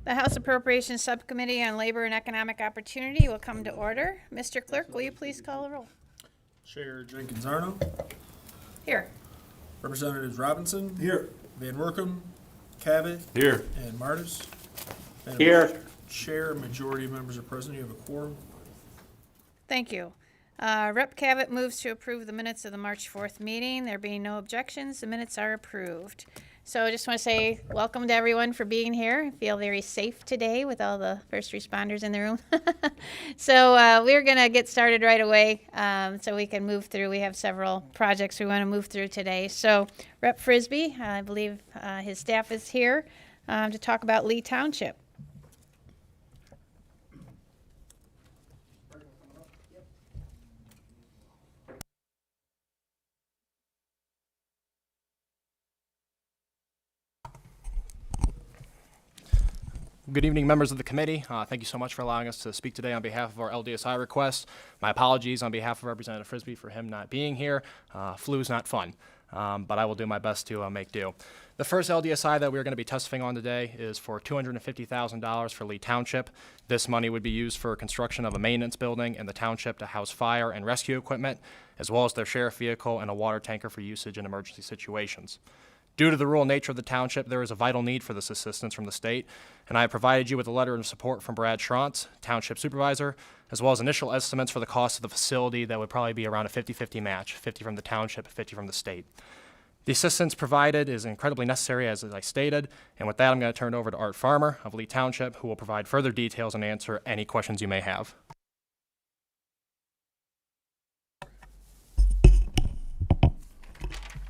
The House Appropriations Subcommittee on Labor and Economic Opportunity will come to order. Mr. Clerk, will you please call the roll? Chair Jenkins Arno. Here. Representatives Robinson. Here. Van Workum. Cabot. Here. And Martis. Madam Here. Chair, majority of members are present. You have a quorum. Thank you. Rep. Cabot moves to approve the minutes of the March 4th meeting. There being no objections, the minutes are approved. So I just want to say welcome to everyone for being here. I feel very safe today with all the first responders in the room. So we're going to get started right away so we can move through. We have several projects we want to move through today. So Rep. Frisbee, I believe his staff is here to talk about Lee Township. Good evening, members of the committee. Thank you so much for allowing us to speak today on behalf of our LDSI request. My apologies on behalf of Representative Frisbee for him not being here. Flu is not fun, but I will do my best to make do. The first LDSI that we're going to be testifying on today is for $250,000 for Lee Township. This money would be used for construction of a maintenance building in the township to house fire and rescue equipment, as well as their sheriff vehicle and a water tanker for usage in emergency situations. Due to the rural nature of the township, there is a vital need for this assistance from the state, and I have provided you with a letter of support from Brad Schrantz, Township Supervisor, as well as initial estimates for the cost of the facility that would probably be around a 50-50 match, 50 from the township, 50 from the state. The assistance provided is incredibly necessary, as I stated, and with that, I'm going to turn it over to Art Farmer of Lee Township, who will provide further details and answer any questions you may have.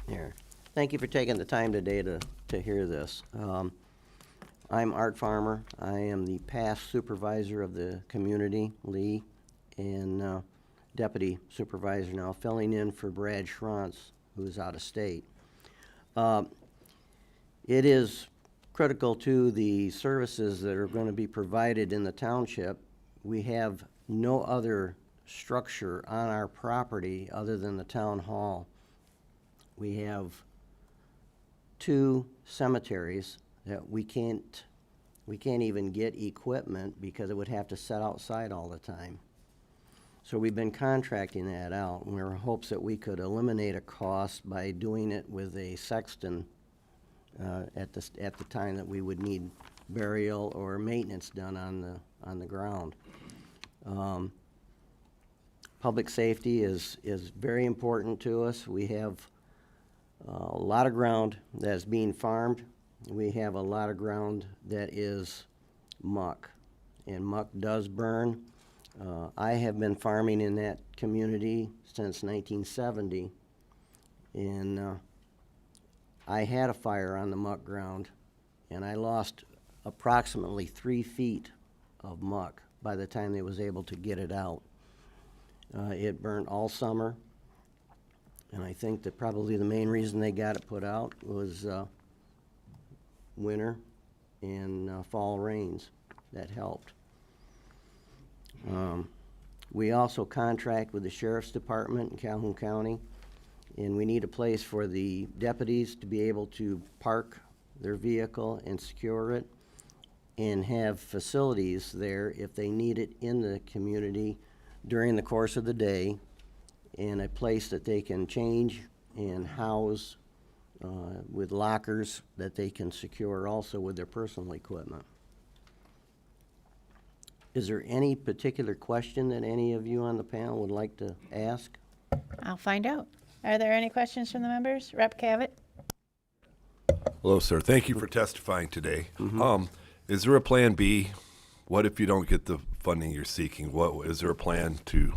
Here. Thank you for taking the time today to hear this. I'm Art Farmer. I am the past supervisor of the community, Lee, and deputy supervisor now, filling in for Brad Schrantz, who is out of state. It is critical to the services that are going to be provided in the township. We have no other structure on our property other than the town hall. We have 2 cemeteries that we can't even get equipment because it would have to set outside all the time. So we've been contracting that out, and there were hopes that we could eliminate a cost by doing it with a sexton at the time that we would need burial or maintenance done on the ground. Public safety is very important to us. We have a lot of ground that is being farmed. We have a lot of ground that is muck, and muck does burn. I have been farming in that community since 1970, and I had a fire on the muck ground, and I lost approximately 3 feet of muck by the time they was able to get it out. It burned all summer. And I think that probably the main reason they got it put out was winter and fall rains. That helped. We also contract with the Sheriff's Department in Calhoun County, and we need a place for the deputies to be able to park their vehicle and secure it, and have facilities there if they need it in the community during the course of the day, and a place that they can change and house with lockers that they can secure also with their personal equipment. Is there any particular question that any of you on the panel would like to ask? I'll find out. Are there any questions from the members? Rep. Cabot? Hello, sir. Thank you for testifying today. Is there a plan B? What if you don't get the funding you're seeking? Is there a plan to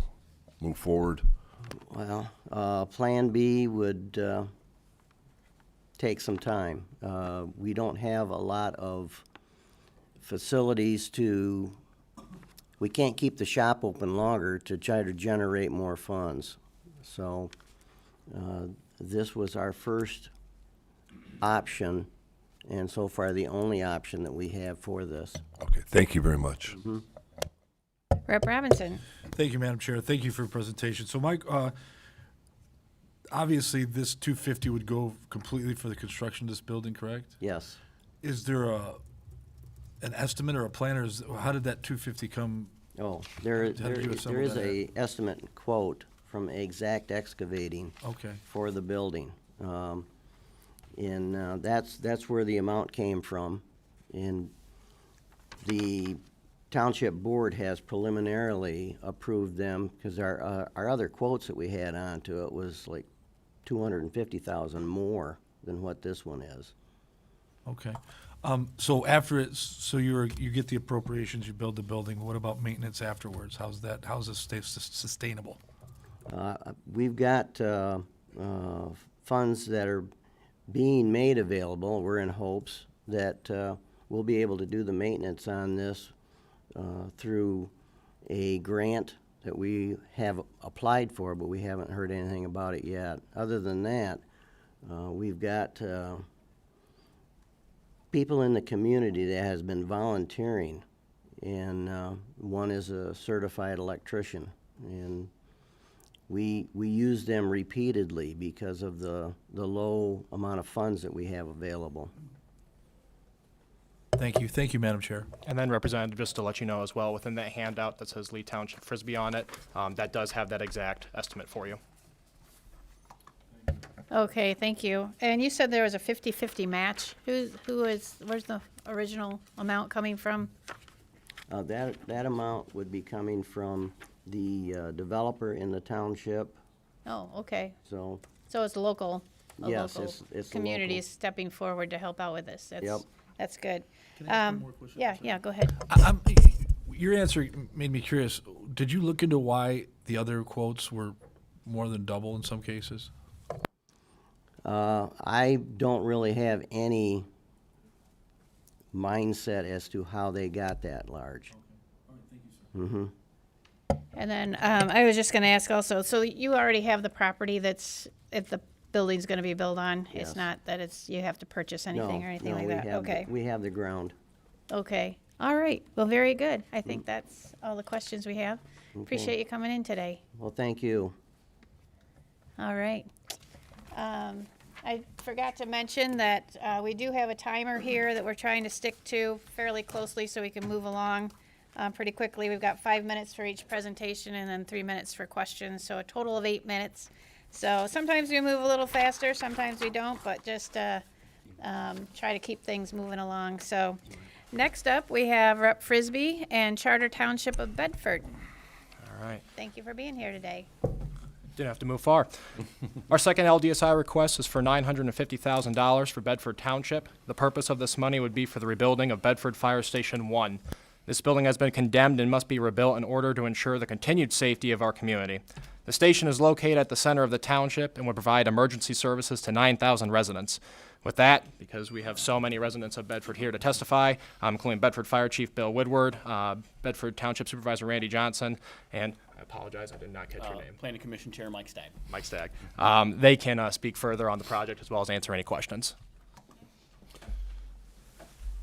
move forward? Well, Plan B would take some time. We don't have a lot of facilities we can't keep the shop open longer to try to generate more funds. So this was our first option, and so far the only option that we have for this. Okay, thank you very much. Rep. Robinson? Thank you, Madam Chair. Thank you for your presentation. So, Mike, obviously this 250 would go completely for the construction of this building, correct? Yes. Is there a an estimate or a plan, or how did that 250 come? Oh, How did you assemble there is that? a estimate quote from Exact Excavating Okay, for the building. And that's where the amount came from. And the township board has preliminarily approved them, because our other quotes that we had onto it was like 250,000 more than what this one is. okay. So after you get the appropriations, you build the building, what about maintenance afterwards? How's it stay sustainable? We've got funds that are being made available. We're in hopes that we'll be able to do the maintenance on this through a grant that we have applied for, but we haven't heard anything about it yet. Other than that, we've got people in the community that has been volunteering, and one is a certified electrician, and we use them repeatedly because of the low amount of funds that we have available. Thank you, Madam Chair. And then Representative, just to let you know as well, within that handout that says Lee Township Frisbee on it, that does have that exact estimate for you. Okay, thank you. And you said there was a 50-50 match. Where's the original amount coming from? That amount would be coming from the developer in the township, Oh, okay. so, So it's local, a Yes, local it's community local. is stepping forward to help out with this. Yep. That's good. Can I ask one more question? Yeah, go ahead. Your answer made me curious. Did you look into why the other quotes were more than double in some cases? I don't really have any mindset as to how they got that large. And then I was just going to ask also, so you already have the property if the building's going to be built on? Yes. It's not that you have to purchase anything or anything No, like we that? have Okay. we have the ground. Okay. All right. Well, very good. I think that's all the questions we have. Okay. Appreciate you coming in today. Well, thank you. All right. I forgot to mention that we do have a timer here that we're trying to stick to fairly closely so we can move along pretty quickly. We've got 5 minutes for each presentation and then 3 minutes for questions, so a total of 8 minutes. So sometimes we move a little faster, sometimes we don't, but just try to keep things moving along. So next up, we have Rep. Frisbee and Charter Township of Bedford. All right. Thank you for being here today. Didn't have to move far. Our second LDSI request is for $950,000 for Bedford Township. The purpose of this money would be for the rebuilding of Bedford Fire Station 1. This building has been condemned and must be rebuilt in order to ensure the continued safety of our community. The station is located at the center of the township and would provide emergency services to 9,000 residents. With that, because we have so many residents of Bedford here to testify, including Bedford Fire Chief Bill Woodward, Bedford Township Supervisor Randy Johnson, and I apologize, I did not catch your name. Planning Commission Chair Mike Stagg. Mike Stagg. They can speak further on the project as well as answer any questions.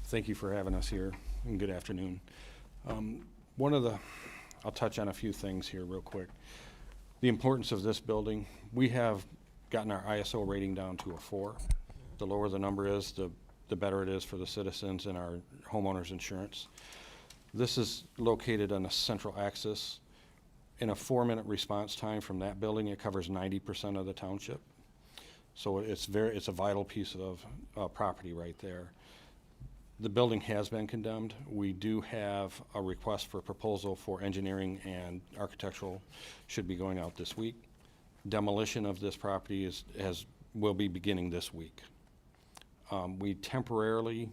Thank you for having us here, and good afternoon. I'll touch on a few things here real quick. The importance of this building, we have gotten our ISO rating down to a 4. The lower the number is, the better it is for the citizens and our homeowners insurance. This is located on a central axis. In a 4-minute response time from that building, it covers 90% of the township. So it's a vital piece of property right there. The building has been condemned. We do have a request for proposal for engineering and architectural should be going out this week. Demolition of this property will be beginning this week. We temporarily,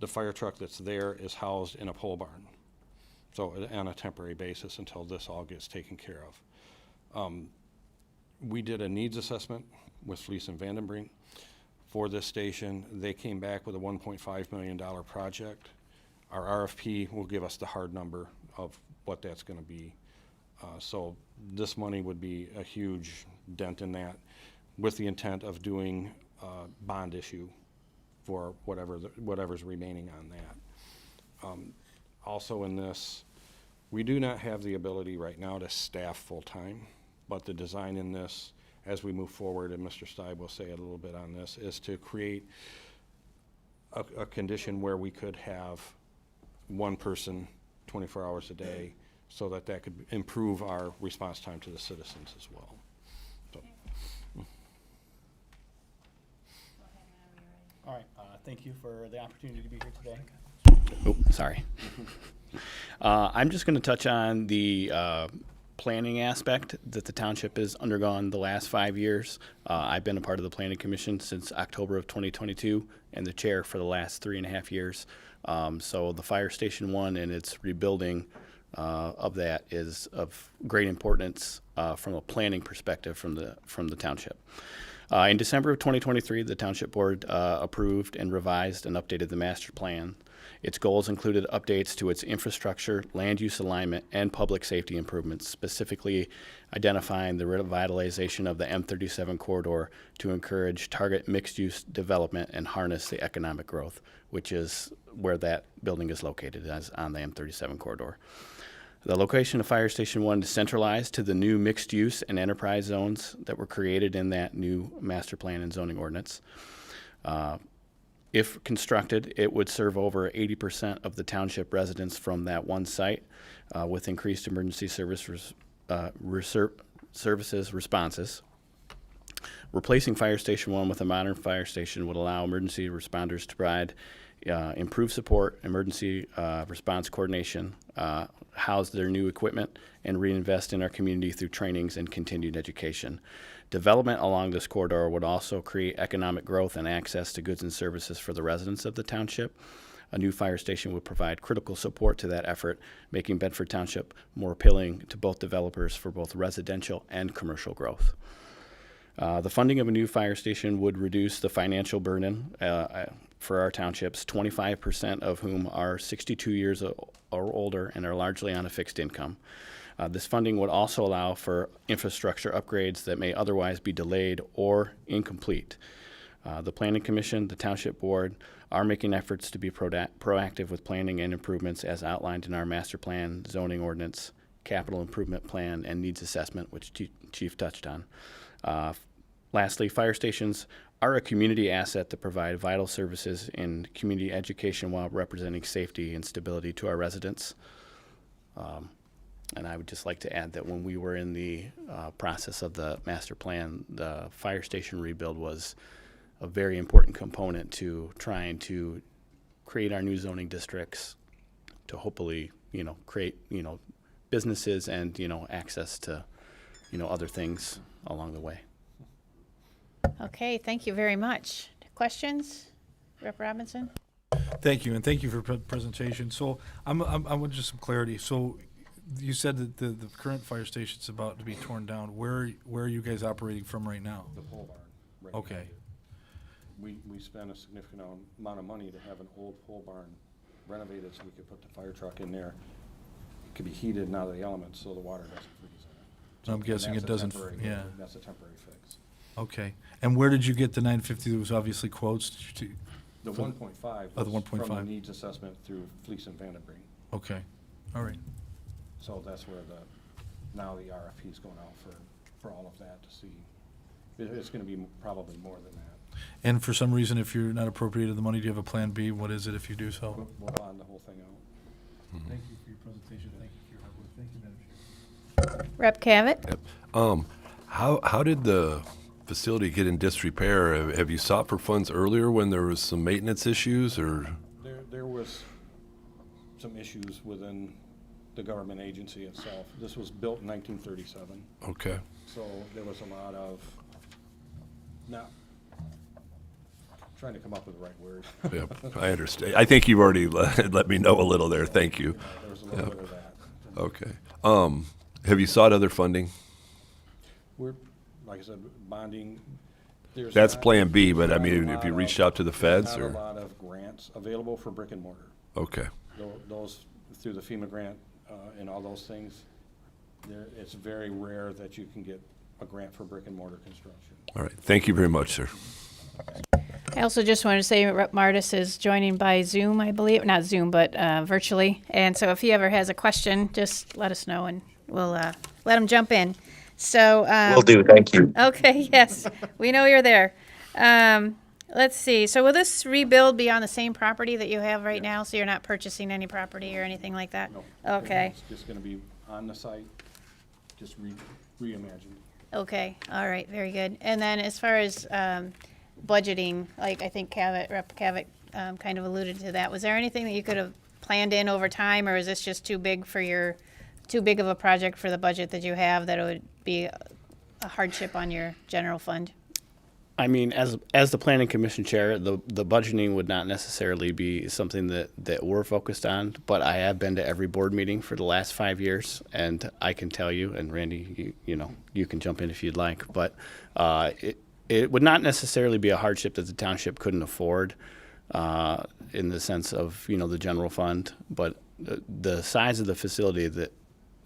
the fire truck that's there is housed in a pole barn. So on a temporary basis until this all gets taken care of. We did a needs assessment with Fleece and Vandenbrink for this station. They came back with a $1.5 million project. Our RFP will give us the hard number of what that's going to be. So this money would be a huge dent in that, with the intent of doing a bond issue for whatever's remaining on that. Also in this, we do not have the ability right now to staff full-time, but the design in this, as we move forward, and Mr. Steib will say a little bit on this, is to create a condition where we could have one person 24 hours a day so that that could improve our response time to the citizens as well. So, All right, thank you for the opportunity to be here today. Oh, sorry. I'm just going to touch on the planning aspect that the township has undergone the last 5 years. I've been a part of the Planning Commission since October of 2022 and the chair for the last 3.5 years. So the Fire Station 1 and its rebuilding of that is of great importance from a planning perspective from the township. In December of 2023, the Township Board approved and revised and updated the master plan. Its goals included updates to its infrastructure, land use alignment, and public safety improvements, specifically identifying the revitalization of the M37 corridor to encourage target mixed-use development and harness the economic growth, which is where that building is located, as on the M37 corridor. The location of Fire Station 1 is centralized to the new mixed-use and enterprise zones that were created in that new master plan and zoning ordinance. If constructed, it would serve over 80% of the township residents from that one site with increased emergency services responses. Replacing Fire Station 1 with a modern fire station would allow emergency responders to provide improved support, emergency response coordination, house their new equipment, and reinvest in our community through trainings and continued education. Development along this corridor would also create economic growth and access to goods and services for the residents of the township. A new fire station would provide critical support to that effort, making Bedford Township more appealing to both developers for both residential and commercial growth. The funding of a new fire station would reduce the financial burden for our townships, 25% of whom are 62 years or older and are largely on a fixed income. This funding would also allow for infrastructure upgrades that may otherwise be delayed or incomplete. The Planning Commission, the Township Board, are making efforts to be proactive with planning and improvements as outlined in our master plan, zoning ordinance, capital improvement plan, and needs assessment, which Chief touched on. Lastly, fire stations are a community asset that provide vital services in community education while representing safety and stability to our residents. And I would just like to add that when we were in the process of the master plan, the fire station rebuild was a very important component to trying to create our new zoning districts to hopefully, create, businesses and, access to, other things along the way. Okay, thank you very much. Questions? Rep. Robinson? Thank you, and thank you for presentation. So I want just some clarity. So you said that the current fire station's about to be torn down. Where are you guys operating from right now? the pole barn. Right Okay. behind it. We spent a significant amount of money to have an old pole barn renovated so we could put the fire truck in there. It could be heated and out of the elements so the water doesn't freeze in it. So I'm guessing that's it a doesn't, temporary- yeah. That's a temporary fix. Okay. And where did you get the 950? There was obviously quotes to, The For- 1.5 Oh, the was from 1.5. the needs assessment through Fleece and Vandenbrink. okay. All right. So that's where now the RFP is going out for all of that to see. It's gonna be probably more than that. And for some reason, if you're not appropriated the money, do you have a plan B? What is it if you do so? We'll bond the whole thing out. Thank you for your presentation. Thank you for your hard work. Thank you, Madam Chair. Rep. Cavett? How did the facility get in disrepair? Have you sought for funds earlier when there was some maintenance issues, or? There was some issues within the government agency itself. This was built in 1937, Okay. so there was a lot of, not, trying to come up with the right word. Yeah, I understand. I think you've already let me know a little there. Thank you. There was a little bit of that. Okay. Have you sought other funding? We're, like I said, bonding. There's That's not- Plan B, but I there's not mean, a if you lot reached of- out to the there's feds, not or? a lot of grants available for brick and mortar. Okay. Those, through the FEMA grant and all those things, it's very rare that you can get a grant for brick and mortar construction. All right. Thank you very much, sir. I also just wanted to say Rep. Martis is joining by Zoom, I believe. Not Zoom, but virtually. And so if he ever has a question, just let us know and we'll let him jump in. So Will do, thank you. okay, yes, we know you're there. Let's see. So will this rebuild be on the same property that you have right now? So you're not purchasing any property or anything like that? No. Okay. It's just gonna be on the site, just reimagined. Okay. All right. Very good. And then as far as budgeting, like I think Rep. Cavett kind of alluded to that. Was there anything that you could have planned in over time, or is this just too big of a project for the budget that you have that it would be a hardship on your general fund? I mean, as the planning commission chair, the budgeting would not necessarily be something that we're focused on, but I have been to every board meeting for the last 5 years, and I can tell you, and Randy, you can jump in if you'd like, but it would not necessarily be a hardship that the township couldn't afford in the sense of, the general fund, but the size of the facility that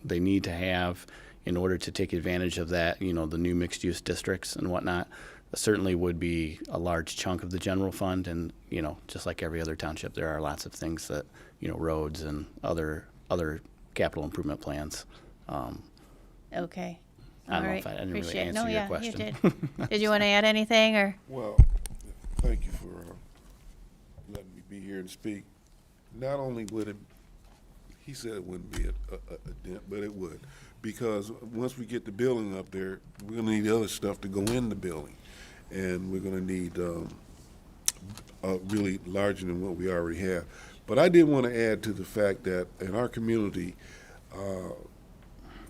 they need to have in order to take advantage of that, the new mixed-use districts and whatnot, certainly would be a large chunk of the general fund. And, just like every other township, there are lots of things that, roads and other capital improvement plans. Okay. I don't know All if I right. didn't really Appreciate it. answer No, your yeah, question. you did. Did you want to add anything, or? Well, thank you for letting me be here and speak. Not only would it, he said it wouldn't be a dent, but it would. Because once we get the building up there, we're gonna need other stuff to go in the building. And we're gonna need really larger than what we already have. But I did want to add to the fact that in our community,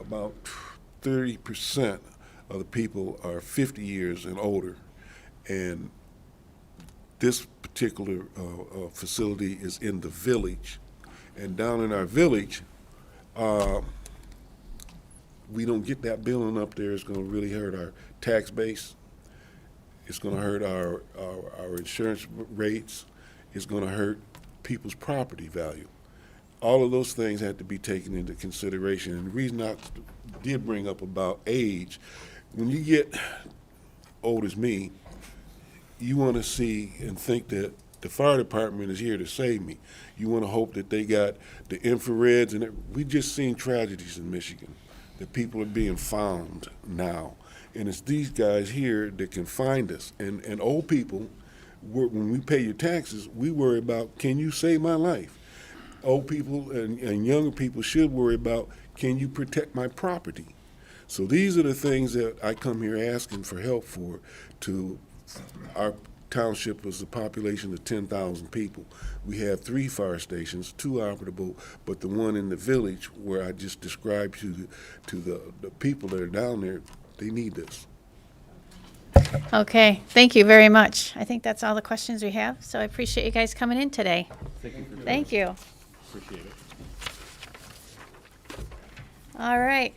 about 30% of the people are 50 years and older. And this particular facility is in the village. And down in our village, we don't get that building up there. It's going to really hurt our tax base. It's going to hurt our insurance rates. It's going to hurt people's property value. All of those things had to be taken into consideration. And the reason I did bring up about age, when you get old as me, you want to see and think that the fire department is here to save me. You want to hope that they got the infrareds, and we just seen tragedies in Michigan, that people are being found now. And it's these guys here that can find us. And old people, when we pay your taxes, we worry about, can you save my life? Old people and younger people should worry about, can you protect my property? So these are the things that I come here asking for help for. To our township was a population of 10,000 people. We have 3 fire stations, 2 operable, but the one in the village where I just described to the people that are down there, they need this. Okay, thank you very much. I think that's all the questions we have, so I appreciate you guys coming in today. Thank you. Appreciate it. All right.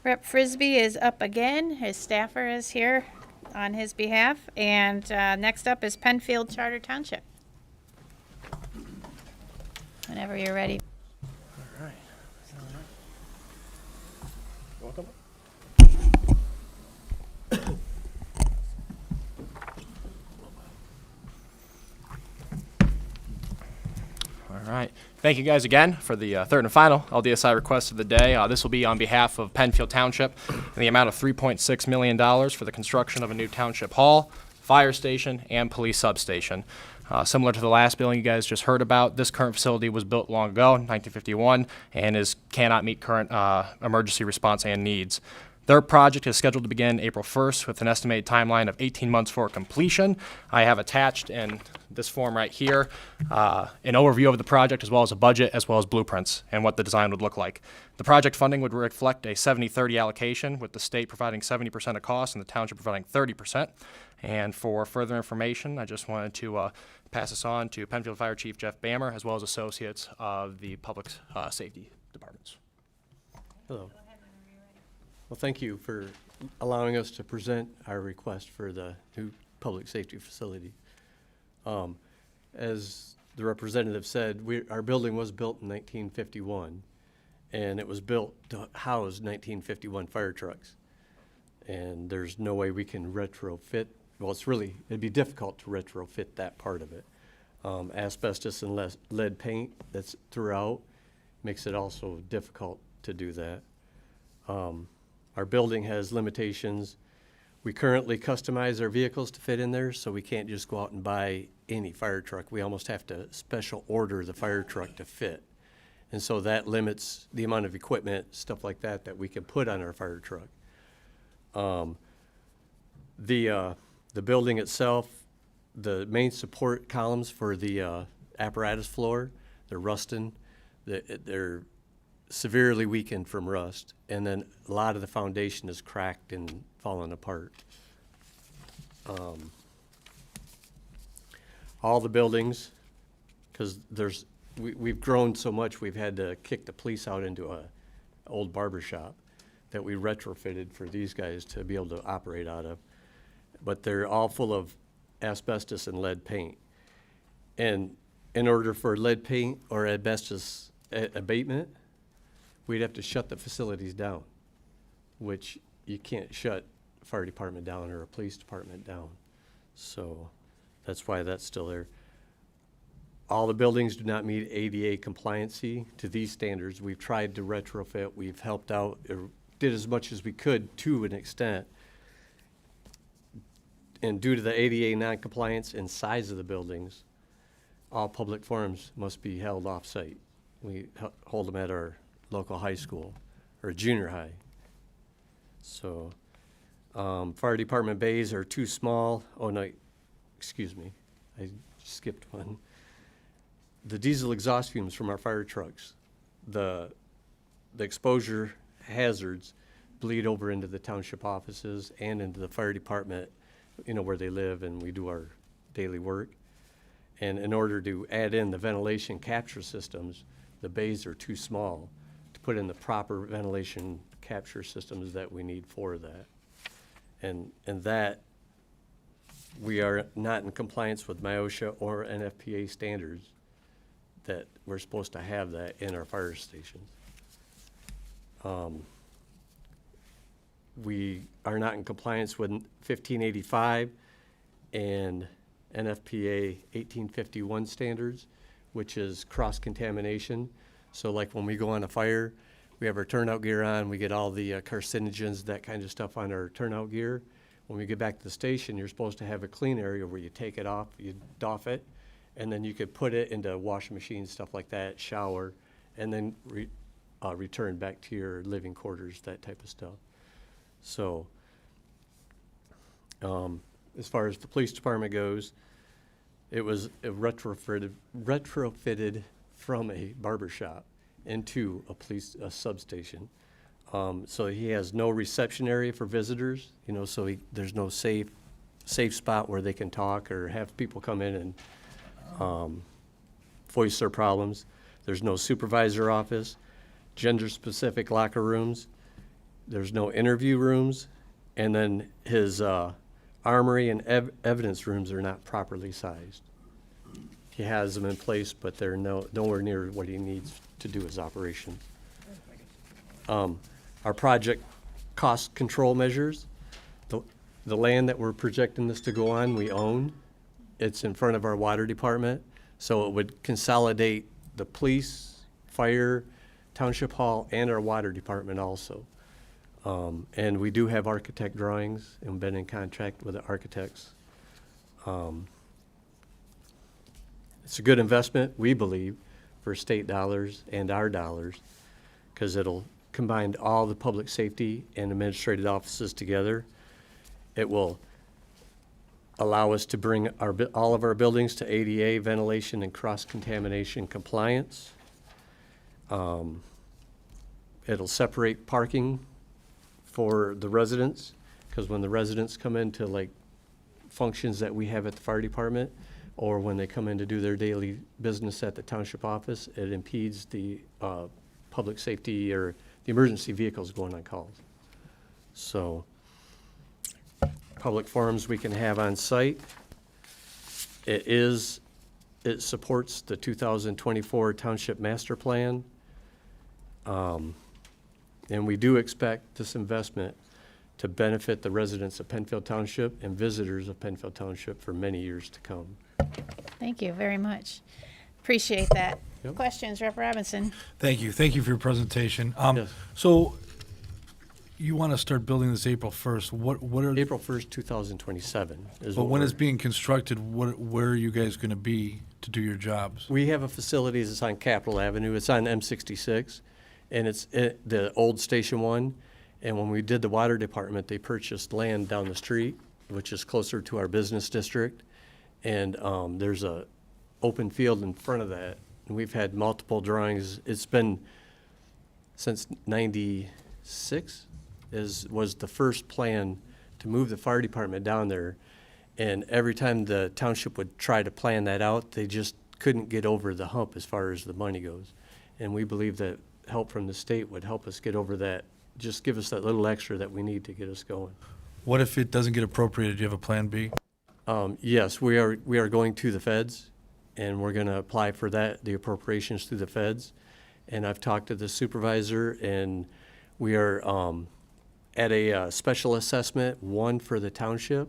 Rep. Frisbee is up again. His staffer is here on his behalf. And next up is Penfield Charter Township. Whenever you're ready. All right. Welcome. All right. Thank you guys again for the third and final LDSI request of the day. This will be on behalf of Penfield Township in the amount of $3.6 million for the construction of a new township hall, fire station, and police substation. Similar to the last building you guys just heard about, this current facility was built long ago, in 1951, and cannot meet current emergency response and needs. Their project is scheduled to begin April 1st with an estimated timeline of 18 months for completion. I have attached in this form right here an overview of the project, as well as a budget, as well as blueprints and what the design would look like. The project funding would reflect a 70-30 allocation, with the state providing 70% of costs and the township providing 30%. And for further information, I just wanted to pass this on to Penfield Fire Chief Jeff Bammer, as well as associates of the public safety departments. Hello. Well, thank you for allowing us to present our request for the new public safety facility. As the representative said, our building was built in 1951, and it was built to house 1951 fire trucks. And there's no way we can retrofit. Well, it'd be difficult to retrofit that part of it. Asbestos and lead paint that's throughout makes it also difficult to do that. Our building has limitations We currently customize our vehicles to fit in there, so we can't just go out and buy any fire truck. We almost have to special order the fire truck to fit. And so that limits the amount of equipment, stuff like that, that we can put on our fire truck. The building itself, the main support columns for the apparatus floor, they're rusting. They're severely weakened from rust, and then a lot of the foundation is cracked and falling apart. All the buildings, because we've grown so much, we've had to kick the police out into a old barber shop that we retrofitted for these guys to be able to operate out of. But they're all full of asbestos and lead paint. And in order for lead paint or asbestos abatement, we'd have to shut the facilities down, which you can't shut a fire department down or a police department down. So that's why that's still there. All the buildings do not meet ADA compliancy to these standards. We've tried to retrofit, we've helped out, or did as much as we could to an extent. And due to the ADA non-compliance and size of the buildings, all public forums must be held off-site. We hold them at our local high school or junior high. So, fire department bays are too small. Oh no, excuse me, I skipped one. The diesel exhaust fumes from our fire trucks, the exposure hazards bleed over into the township offices and into the fire department, you know, where they live and we do our daily work. And in order to add in the ventilation capture systems, the bays are too small to put in the proper ventilation capture systems that we need for that. And that we are not in compliance with MIOSHA or NFPA standards that we're supposed to have that in our fire stations. We are not in compliance with 1585 and NFPA 1851 standards, which is cross-contamination. So like when we go on a fire, we have our turnout gear on, we get all the carcinogens, that kind of stuff on our turnout gear. When we get back to the station, you're supposed to have a clean area where you take it off, you doff it, and then you could put it into washing machines, stuff like that, shower, and then return back to your living quarters, that type of stuff. So, as far as the police department goes, it was retrofitted from a barber shop into a substation. So he has no reception area for visitors, you know, so there's no safe spot where they can talk or have people come in and voice their problems. There's no supervisor office, gender-specific locker rooms. There's no interview rooms, and then his armory and evidence rooms are not properly sized. He has them in place, but they're nowhere near what he needs to do his operation. Our project cost control measures, the land that we're projecting this to go on, we own. It's in front of our water department, so it would consolidate the police, fire, township hall, and our water department also. And we do have architect drawings and been in contact with the architects. It's a good investment, we believe, for state dollars and our dollars, because it'll combine all the public safety and administrative offices together. It will allow us to bring all of our buildings to ADA ventilation and cross-contamination compliance. It'll separate parking for the residents, because when the residents come into like functions that we have at the fire department, or when they come in to do their daily business at the township office, it impedes the public safety or the emergency vehicles going on calls. So, public forums we can have on site. It supports the 2024 Township Master Plan. And we do expect this investment to benefit the residents of Penfield Township and visitors of Penfield Township for many years to come. Thank you very much. Appreciate that. Yep. Questions, Rep. Robinson? Thank you for your presentation. Yes. So, you want to start building this April 1st. What are, April 1st, 2027 is but what when we're- it's being constructed, where are you guys going to be to do your jobs? We have a facility that's on Capitol Avenue. It's on M66, and it's the old Station 1. And when we did the water department, they purchased land down the street, which is closer to our business district. And there's a open field in front of that. And we've had multiple drawings. It's been since '96 was the first plan to move the fire department down there. And every time the township would try to plan that out, they just couldn't get over the hump as far as the money goes. And we believe that help from the state would help us get over that, just give us that little extra that we need to get us going. What if it doesn't get appropriated? Do you have a plan B? Yes, we are going to the feds, and we're going to apply for that, the appropriations through the feds. And I've talked to the supervisor, and we are at a special assessment, 1 for the township.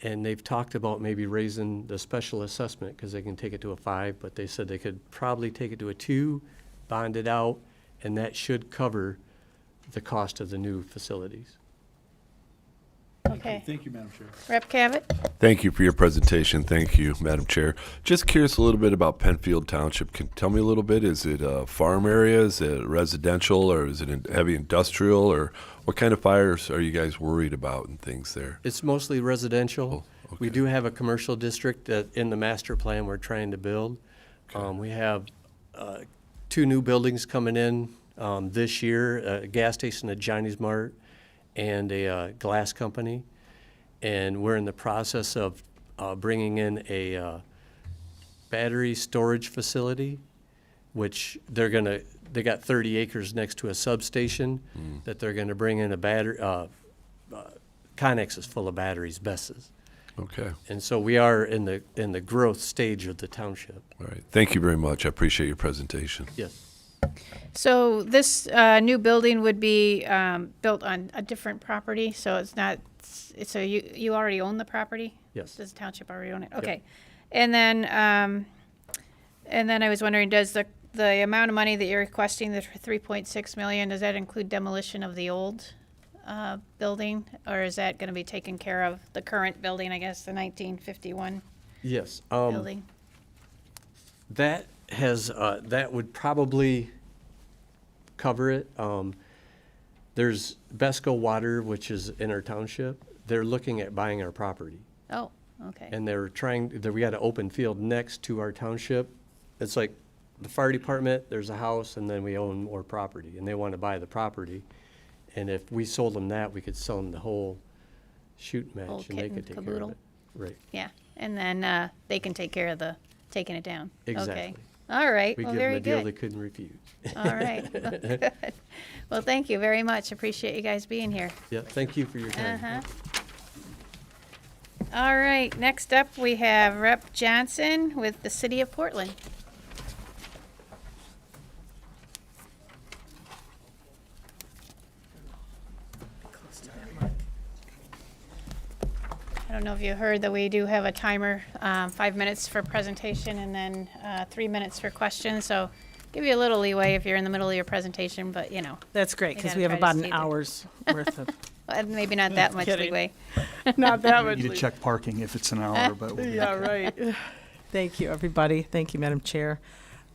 And they've talked about maybe raising the special assessment because they can take it to a 5, but they said they could probably take it to a 2, bond it out, and that should cover the cost of the new facilities. Okay. Thank you, Madam Chair. Rep. Cavett? Thank you for your presentation. Thank you, Madam Chair. Just curious a little bit about Penfield Township. Can you tell me a little bit? Is it a farm area? Is it residential? Or is it heavy industrial? Or what kind of fires are you guys worried about and things there? It's mostly residential. Oh, We okay. do have a commercial district that in the master plan we're trying to build. We have 2 new buildings coming in this year, a gas station, a Johnny's Mart, and a glass company. And we're in the process of bringing in a battery storage facility, which they got 30 acres next to a substation that they're gonna bring in a battery, Connex is full of batteries, BESSes. Okay. And so we are in the growth stage of the township. All right. Thank you very much. I appreciate your presentation. Yes. So this new building would be built on a different property, so it's not, so you already own the property? Yes. Does the township already own it? Okay. And then I was wondering, does the amount of money that you're requesting, the 3.6 million, does that include demolition of the old building? Or is that gonna be taken care of, the current building, I guess, the 1951 Yes. building? That that would probably cover it. There's Besco Water, which is in our township. They're looking at buying our property. Oh, okay. And we got an open field next to our township. It's like the fire department, there's a house, and then we own more property, and they want to buy the property. And if we sold them that, we could sell them the whole shoot match, Whole and they kit could and take care of caboodle. it. Right, Yeah, and then they can take care of the taking it down. Okay. exactly. All right, We well, give them very a deal they good. couldn't refuse. All right, well, good. Well, thank you very much. Appreciate you guys being here. Yeah, thank you for your time. Uh-huh. All right, next up, we have Rep. Johnson with the City of Portland. I don't know if you heard that we do have a timer, 5 minutes for presentation and then 3 minutes for questions. So give you a little leeway if you're in the middle of your presentation, but you know, That's great, You because gotta we have try to about see an the- hour's worth of, maybe not that much kidding. leeway. not that much. Need to check parking if it's an hour, but we'll be Yeah, right. Thank you, everybody. Thank you, Madam Chair.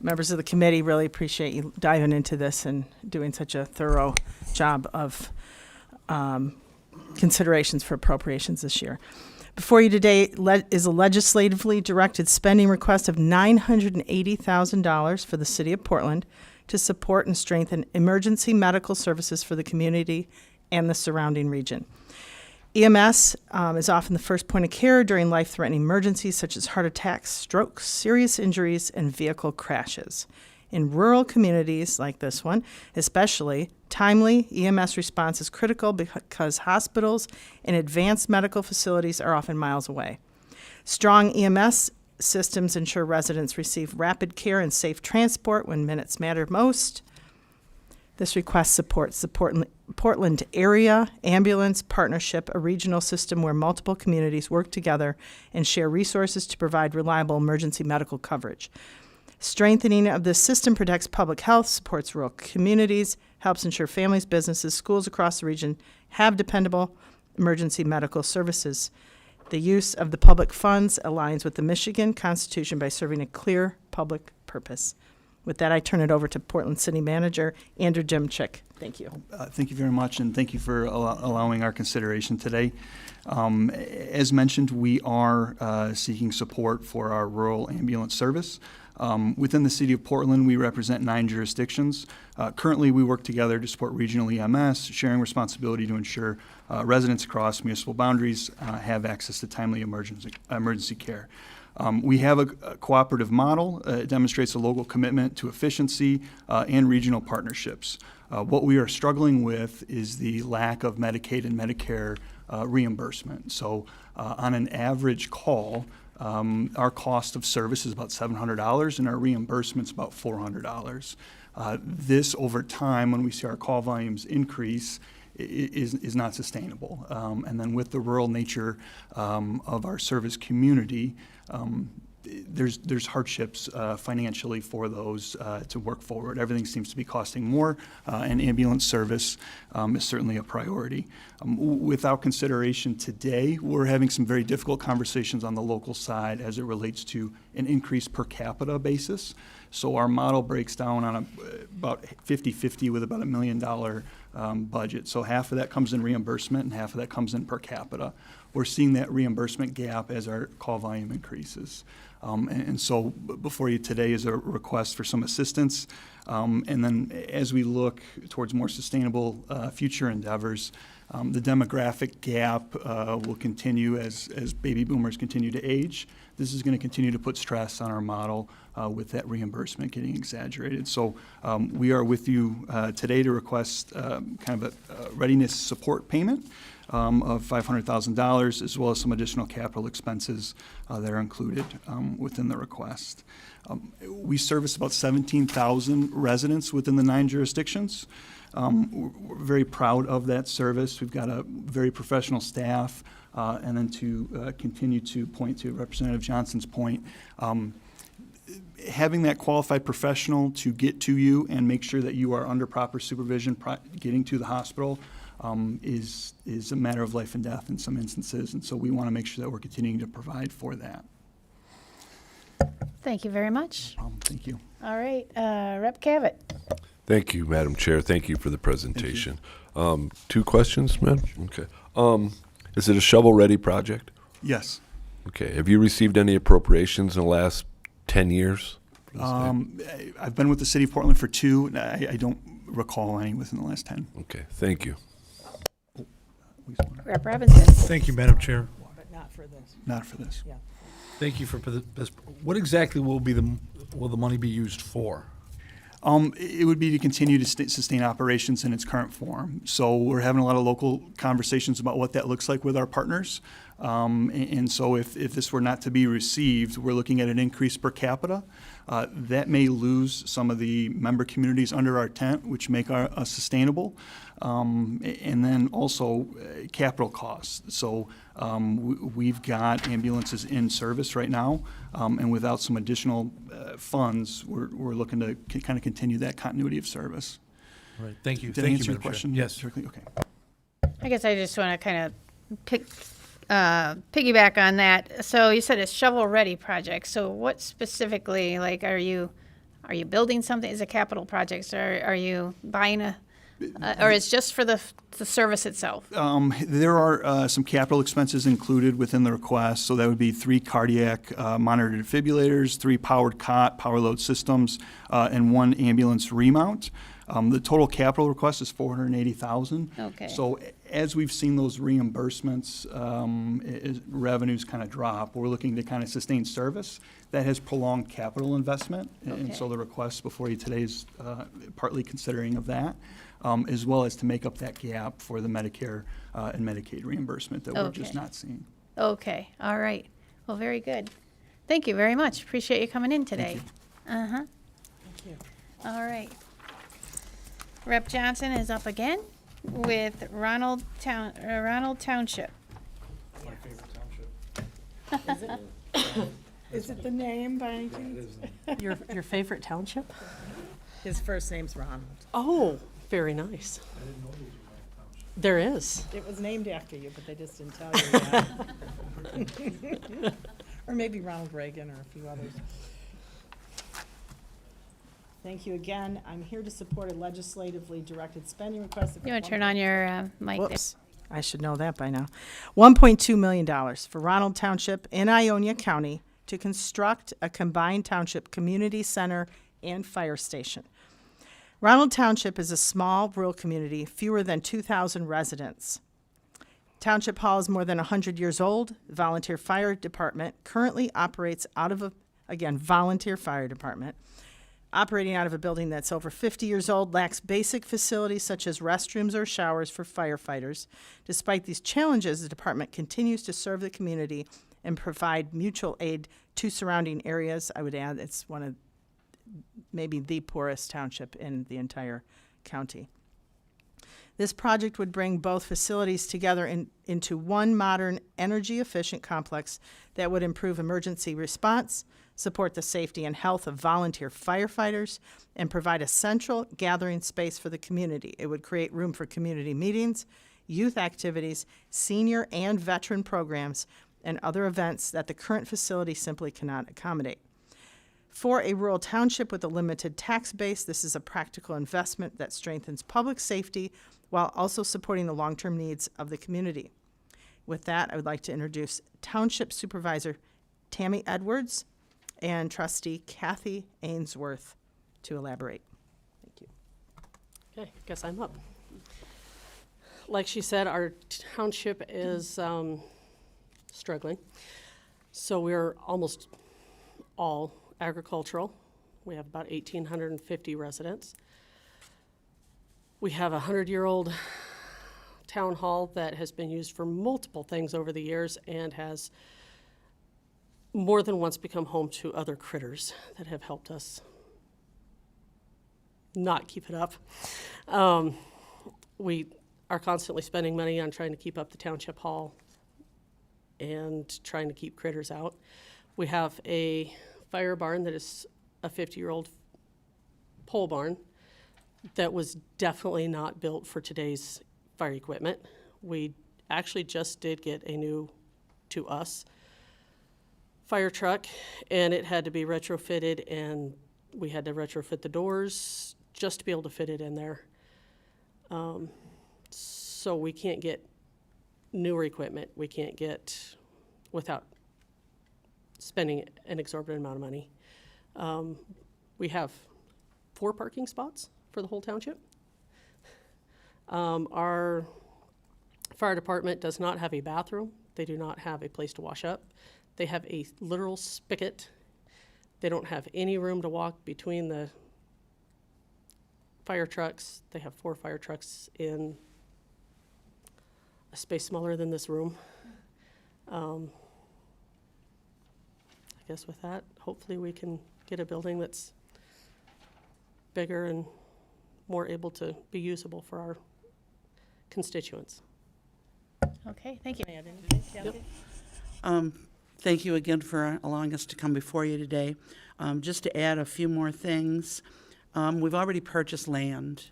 Members of the committee, really appreciate you diving into this and doing such a thorough job of considerations for appropriations this year. Before you today is a legislatively directed spending request of $980,000 for the City of Portland to support and strengthen emergency medical services for the community and the surrounding region. EMS is often the first point of care during life-threatening emergencies such as heart attacks, strokes, serious injuries, and vehicle crashes. In rural communities like this one, especially, timely EMS response is critical because hospitals and advanced medical facilities are often miles away. Strong EMS systems ensure residents receive rapid care and safe transport when minutes matter most. This request supports the Portland Area Ambulance Partnership, a regional system where multiple communities work together and share resources to provide reliable emergency medical coverage. Strengthening of this system protects public health, supports rural communities, helps ensure families, businesses, schools across the region have dependable emergency medical services. The use of the public funds aligns with the Michigan Constitution by serving a clear public purpose. With that, I turn it over to Portland City Manager Andrew Jimczyk. Thank you. Thank you very much, and thank you for allowing our consideration today. As mentioned, we are seeking support for our rural ambulance service. Within the city of Portland, we represent 9 jurisdictions. Currently, we work together to support regional EMS, sharing responsibility to ensure residents across municipal boundaries have access to timely emergency care. We have a cooperative model. It demonstrates a local commitment to efficiency and regional partnerships. What we are struggling with is the lack of Medicaid and Medicare reimbursement. So on an average call, our cost of service is about $700 and our reimbursement's about $400. This over time, when we see our call volumes increase, is not sustainable. And then with the rural nature of our service community, there's hardships financially for those to work forward. Everything seems to be costing more, and ambulance service is certainly a priority. Without consideration today, we're having some very difficult conversations on the local side as it relates to an increase per capita basis. So our model breaks down on about 50-50 with about $1 million budget. So half of that comes in reimbursement and half of that comes in per capita. We're seeing that reimbursement gap as our call volume increases. And so before you today is a request for some assistance. And then as we look towards more sustainable future endeavors, the demographic gap will continue as baby boomers continue to age. This is going to continue to put stress on our model with that reimbursement getting exaggerated. So we are with you today to request kind of a readiness support payment of $500,000, as well as some additional capital expenses that are included within the request. We service about 17,000 residents within the 9 jurisdictions. We're very proud of that service. We've got a very professional staff, and then to continue to point to Representative Johnson's point, having that qualified professional to get to you and make sure that you are under proper supervision getting to the hospital is a matter of life and death in some instances, and so we want to make sure that we're continuing to provide for that. Thank you very much. Thank you. All right, Rep. Cavett. Thank you, Madam Chair. Thank you for the presentation. 2 questions, Madam? Okay. Is it a shovel-ready project? Yes. Okay. Have you received any appropriations in the last 10 years? I've been with the city of Portland for 2. And I don't recall any within the last 10. Okay. Thank you. Rep. Robinson. Thank you, Madam Chair. But not for this. Not for this. Yeah. Thank you for this. What exactly will the money be used for? It would be to continue to sustain operations in its current form. So we're having a lot of local conversations about what that looks like with our partners. And so if this were not to be received, we're looking at an increase per capita. That may lose some of the member communities under our tent, which make us sustainable. And then also capital costs. So we've got ambulances in service right now, and without some additional funds, we're looking to kind of continue that continuity of service. Right. Thank you. Did I answer your question? Yes. Directly? Okay. I guess I just want to kind of piggyback on that. So you said it's shovel-ready project. So what specifically, like, are you building something as a capital project? Or are you buying or it's just for the service itself? There are some capital expenses included within the request. So that would be 3 cardiac monitored defibrillators, 3 powered cot, power load systems, and 1 ambulance remount. The total capital request is $480,000. Okay. So as we've seen those reimbursements, revenues kind of drop, we're looking to kind of sustain service. That has prolonged capital investment, and so the request before you today is partly considering of that, as well as to make up that gap for the Medicare and Medicaid reambrsement that we're just not seeing. Okay. All right. Well, very good. Thank you very much. Appreciate you coming in today. Thank you. All right. Rep. Johnson is up again with Ronald Township. My favorite township. Is it the name by any chance? Your favorite township? His first name's Ronald. Oh, very nice. There is. It was named after you, but they just didn't tell you yet. Or maybe Ronald Reagan or a few others. Thank you again. I'm here to support a legislatively directed spending request. You want to turn on your mic there? Whoops. I should know that by now. $1.2 million for Ronald Township in Ionia County to construct a combined township community center and fire station. Ronald Township is a small rural community, fewer than 2,000 residents. Township Hall is more than 100 years old. The Volunteer Fire Department currently operates out of volunteer fire department, operating out of a building that's over 50 years old, lacks basic facilities such as restrooms or showers for firefighters. Despite these challenges, the department continues to serve the community and provide mutual aid to surrounding areas. I would add it's one of maybe the poorest township in the entire county. This project would bring both facilities together into one modern, energy-efficient complex that would improve emergency response, support the safety and health of volunteer firefighters, and provide a central gathering space for the community. It would create room for community meetings, youth activities, senior and veteran programs, and other events that the current facility simply cannot accommodate. For a rural township with a limited tax base, this is a practical investment that strengthens public safety while also supporting the long-term needs of the community. With that, I would like to introduce Township Supervisor Tammy Edwards and Trustee Kathy Ainsworth to elaborate. Thank you. Okay, guess I'm up. Like she said, our township is struggling. So we're almost all agricultural. We have about 1,850 residents. We have a 100-year-old town hall that has been used for multiple things over the years and has more than once become home to other critters that have helped us not keep it up. We are constantly spending money on trying to keep up the township hall and trying to keep critters out. We have a fire barn that is a 50-year-old pole barn that was definitely not built for today's fire equipment. We actually just did get a new, to us, fire truck, and it had to be retrofitted, and we had to retrofit the doors just to be able to fit it in there. So we can't get newer equipment. We can't get without spending an exorbitant amount of money. We have 4 parking spots for the whole township. Our fire department does not have a bathroom. They do not have a place to wash up. They have a literal spigot. They don't have any room to walk between the fire trucks. They have 4 fire trucks in a space smaller than this room. I guess with that, hopefully we can get a building that's bigger and more able to be usable for our constituents. Okay, thank you. Thank you again for allowing us to come before you today. Just to add a few more things, we've already purchased land,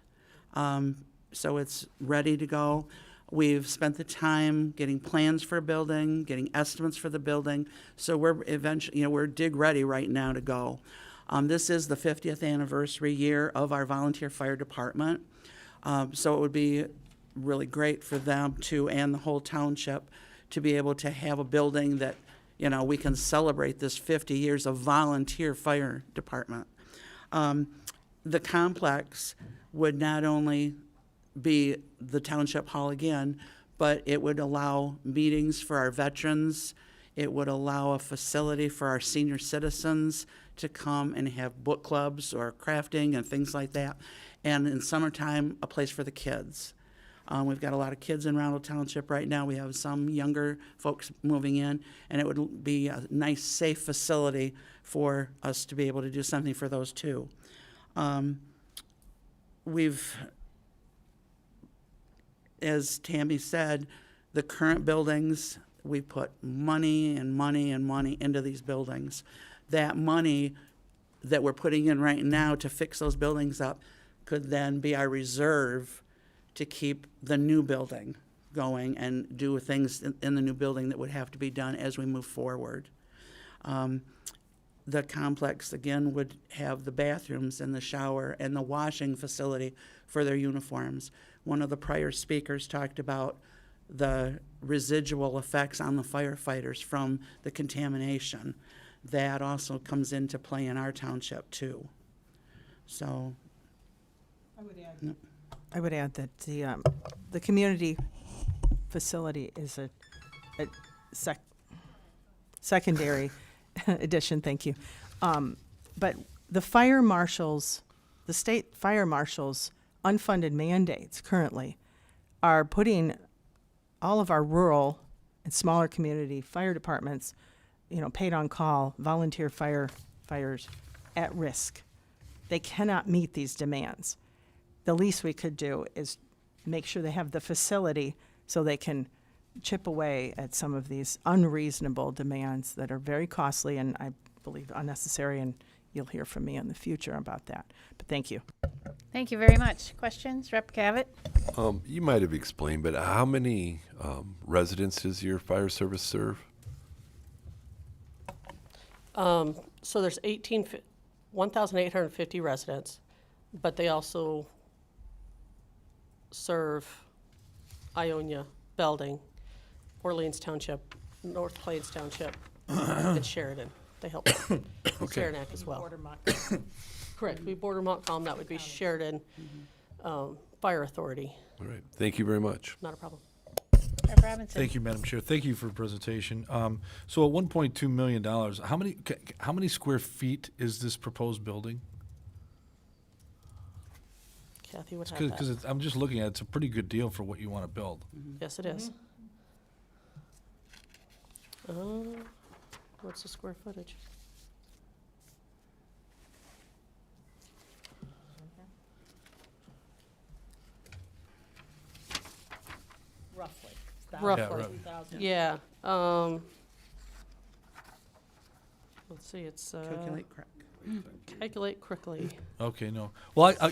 so it's ready to go. We've spent the time getting plans for a building, getting estimates for the building, so we're eventually, we're dig ready right now to go. This is the 50th anniversary year of our volunteer fire department, so it would be really great for them to, and the whole township, to be able to have a building that, we can celebrate this 50 years of volunteer fire department. The complex would not only be the township hall again, but it would allow meetings for our veterans. It would allow a facility for our senior citizens to come and have book clubs or crafting and things like that. And in summertime, a place for the kids. We've got a lot of kids in Ronald Township right now. We have some younger folks moving in, and it would be a nice, safe facility for us to be able to do something for those too. As Tammy said, the current buildings we put money and money and money into these buildings. That money that we're putting in right now to fix those buildings up could then be our reserve to keep the new building going and do things in the new building that would have to be done as we move forward. The complex, again, would have the bathrooms and the shower and the washing facility for their uniforms. One of the prior speakers talked about the residual effects on the firefighters from the contamination. That also comes into play in our township, too. So, I would add that the community facility is a secondary addition, thank you. But the fire marshals, the state fire marshals' unfunded mandates currently are putting all of our rural and smaller community fire departments, paid on call, volunteer firefighters at risk. They cannot meet these demands. The least we could do is make sure they have the facility so they can chip away at some of these unreasonable demands that are very costly and I believe unnecessary, and you'll hear from me in the future about that. But thank you. Thank you very much. Questions? Rep. Cavett? You might have explained, but how many residents does your fire service serve? So there's 1,850 residents, but they also serve Ionia, Belding, Orleans Township, North Plains Township, and Sheridan. They help Saranac as well. Correct. We border Montcalm. That would be Sheridan Fire Authority. All right. Thank you very much. Not a problem. Rep. Robinson? Thank you, Madam Chair. Thank you for the presentation. So at $1.2 million, how many square feet is this proposed building? Kathy would have that. Because I'm just looking at it, it's a pretty good deal for what you want to build. Yes, it is. What's the square footage? Roughly. Yeah. Let's see, it's, calculate quickly. Okay, no. Well, I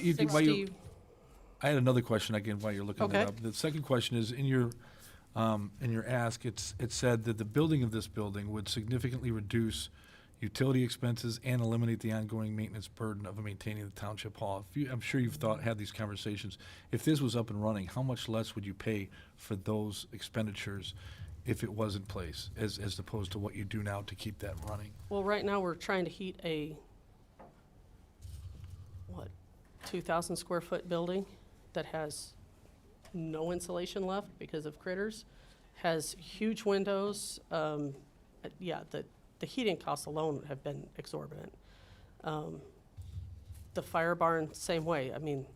had another question again while you're looking that Okay. up. The second question is in your ask, it said that the building of this building would significantly reduce utility expenses and eliminate the ongoing maintenance burden of maintaining the township hall. I'm sure you've had these conversations. If this was up and running, how much less would you pay for those expenditures if it was in place, as opposed to what you do now to keep that running? Well, right now, we're trying to heat a, 2,000 square foot building that has no insulation left because of critters, has huge windows. The heating costs alone have been exorbitant. The fire barn, same way. I mean,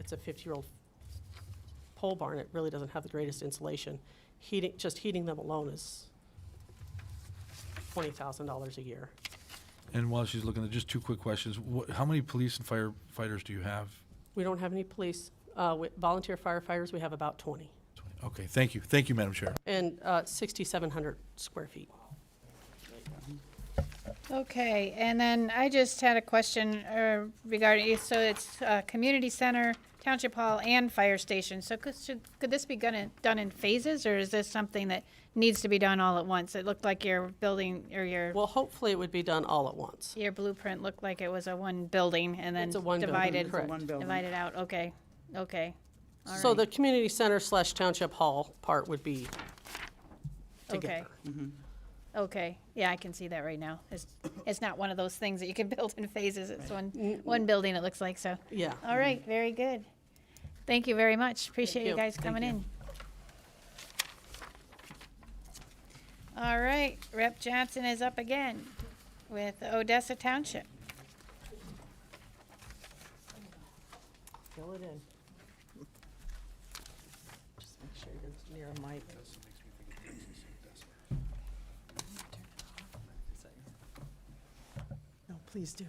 it's a 50-year-old pole barn. It really doesn't have the greatest insulation. Heating them alone is $20,000 a year. And while she's looking at just two quick questions, how many police and firefighters do you have? We don't have any police. With volunteer firefighters, we have about 20. Okay, thank you. Thank you, Madam Chair. And 6,700 square feet. Okay, and then I just had a question regarding, so it's community center, township hall, and fire station. So could this be done in phases, or is this something that needs to be done all at once? It looked like your building, or Well, hopefully it would be done all at once. your blueprint looked like it was a one building and then It's a one building, divided, correct. One building. divided out. Okay, okay. All So right. the community center / township hall part would be Okay. together. Okay, yeah, I can see that right now. It's not one of those things that you can build in phases. It's one building, it looks like, so. Yeah. All right, very good. Thank you very much. Appreciate you you. guys coming in. All right, Rep. Johnson is up again with Odessa Township. Fill it in. Just make sure you're near a mic. No, please do.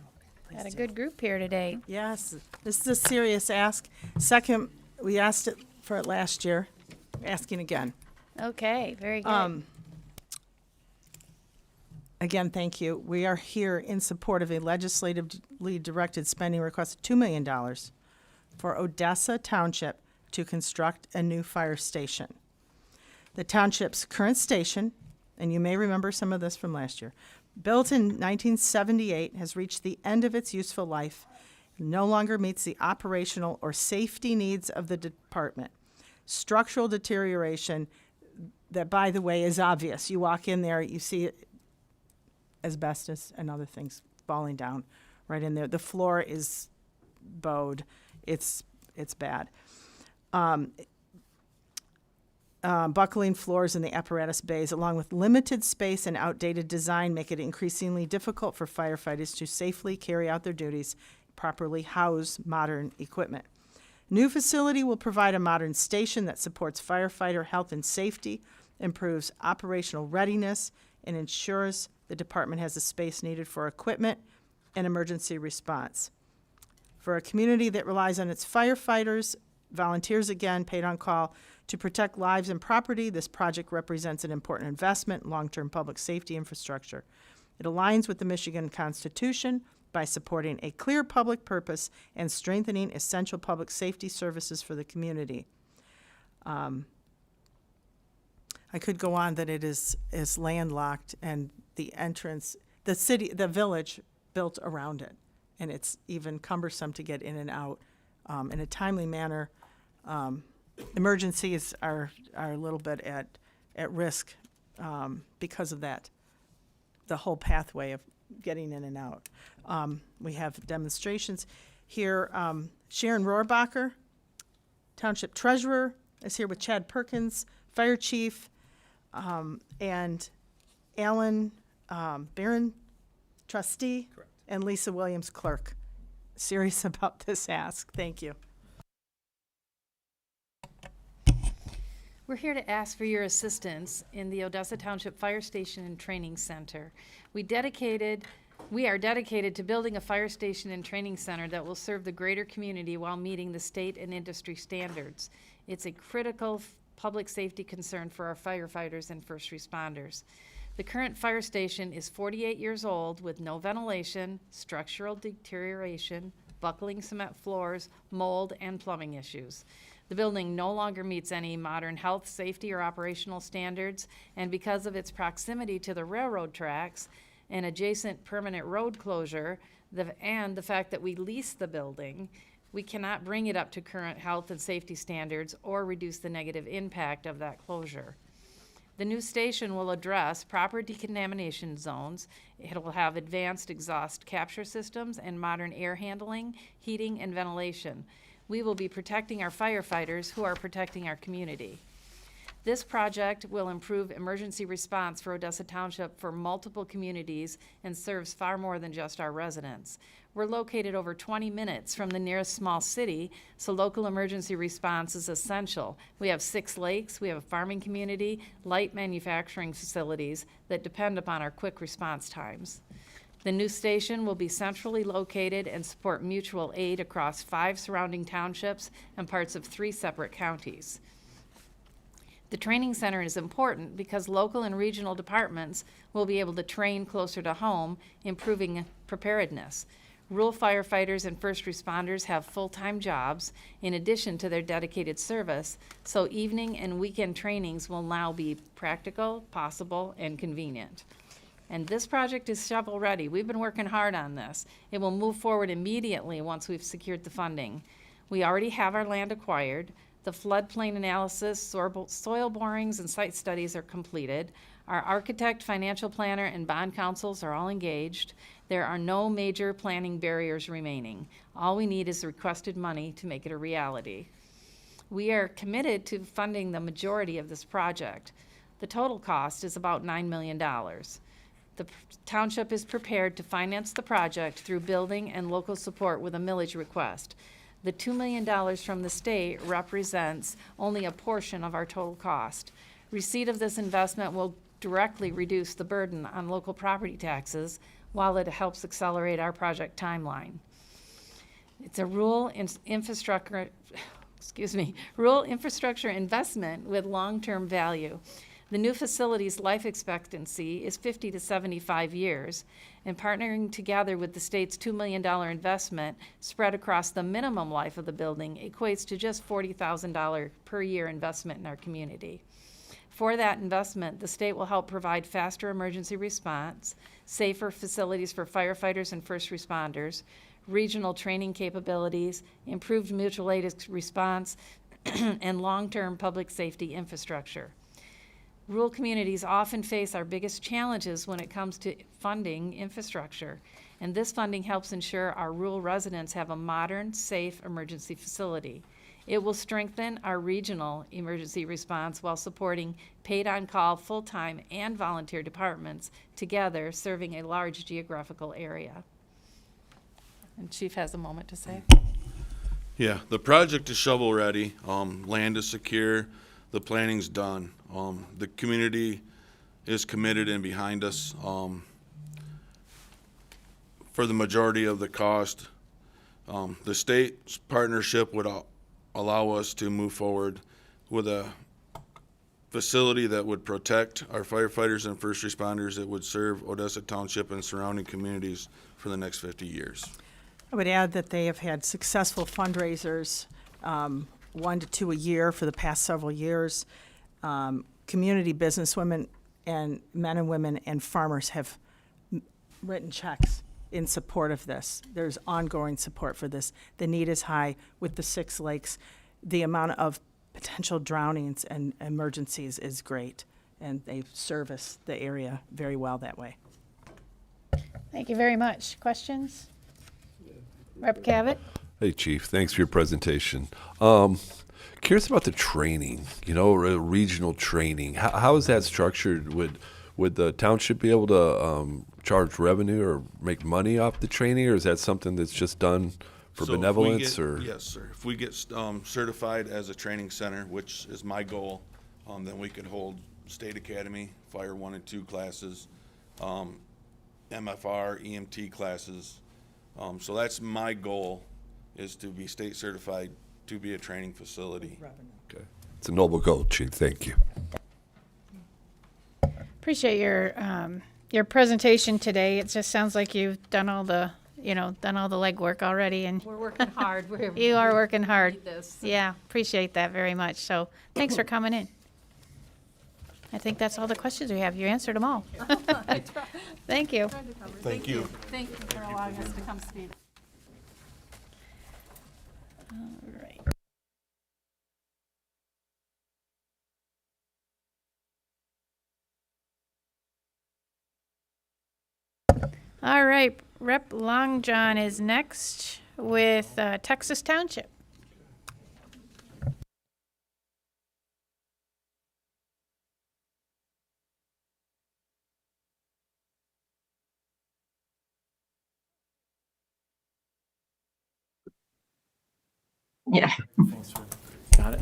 Please Got a do. good group here today. Yes, this is a serious ask. Second, we asked it for it last year, asking again. Okay, very good. Again, thank you. We are here in support of a legislatively directed spending request of $2 million for Odessa Township to construct a new fire station. The township's current station, and you may remember some of this from last year, built in 1978, has reached the end of its useful life, no longer meets the operational or safety needs of the department. Structural deterioration, that, by the way, is obvious. You walk in there, you see asbestos and other things falling down right in there. The floor is bowed. It's bad. Buckling floors in the apparatus bays, along with limited space and outdated design, make it increasingly difficult for firefighters to safely carry out their duties, properly house modern equipment. New facility will provide a modern station that supports firefighter health and safety, improves operational readiness, and ensures the department has the space needed for equipment and emergency response. For a community that relies on its firefighters, volunteers again, paid on call, to protect lives and property, this project represents an important investment in long-term public safety infrastructure. It aligns with the Michigan Constitution by supporting a clear public purpose and strengthening essential public safety services for the community. I could go on that it is landlocked, and the entrance, the village built around it, and it's even cumbersome to get in and out in a timely manner. Emergencies are a little bit at risk because of that, the whole pathway of getting in and out. We have demonstrations here. Sharon Rohrbacher, Township Treasurer, is here with Chad Perkins, Fire Chief, and Alan Barron, Trustee, Correct. and Lisa Williams, Clerk. Serious about this ask. Thank you. We're here to ask for your assistance in the Odessa Township Fire Station and Training Center. We are dedicated to building a fire station and training center that will serve the greater community while meeting the state and industry standards. It's a critical public safety concern for our firefighters and first responders. The current fire station is 48 years old with no ventilation, structural deterioration, buckling cement floors, mold, and plumbing issues. The building no longer meets any modern health, safety, or operational standards, and because of its proximity to the railroad tracks and adjacent permanent road closure, and the fact that we lease the building, we cannot bring it up to current health and safety standards or reduce the negative impact of that closure. The new station will address proper decontamination zones. It will have advanced exhaust capture systems and modern air handling, heating, and ventilation. We will be protecting our firefighters who are protecting our community. This project will improve emergency response for Odessa Township for multiple communities and serves far more than just our residents. We're located over 20 minutes from the nearest small city, so local emergency response is essential. We have 6 lakes, we have a farming community, light manufacturing facilities that depend upon our quick response times. The new station will be centrally located and support mutual aid across 5 surrounding townships and parts of 3 separate counties. The training center is important because local and regional departments will be able to train closer to home, improving preparedness. Rural firefighters and first responders have full-time jobs in addition to their dedicated service, so evening and weekend trainings will now be practical, possible, and convenient. And this project is shovel-ready. We've been working hard on this. It will move forward immediately once we've secured the funding. We already have our land acquired. The floodplain analysis, soil borings, and site studies are completed. Our architect, financial planner, and bond counsels are all engaged. There are no major planning barriers remaining. All we need is requested money to make it a reality. We are committed to funding the majority of this project. The total cost is about $9 million. The township is prepared to finance the project through building and local support with a millage request. The $2 million from the state represents only a portion of our total cost. Receipt of this investment will directly reduce the burden on local property taxes while it helps accelerate our project timeline. It's a rural infrastructure rural infrastructure investment with long-term value. The new facility's life expectancy is 50 to 75 years, and partnering together with the state's $2 million investment spread across the minimum life of the building equates to just $40,000 per year investment in our community. For that investment, the state will help provide faster emergency response, safer facilities for firefighters and first responders, regional training capabilities, improved mutual aid response, and long-term public safety infrastructure. Rural communities often face our biggest challenges when it comes to funding infrastructure, and this funding helps ensure our rural residents have a modern, safe emergency facility. It will strengthen our regional emergency response while supporting paid on-call, full-time, and volunteer departments, together serving a large geographical area. And Chief has a moment to say. Yeah, the project is shovel-ready. Land is secure. The planning's done. The community is committed and behind us. For the majority of the cost, the state's partnership would allow us to move forward with a facility that would protect our firefighters and first responders. It would serve Odessa Township and surrounding communities for the next 50 years. I would add that they have had successful fundraisers, 1 to 2 a year for the past several years. Community businesswomen and men and women and farmers have written checks in support of this. There's ongoing support for this. The need is high with the 6 lakes. The amount of potential drownings and emergencies is great, and they service the area very well that way. Thank you very much. Questions? Rep. Cavett? Hey, Chief. Thanks for your presentation. Curious about the training, regional training. How is that structured? Would the township be able to charge revenue or make money off the training, or is that something that's just done for benevolence? Yes, sir. If we get certified as a training center, which is my goal, then we could hold State Academy, Fire 1 and 2 classes, MFR, EMT classes. So that's my goal, is to be state certified to be a training facility. Okay. It's a noble goal, Chief. Thank you. Appreciate your presentation today. It just sounds like you've done all the legwork already, and We're working hard. you are working hard. Need this. Yeah, appreciate that very much. So thanks for coming in. I think that's all the questions we have. You answered them all. Thank you. Thank you. Thank you for allowing us to come speak. All right. All right, Rep. Long John is next with Texas Township. Yeah. Got it.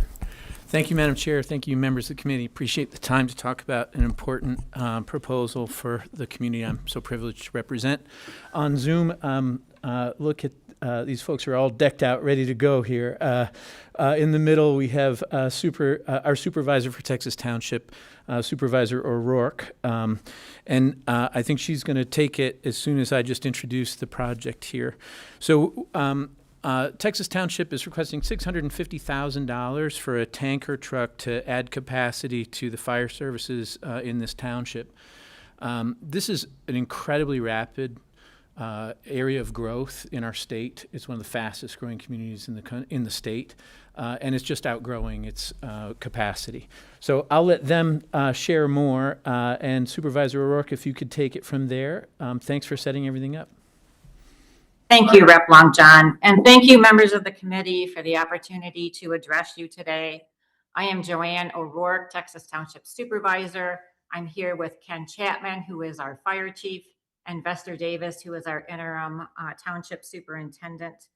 Thank you, Madam Chair. Thank you, members of the committee. Appreciate the time to talk about an important proposal for the community I'm so privileged to represent. On Zoom, look at these folks are all decked out, ready to go here. In the middle, we have our supervisor for Texas Township, Supervisor O'Rourke. And I think she's going to take it as soon as I just introduce the project here. So Texas Township is requesting $650,000 for a tanker truck to add capacity to the fire services in this township. This is an incredibly rapid area of growth in our state. It's one of the fastest growing communities in the state, and it's just outgrowing its capacity. So I'll let them share more, and Supervisor O'Rourke, if you could take it from there. Thanks for setting everything up. Thank you, Rep. Long John, and thank you, members of the committee, for the opportunity to address you today. I am Joanne O'Rourke, Texas Township Supervisor. I'm here with Ken Chapman, who is our fire chief, and Vester Davis, who is our interim township superintendent.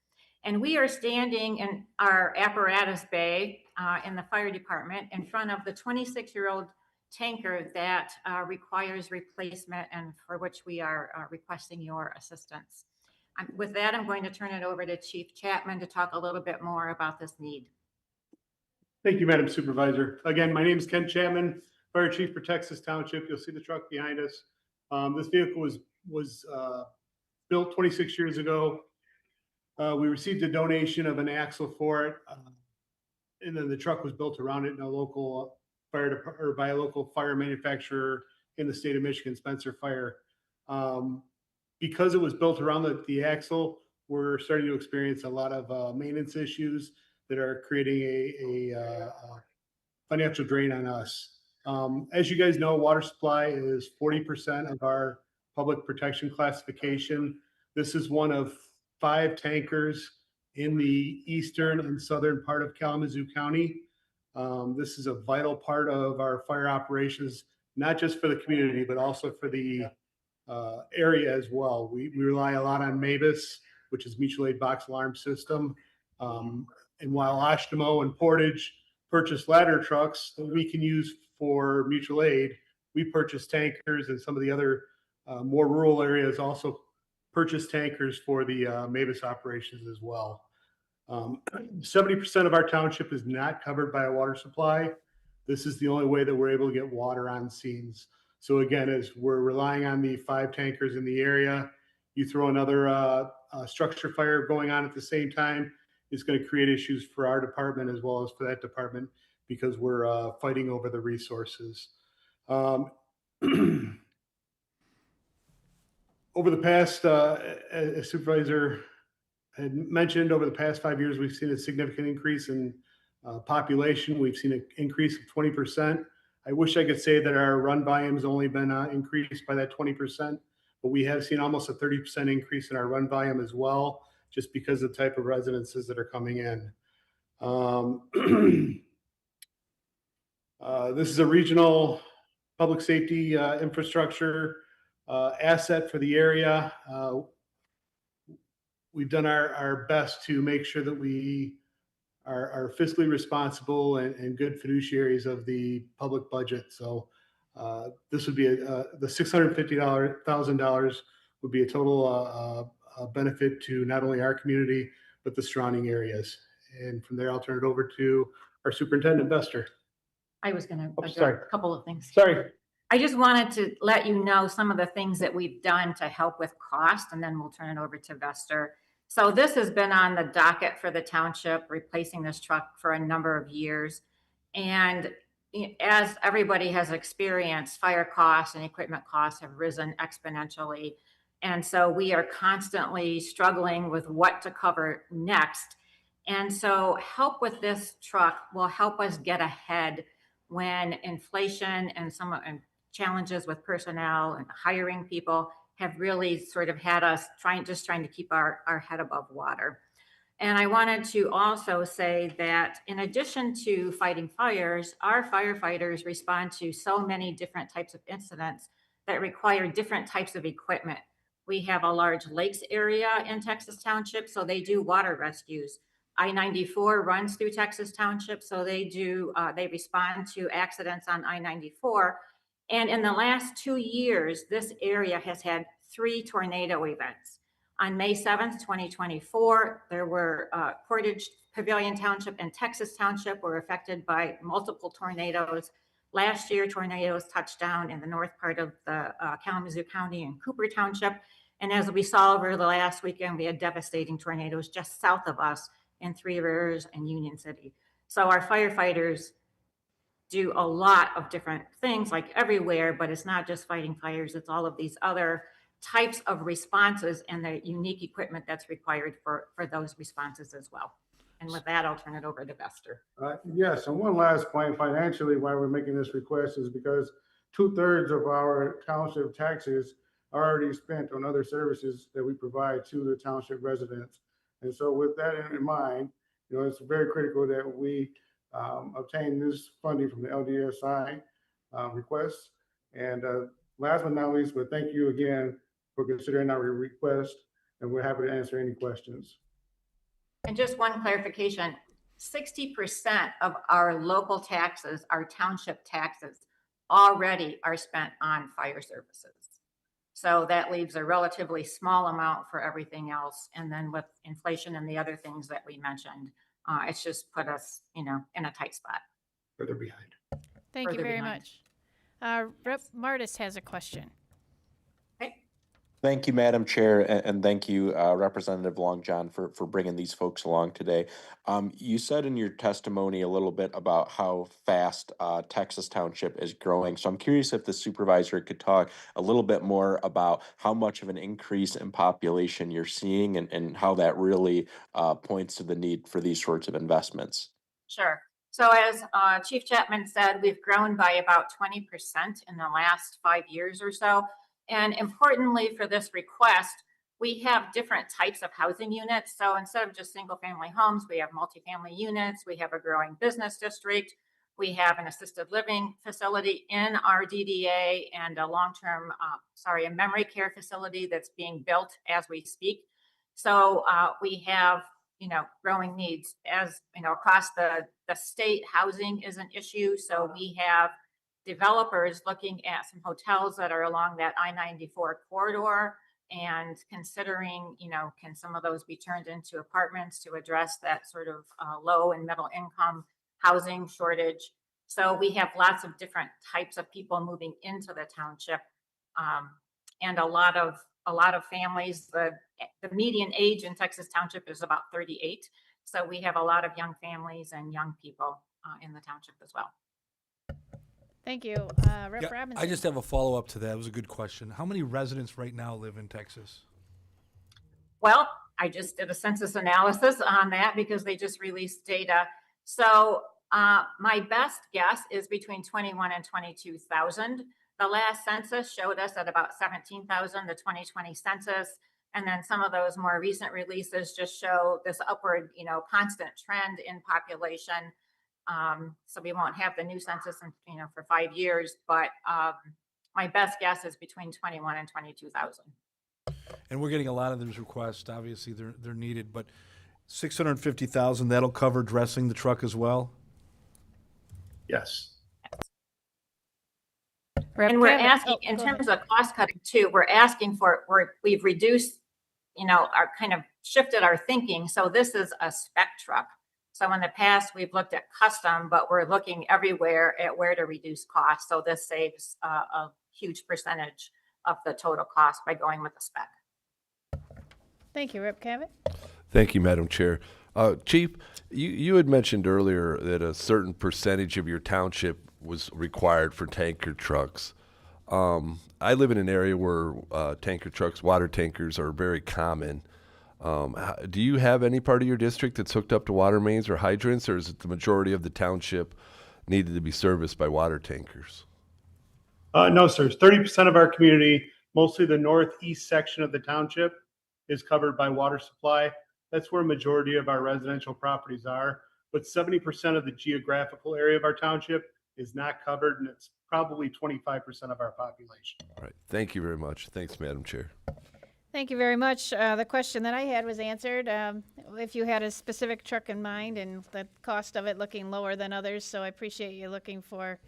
And we are standing in our apparatus bay in the fire department in front of the 26-year-old tanker that requires replacement and for which we are requesting your assistance. With that, I'm going to turn it over to Chief Chapman to talk a little bit more about this need. Thank you, Madam Supervisor. Again, my name is Ken Chapman, Fire Chief for Texas Township. You'll see the truck behind us. This vehicle was built 26 years ago. We received a donation of an axle for it, and then the truck was built around it in a local or by a local fire manufacturer in the state of Michigan, Spencer Fire. Because it was built around the axle, we're starting to experience a lot of maintenance issues that are creating a financial drain on us. As you guys know, water supply is 40% of our public protection classification. This is one of 5 tankers in the eastern and southern part of Kalamazoo County. This is a vital part of our fire operations, not just for the community, but also for the area as well. We rely a lot on MABUS, which is mutual aid box alarm system. And while Oshtemo and Portage purchase ladder trucks that we can use for mutual aid, we purchase tankers, and some of the other more rural areas also purchase tankers for the MABUS operations as well. 70% of our township is not covered by a water supply. This is the only way that we're able to get water on scenes. So again, as we're relying on the 5 tankers in the area, you throw another structure fire going on at the same time, it's going to create issues for our department as well as for that department, because we're fighting over the resources. Over the past, as Supervisor had mentioned, over the past 5 years, we've seen a significant increase in population. We've seen an increase of 20%. I wish I could say that our run volume's only been increased by that 20%, but we have seen almost a 30% increase in our run volume as well, just because of the type of residences that are coming in. This is a regional public safety infrastructure asset for the area. We've done our best to make sure that we are fiscally responsible and good fiduciaries of the public budget. So this would be the $650,000 would be a total benefit to not only our community, but the surrounding areas. And from there, I'll turn it over to our superintendent, Bester. I was going to Oh, address sorry. a couple of things. Sorry. I just wanted to let you know some of the things that we've done to help with cost, and then we'll turn it over to Vester. So this has been on the docket for the township, replacing this truck for a number of years. And as everybody has experienced, fire costs and equipment costs have risen exponentially. And so we are constantly struggling with what to cover next. And so help with this truck will help us get ahead when inflation and some challenges with personnel and hiring people have really sort of had us trying to keep our head above water. And I wanted to also say that in addition to fighting fires, our firefighters respond to so many different types of incidents that require different types of equipment. We have a large lakes area in Texas Township, so they do water rescues. I-94 runs through Texas Township, so they respond to accidents on I-94. And in the last 2 years, this area has had 3 tornado events. On May 7th, 2024, there were Portage, Pavilion Township, and Texas Township were affected by multiple tornadoes. Last year, tornadoes touched down in the north part of the Kalamazoo County and Cooper Township. And as we saw over the last weekend, we had devastating tornadoes just south of us in Three Rivers and Union City. So our firefighters do a lot of different things like everywhere, but it's not just fighting fires, it's all of these other types of responses and the unique equipment that's required for those responses as well. And with that, I'll turn it over to Vester. Yes, and one last point financially why we're making this request is because 2/3 of our township taxes are already spent on other services that we provide to the township residents. And so with that in mind, it's very critical that we obtain this funding from the LDSI request. And last but not least, but thank you again for considering our request, and we're happy to answer any questions. And just one clarification, 60% of our local taxes, our township taxes, already are spent on fire services. So that leaves a relatively small amount for everything else. And then with inflation and the other things that we mentioned, It's just put us, in a tight spot. Further behind. Thank you Further very behind. much. Rep. Martis has a question. Thank you, Madam Chair, and thank you, Representative Longjohn, for bringing these folks along today. You said in your testimony a little bit about how fast Texas Township is growing. So I'm curious if the supervisor could talk a little bit more about how much of an increase in population you're seeing and how that really points to the need for these sorts of investments. Sure. So as Chief Chapman said, we've grown by about 20% in the last 5 years or so. And importantly for this request, we have different types of housing units. So instead of just single family homes, we have multifamily units, we have a growing business district, we have an assisted living facility in our DDA and a a memory care facility that's being built as we speak. So we have, growing needs as, across the state. Housing is an issue. So we have developers looking at some hotels that are along that I-94 corridor and considering, can some of those be turned into apartments to address that sort of low and middle income housing shortage. So we have lots of different types of people moving into the township, and a lot of families. The median age in Texas Township is about 38. So we have a lot of young families and young people in the township as well. Thank you. Rep. Robinson. I just have a follow-up to that. It was a good question. How many residents right now live in Texas? Well, I just did a census analysis on that because they just released data. So my best guess is between 21 and 22,000. The last census showed us at about 17,000, the 2020 census. And then some of those more recent releases just show this upward, constant trend in population. So we won't have the new census for 5 years, but my best guess is between 21 and 22,000. And we're getting a lot of those requests. Obviously, they're needed, but 650,000, that'll cover dressing the truck as well? Yes. And we're asking, in terms of cost cutting too, we're asking for, we've reduced, our kind of shifted our thinking. So this is a spec truck. So in the past, we've looked at custom, but we're looking everywhere at where to reduce costs. So this saves a huge percentage of the total cost by going with a spec. Thank you, Rep. Cavett. Thank you, Madam Chair. Chief, you had mentioned earlier that a certain percentage of your township was required for tanker trucks. I live in an area where tanker trucks, water tankers, are very common. Do you have any part of your district that's hooked up to water mains or hydrants, or is it the majority of the township needed to be serviced by water tankers? No, sir. 30% of our community, mostly the northeast section of the township, is covered by water supply. That's where a majority of our residential properties are. But 70% of the geographical area of our township is not covered, and it's probably 25% of our population. All right. Thank you very much. Thanks, Madam Chair. Thank you very much. The question that I had was answered. If you had a specific truck in mind and the cost of it looking lower than others, so I appreciate you looking for,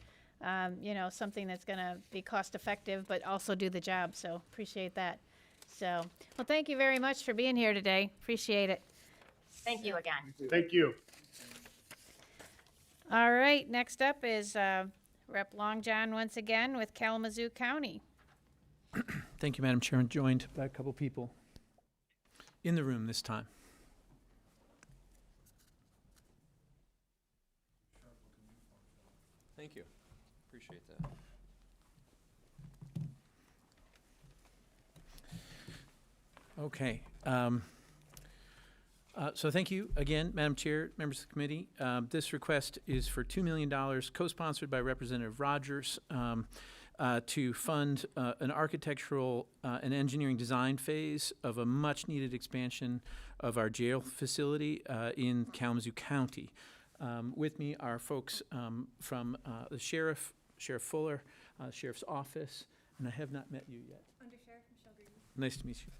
something that's going to be cost effective but also do the job. So appreciate that. So, well, thank you very much for being here today. Appreciate it. Thank you again. Thank you. All right. Next up is Rep. Longjohn once again with Kalamazoo County. Thank you, Madam Chair. I'm joined by a couple people in the room this time. Thank you. Appreciate that. Okay. So thank you again, Madam Chair, members of the committee. This request is for $2 million, co-sponsored by Representative Rogers, to fund an architectural and engineering design phase of a much-needed expansion of our jail facility in Kalamazoo County. With me are folks from the Sheriff Fuller, Sheriff's Office, and I have not met you yet. Under Sheriff Michelle Green. Nice to meet you.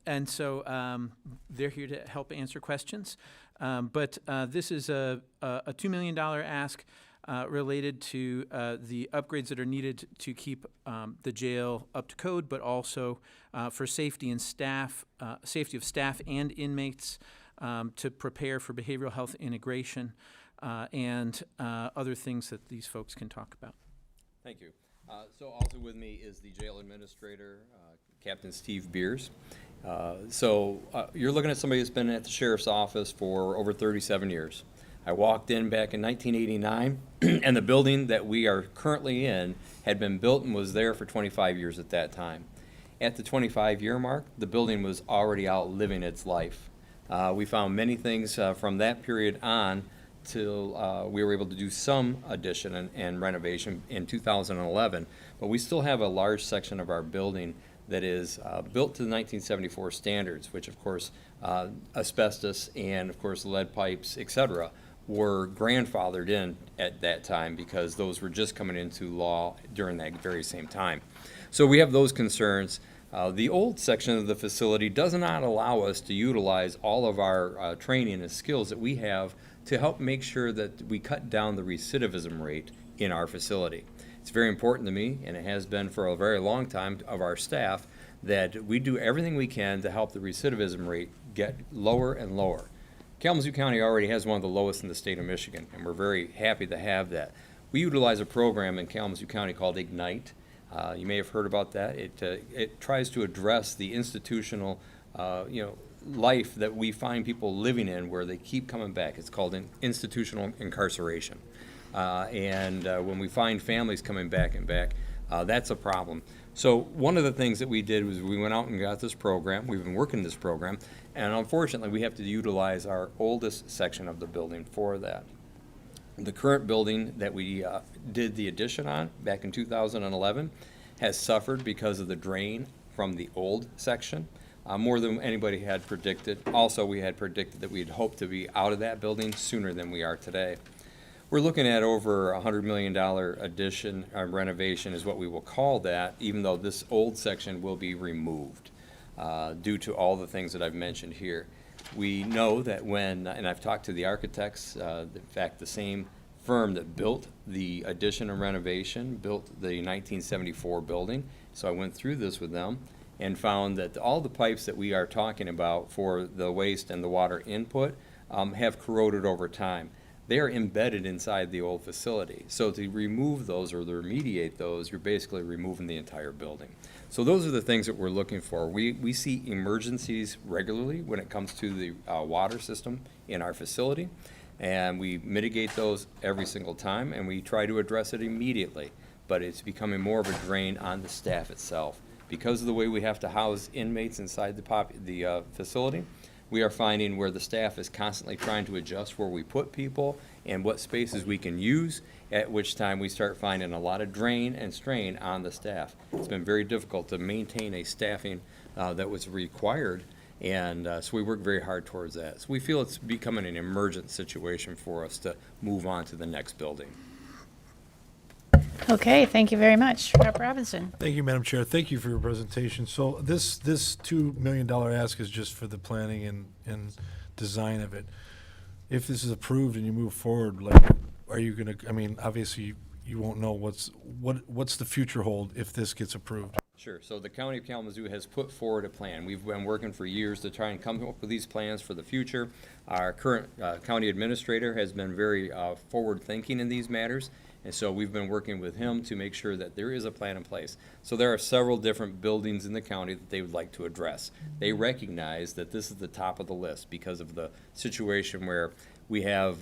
And so they're here to help answer questions. But this is a $2 million ask related to the upgrades that are needed to keep the jail up to code, but also for safety and staff, safety of staff and inmates, to prepare for behavioral health integration and other things that these folks can talk about. Thank you. So also with me is the jail administrator, Captain Steve Beers. You're looking at somebody that's been at the sheriff's office for over 37 years. I walked in back in 1989, and the building that we are currently in had been built and was there for 25 years at that time. At the 25-year mark, the building was already outliving its life. We found many things from that period on till we were able to do some addition and renovation in 2011, but we still have a large section of our building that is built to the 1974 standards, which of course asbestos and of course lead pipes, etc., were grandfathered in at that time because those were just coming into law during that very same time. So we have those concerns. The old section of the facility does not allow us to utilize all of our training and skills that we have to help make sure that we cut down the recidivism rate in our facility. It's very important to me, and it has been for a very long time, of our staff, that we do everything we can to help the recidivism rate get lower and lower. Kalamazoo County already has one of the lowest in the state of Michigan, and we're very happy to have that. We utilize a program in Kalamazoo County called Ignite. You may have heard about that. It tries to address the institutional life that we find people living in where they keep coming back. It's called institutional incarceration. When we find families coming back and back, that's a problem. So one of the things that we did was we went out and got this program. We've been working this program, and unfortunately we have to utilize our oldest section of the building for that. The current building that we did the addition on back in 2011 has suffered because of the drain from the old section. More than anybody had predicted. Also, we had predicted that we'd hoped to be out of that building sooner than we are today. We're looking at over a $100 million addition, renovation is what we will call that, even though this old section will be removed due to all the things that I've mentioned here. We know that when, and I've talked to the architects, in fact, the same firm that built the addition and renovation built the 1974 building, so I went through this with them and found that all the pipes that we are talking about for the waste and the water input have corroded over time. They are embedded inside the old facility. So to remove those or to remediate those, you're basically removing the entire building. So those are the things that we're looking for. We see emergencies regularly when it comes to the water system in our facility, and we mitigate those every single time, and we try to address it immediately. But it's becoming more of a drain on the staff itself. Because of the way we have to house inmates inside the facility, we are finding where the staff is constantly trying to adjust where we put people and what spaces we can use, at which time we start finding a lot of drain and strain on the staff. It's been very difficult to maintain a staffing that was required, and so we work very hard towards that. So we feel it's becoming an emergent situation for us to move on to the next building. Okay, thank you very much. Rep. Robinson. Thank you, Madam Chair. Thank you for your presentation. So this $2 million ask is just for the planning and design of it. If this is approved and you move forward, like, are you gonna, I mean, obviously you won't know what's the future hold if this gets approved. Sure. So the County of Kalamazoo has put forward a plan. We've been working for years to try and come up with these plans for the future. Our current county administrator has been very forward-thinking in these matters, and so we've been working with him to make sure that there is a plan in place. So there are several different buildings in the county that they would like to address. They recognize that this is the top of the list because of the situation where we have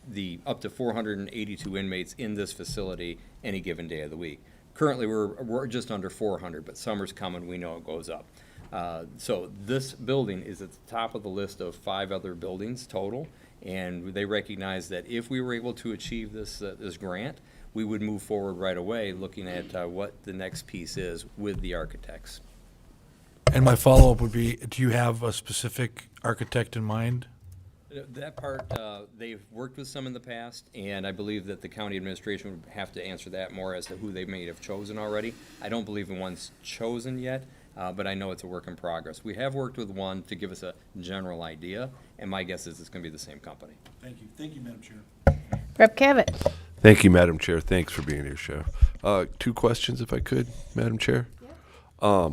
the up to 482 inmates in this facility any given day of the week. Currently, we're just under 400, but summer's coming, we know it goes up. So this building is at the top of the list of 5 other buildings total, and they recognize that if we were able to achieve this grant, we would move forward right away looking at what the next piece is with the architects. And my follow-up would be, do you have a specific architect in mind? That part, they've worked with some in the past, and I believe that the county administration would have to answer that more as to who they may have chosen already. I don't believe in one's chosen yet, but I know it's a work in progress. We have worked with one to give us a general idea, and my guess is it's going to be the same company. Thank you. Thank you, Madam Chair. Rep. Cavett. Thank you, Madam Chair. Thanks for being here, Sheriff. 2 questions, if I could, Madam Chair. Yeah.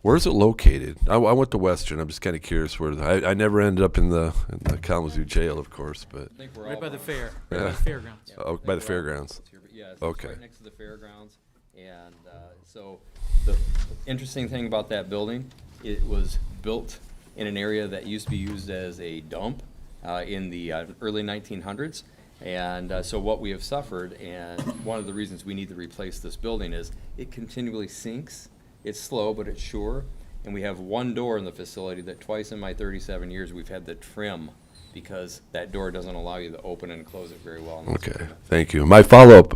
Where's it located? I went to Western. I'm just kind of curious where. I never ended up in the Kalamazoo jail, of course, but. I think we're Right all by the from- fair, Yeah. right by the fairgrounds. Oh, I by the think we're all fairgrounds. from here, but yeah, it's Okay. right next to the fairgrounds. And so the interesting thing about that building, it was built in an area that used to be used as a dump in the early 1900s. And so what we have suffered, and one of the reasons we need to replace this building is it continually sinks. It's slow, but it's sure. And we have one door in the facility that twice in my 37 years we've had to trim because that door doesn't allow you to open and close it very well. Okay, thank you. My follow-up,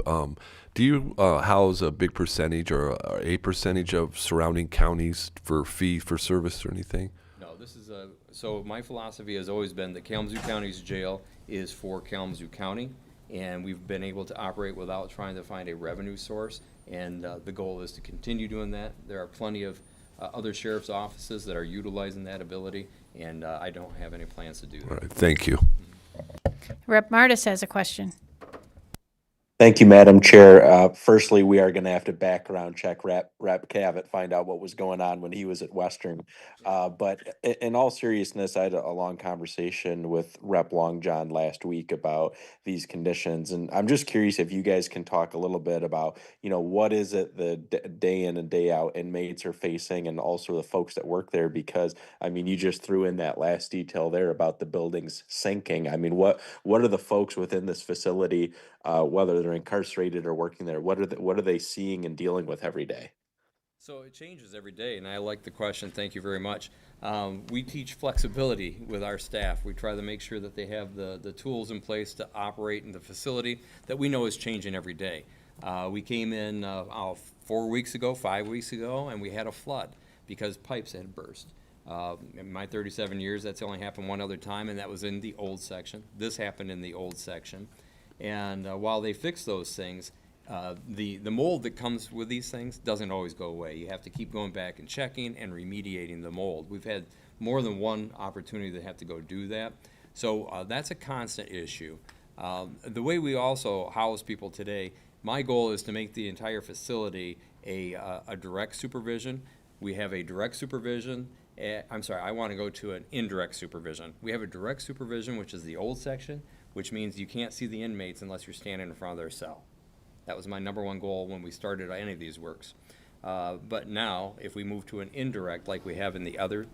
do you house a big percentage or a percentage of surrounding counties for fee for service or anything? No, this is so my philosophy has always been that Kalamazoo County's jail is for Kalamazoo County, and we've been able to operate without trying to find a revenue source, and the goal is to continue doing that. There are plenty of other sheriff's offices that are utilizing that ability, and I don't have any plans to do that. All right, thank you. Rep. Martis has a question. Thank you, Madam Chair. Firstly, we are going to have to background check Rep. Cavett, find out what was going on when he was at Western. But in all seriousness, I had a long conversation with Rep. Long John last week about these conditions. And I'm just curious if you guys can talk a little bit about, what is it the day in and day out inmates are facing and also the folks that work there? Because, you just threw in that last detail there about the buildings sinking. What are the folks within this facility, whether they're incarcerated or working there, what are they seeing and dealing with every day? So it changes every day, and I like the question. Thank you very much. We teach flexibility with our staff. We try to make sure that they have the tools in place to operate in the facility that we know is changing every day. We came in 5 weeks ago, and we had a flood because pipes had burst. In my 37 years, that's only happened one other time, and that was in the old section. This happened in the old section. And while they fix those things, the mold that comes with these things doesn't always go away. You have to keep going back and checking and remediating the mold. We've had more than one opportunity to have to go do that. So that's a constant issue. The way we also house people today, my goal is to make the entire facility a direct supervision. We have a direct supervision. I want to go to an indirect supervision. We have a direct supervision, which is the old section, which means you can't see the inmates unless you're standing in front of their cell. That was my number one goal when we started any of these works. But now, if we move to an indirect, like we have in the other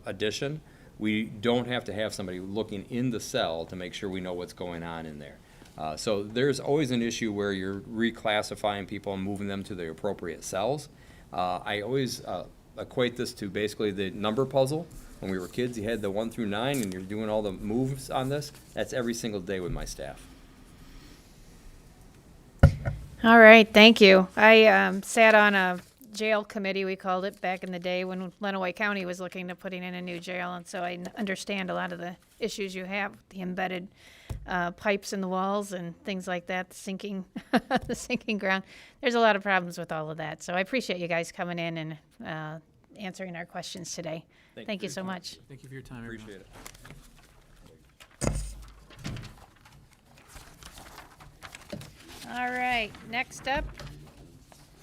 addition, we don't have to have somebody looking in the cell to make sure we know what's going on in there. So there's always an issue where you're reclassifying people and moving them to the appropriate cells. I always equate this to basically the number puzzle. When we were kids, you had the 1 through 9, and you're doing all the moves on this. That's every single day with my staff. All right, thank you. I sat on a jail committee, we called it, back in the day when Lenawee County was looking to putting in a new jail, and so I understand a lot of the issues you have, the embedded pipes in the walls and things like that, sinking, the sinking ground. There's a lot of problems with all of that, so I appreciate you guys coming in and answering our questions today. Thank you so much. Thank you for your time, everyone. Appreciate it. All right, next up,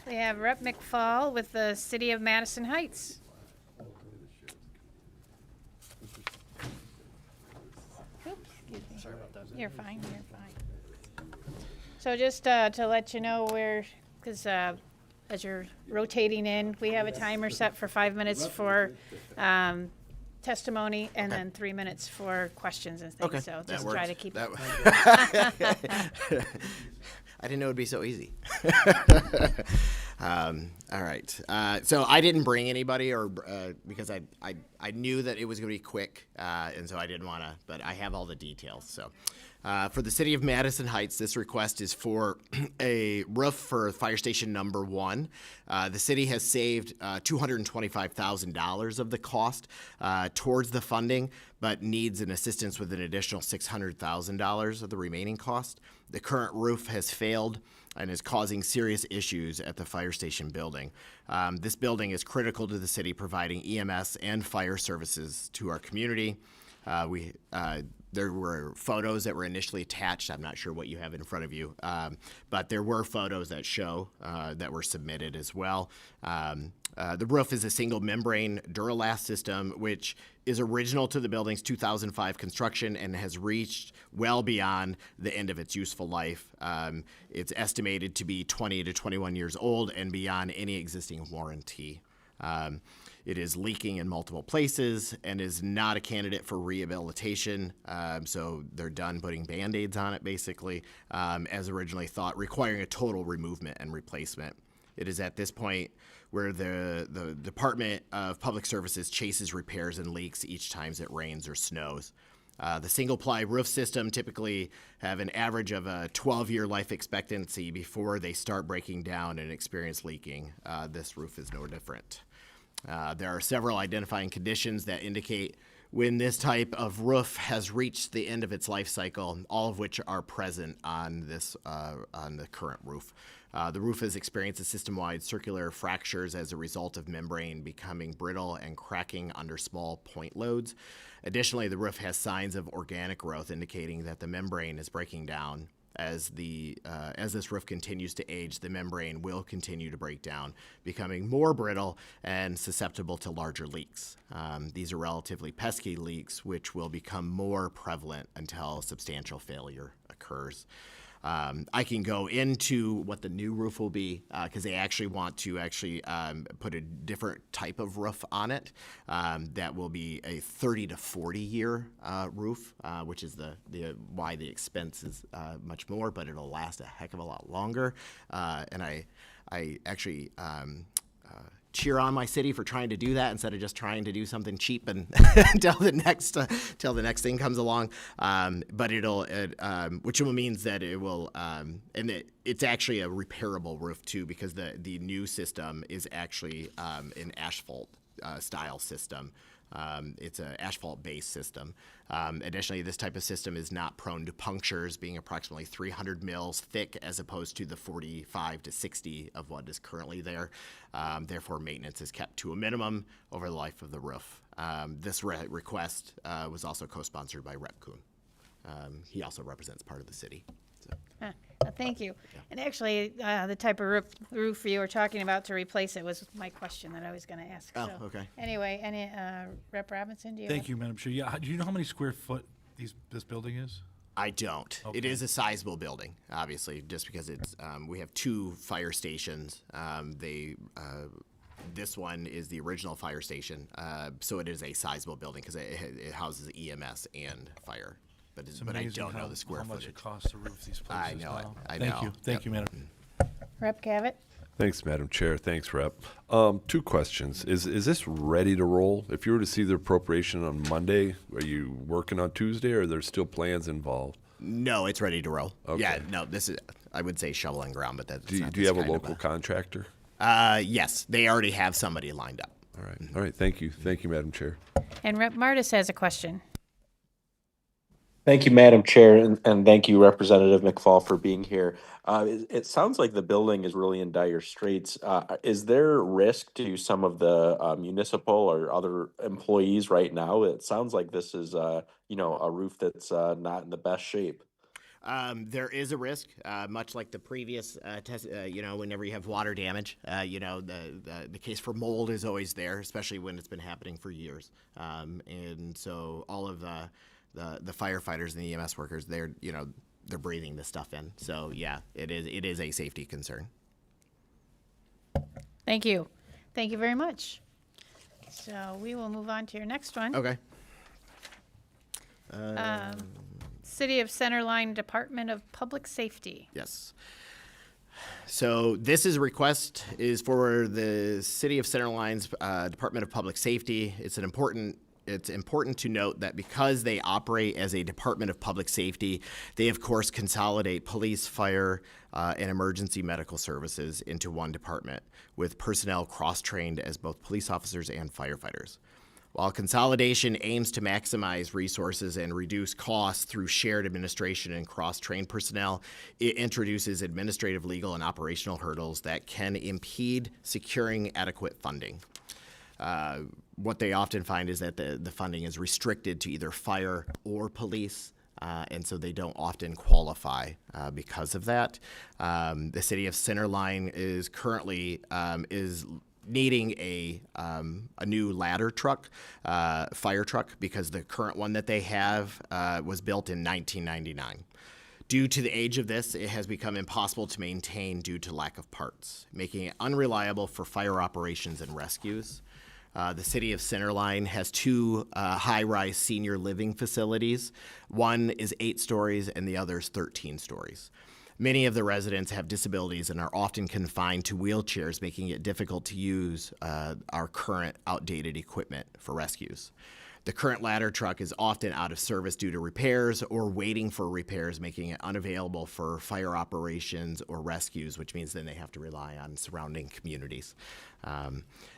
we have Rep. McFall with the City of Madison Heights. Oops, excuse me. Sorry about that. You're fine, you're fine. So just to let you know, because as you're rotating in, we have a timer set for 5 minutes for testimony and then 3 minutes for questions and things. Okay, So that just works. try to keep it. I didn't know it'd be so easy. All right. So I didn't bring anybody, or because I knew that it was going to be quick, and so I didn't want to. But I have all the details. So for the City of Madison Heights, this request is for a roof for Fire Station Number 1. The city has saved $225,000 of the cost towards the funding, but needs an assistance with an additional $600,000 of the remaining cost. The current roof has failed and is causing serious issues at the fire station building. This building is critical to the city, providing EMS and fire services to our community. There were photos that were initially attached. I'm not sure what you have in front of you, but there were photos that show that were submitted as well. The roof is a single membrane Duralast system, which is original to the building's 2005 construction and has reached well beyond the end of its useful life. It's estimated to be 20 to 21 years old and beyond any existing warranty. It is leaking in multiple places and is not a candidate for rehabilitation. So they're done putting Band-Aids on it, basically, as originally thought, requiring a total removal and replacement. It is at this point where the Department of Public Services chases repairs and leaks each time it rains or snows. The single-ply roof system typically have an average of a 12-year life expectancy before they start breaking down and experience leaking. This roof is no different. There are several identifying conditions that indicate when this type of roof has reached the end of its life cycle, all of which are present on the current roof. The roof has experienced system-wide circular fractures as a result of membrane becoming brittle and cracking under small point loads. Additionally, the roof has signs of organic growth indicating that the membrane is breaking down. As this roof continues to age, the membrane will continue to break down, becoming more brittle and susceptible to larger leaks. These are relatively pesky leaks, which will become more prevalent until substantial failure occurs. I can go into what the new roof will be because they actually want to put a different type of roof on it that will be a 30 to 40 year roof, which is why the expense is much more, but it'll last a heck of a lot longer. And I actually cheer on my city for trying to do that instead of just trying to do something cheap and until the next thing comes along. But which means that it will, it's actually a repairable roof too, because the new system is actually an asphalt style system. It's an asphalt-based system. Additionally, this type of system is not prone to punctures, being approximately 300 mils thick as opposed to the 45 to 60 of what is currently there. Therefore, maintenance is kept to a minimum over the life of the roof. This request was also co-sponsored by Rep. Kuhn. He also represents part of the city. So. Thank you. And actually, the type of roof you were talking about to replace it was my question that I was going to ask. Oh, so, okay. Anyway, Rep. Robinson, do you Thank you, Madam Chair. Yeah, do you know how many square foot this building is? I don't. Okay. It is a sizable building, obviously, just because it's we have 2 fire stations. This one is the original fire station, so it is a sizable building because it houses EMS and fire. But I don't know the square footage. How much it costs to roof these places. I know now. it. I know. Thank you. Thank you, Madam. Rep. Cavett? Thanks, Madam Chair. Thanks, Rep. 2 questions. Is this ready to roll? If you were to see the appropriation on Monday, are you working on Tuesday, or are there still plans involved? No, it's ready to roll. Okay. Yeah, no, this is, I would say shovel and ground, but that's not Do you this have a kind of local contractor? Yes, they already have somebody lined up. All right. All right. Thank you. Thank you, Madam Chair. And Rep. Martis has a question. Thank you, Madam Chair, and thank you, Representative McFall, for being here. It sounds like the building is really in dire straits. Is there risk to some of the municipal or other employees right now? It sounds like this is, a roof that's not in the best shape. There is a risk, much like the previous test. Whenever you have water damage, the case for mold is always there, especially when it's been happening for years. And so all of the firefighters and the EMS workers, they're breathing this stuff in. So yeah, it is a safety concern. Thank you. Thank you very much. So we will move on to your next one. Okay. City of Centerline Department of Public Safety. Yes. So this is a request is for the City of Centerline's Department of Public Safety. It's important to note that because they operate as a Department of Public Safety, they of course consolidate police, fire, and emergency medical services into one department with personnel cross-trained as both police officers and firefighters. While consolidation aims to maximize resources and reduce costs through shared administration and cross-trained personnel, it introduces administrative, legal, and operational hurdles that can impede securing adequate funding. what they often find is that the funding is restricted to either fire or police. And so they don't often qualify because of that. The city of Centerline is currently is needing a new ladder truck, fire truck, because the current one that they have was built in 1999. Due to the age of this, it has become impossible to maintain due to lack of parts, making it unreliable for fire operations and rescues. The city of Centerline has two high-rise senior living facilities. One is 8 stories and the other is 13 stories. Many of the residents have disabilities and are often confined to wheelchairs, making it difficult to use our current outdated equipment for rescues. The current ladder truck is often out of service due to repairs or waiting for repairs, making it unavailable for fire operations or rescues, which means then they have to rely on surrounding communities.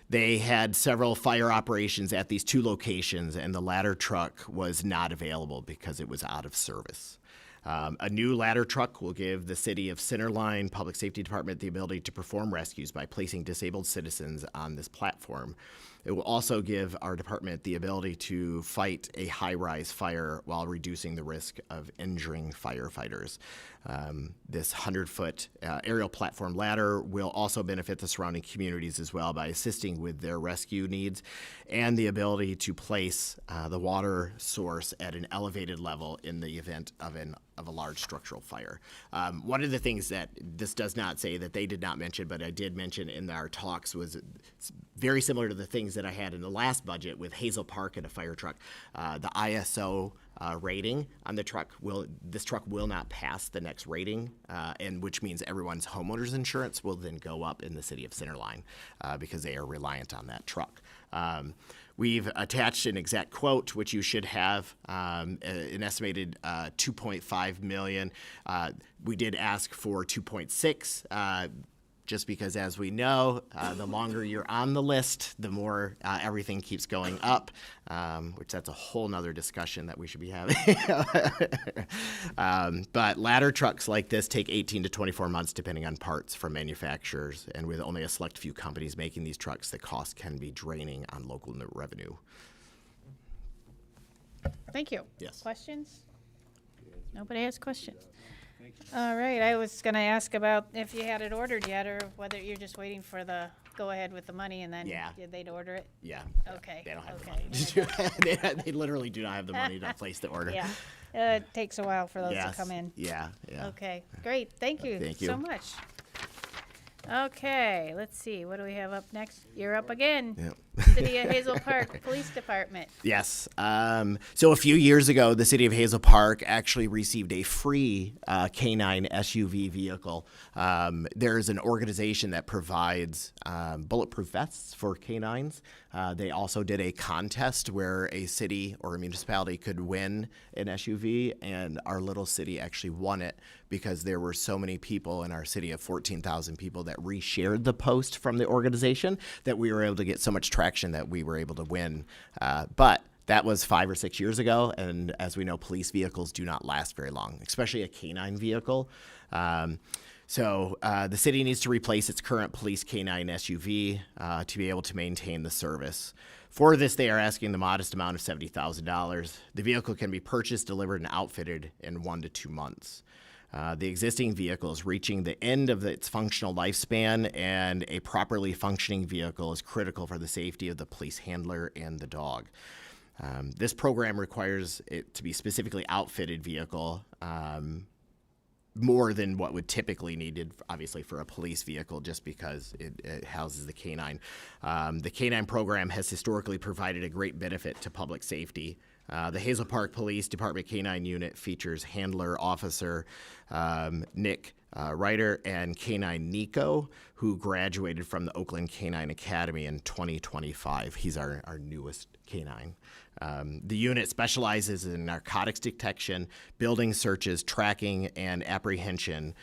They had several fire operations at these 2 locations, and the ladder truck was not available because it was out of service. A new ladder truck will give the city of Centerline Public Safety Department the ability to perform rescues by placing disabled citizens on this platform. It will also give our department the ability to fight a high-rise fire while reducing the risk of injuring firefighters. This 100-foot aerial platform ladder will also benefit the surrounding communities as well by assisting with their rescue needs and the ability to place the water source at an elevated level in the event of a large structural fire. One of the things that this does not say that they did not mention, but I did mention in our talks, was very similar to the things that I had in the last budget with Hazel Park and a fire truck. The ISO rating on the truck this truck will not pass the next rating, and which means everyone's homeowner's insurance will then go up in the city of Centerline because they are reliant on that truck. We've attached an exact quote, which you should have, an estimated $2.5 million. We did ask for 2.6, just because, as we know, the longer you're on the list, the more everything keeps going up, which that's a whole nother discussion that we should be having. But ladder trucks like this take 18 to 24 months, depending on parts from manufacturers. And with only a select few companies making these trucks, the cost can be draining on local revenue. Thank you. Yes. Questions? Nobody has questions? All right, I was gonna ask about if you had it ordered yet, or whether you're just waiting for the go-ahead with the money and then they'd order it? Yeah. Okay. They don't have the money to do it. They literally do not have the money to place the order. Yeah, it takes a while for those to Yes. come in. Yeah. Okay, great, thank you Thank you. so much. Okay, let's see, what do we have up next? You're up again. Yep. City of Hazel Park Police Department. Yes. So a few years ago, the city of Hazel Park actually received a free K9 SUV vehicle. There's an organization that provides bulletproof vests for K9s. They also did a contest where a city or a municipality could win an SUV, and our little city actually won it because there were so many people in our city of 14,000 people that reshared the post from the organization that we were able to get so much traction that we were able to win. But that was 5 or 6 years ago, and as we know, police vehicles do not last very long, especially a K9 vehicle. So the city needs to replace its current police K9 SUV to be able to maintain the service. For this, they are asking the modest amount of $70,000. The vehicle can be purchased, delivered, and outfitted in 1 to 2 months. The existing vehicle is reaching the end of its functional lifespan, and a properly functioning vehicle is critical for the safety of the police handler and the dog. This program requires it to be specifically outfitted vehicle, more than what would typically needed, obviously, for a police vehicle, just because it houses the K9. The K9 program has historically provided a great benefit to public safety. The Hazel Park Police Department K9 unit features handler officer Nick Ryder and K9 Nico, who graduated from the Oakland K9 Academy in 2025. He's our newest K9. The unit specializes in narcotics detection, building searches, tracking, and apprehension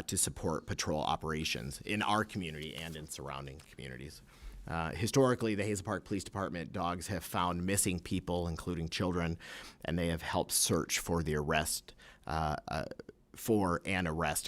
to support patrol operations in our community and in surrounding communities. Historically, the Hazel Park Police Department dogs have found missing people, including children, and they have helped search for the arrest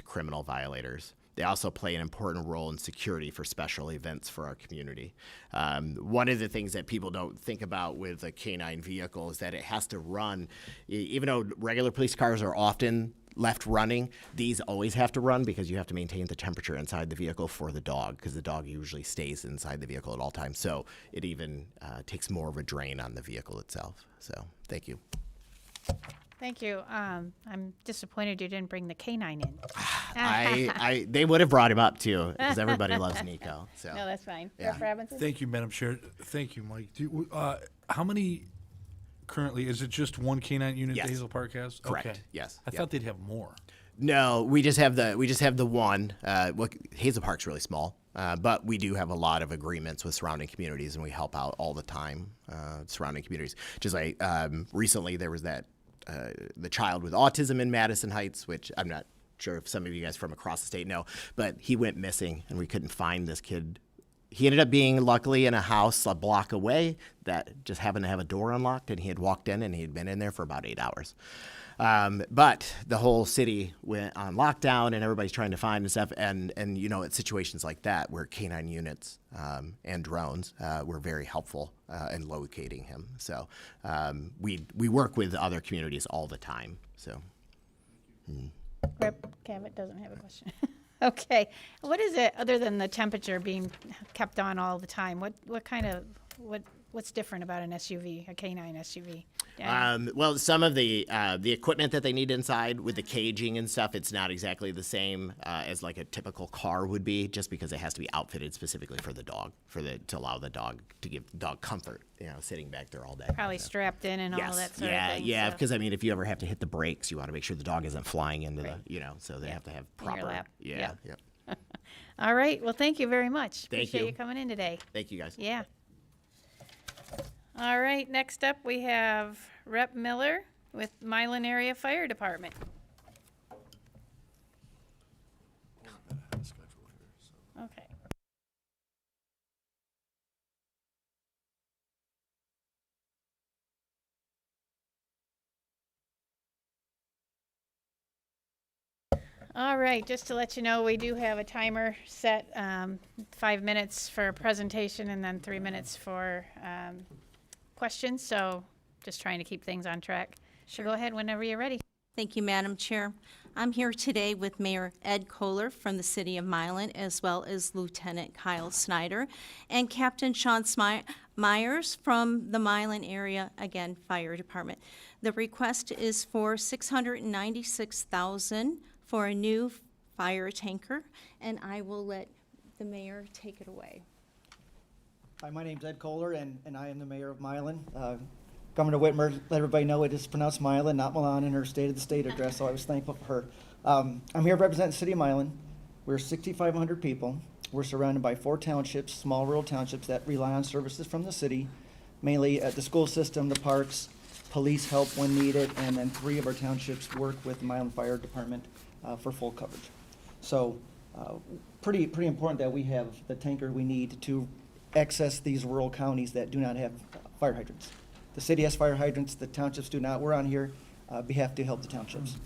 criminal violators. They also play an important role in security for special events for our community. One of the things that people don't think about with a canine vehicle is that it has to run. Even though regular police cars are often left running, these always have to run because you have to maintain the temperature inside the vehicle for the dog, because the dog usually stays inside the vehicle at all times. So it even takes more of a drain on the vehicle itself. So thank you. Thank you. I'm disappointed you didn't bring the canine in. They would have brought him up too, because everybody loves Nico. So No, that's fine. Yeah. Rep. Robinson? Thank you, Madam Chair. Thank you, Mike. How many currently, is it just one canine unit Yes. that Hazel Park has? Correct. Okay. Yes. I Yep. thought they'd have more. No, we just have the one. Hazel Park's really small, but we do have a lot of agreements with surrounding communities, and we help out all the time. Surrounding communities, just like recently there was that the child with autism in Madison Heights, which I'm not sure if some of you guys from across the state know, but he went missing, and we couldn't find this kid. He ended up being luckily in a house a block away that just happened to have a door unlocked, and he had walked in, and he had been in there for about 8 hours. But the whole city went on lockdown, and everybody's trying to find and stuff. And you know, it's situations like that where canine units and drones were very helpful in locating him. So we work with other communities all the time. So. Rep. Cavett doesn't have a question. Okay. What is it other than the temperature being kept on all the time? What's different about an SUV, a canine SUV? Well, some of the equipment that they need inside with the caging and stuff, it's not exactly the same as like a typical car would be, just because it has to be outfitted specifically for the dog, to allow the dog to give the dog comfort, you know, sitting back there all day. Probably strapped in and all that sort of thing. Yeah, so- because I mean, if you ever have to hit the brakes, you want to make sure the dog isn't flying into the, you know, so they have to have In your proper. lap. Yeah. Yep. Yep. All right. Well, thank you very much. Thank Appreciate you. you coming in today. Thank you, guys. Yeah. All right. Next up, we have Rep. Miller with Milan Area Fire Department. Okay. All right, just to let you know, we do have a timer set, 5 minutes for presentation and then 3 minutes for questions, so just trying to keep things on track. So go ahead whenever you're ready. Thank you, Madam Chair. I'm here today with Mayor Ed Kohler from the City of Milan, as well as Lieutenant Kyle Snyder and Captain Sean Myers from the Milan Area, again, Fire Department. The request is for $696,000 for a new fire tanker, and I will let the mayor take it away. Hi, my name's Ed Kohler, and I am the mayor of Milan. Governor Whitmer let everybody know it is pronounced Milan, not Milan, in her State of the State address, so I was thankful for her. I'm here representing the City of Milan. We're 6,500 people. We're surrounded by 4 townships, small rural townships that rely on services from the city, mainly the school system, the parks, police help when needed, and then 3 of our townships work with the Milan Fire Department for full coverage. So pretty important that we have the tanker we need to access these rural counties that do not have fire hydrants. The city has fire hydrants, the townships do not. We're on here behalf to help the townships.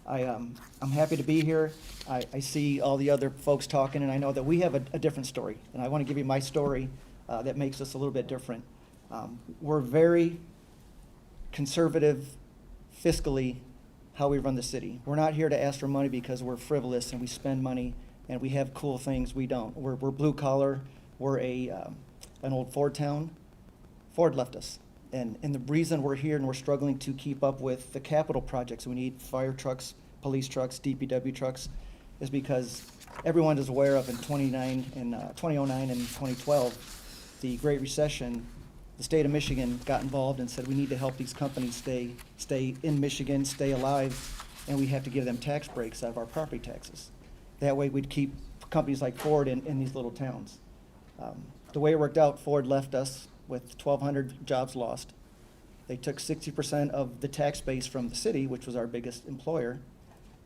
I'm happy to be here. I see all the other folks talking, and I know that we have a different story. And I want to give you my story that makes us a little bit different. We're very conservative fiscally how we run the city. We're not here to ask for money because we're frivolous and we spend money and we have cool things. We don't. We're blue collar. We're an old Ford town. Ford left us. And the reason we're here and we're struggling to keep up with the capital projects, we need fire trucks, police trucks, DPW trucks, is because everyone is aware of in 2009 and 2012, the Great Recession, the state of Michigan got involved and said we need to help these companies stay in Michigan, stay alive, and we have to give them tax breaks out of our property taxes. That way we'd keep companies like Ford in these little towns. The way it worked out, Ford left us with 1,200 jobs lost. They took 60% of the tax base from the city, which was our biggest employer.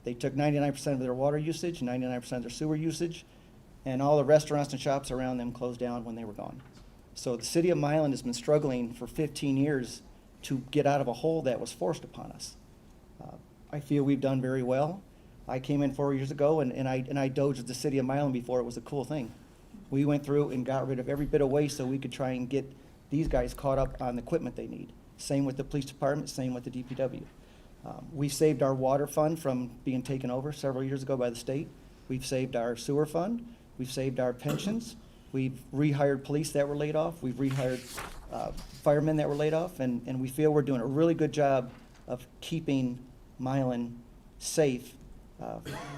They took 99% of their water usage, 99% of their sewer usage, and all the restaurants and shops around them closed down when they were gone. So the city of Milan has been struggling for 15 years to get out of a hole that was forced upon us. I feel we've done very well. I came in 4 years ago, and I dodged the city of Milan before it was a cool thing. We went through and got rid of every bit of waste so we could try and get these guys caught up on the equipment they need. Same with the police department, same with the DPW. We saved our water fund from being taken over several years ago by the state. We've saved our sewer fund. We've saved our pensions. We've rehired police that were laid off. We've rehired firemen that were laid off. And we feel we're doing a really good job of keeping Milan safe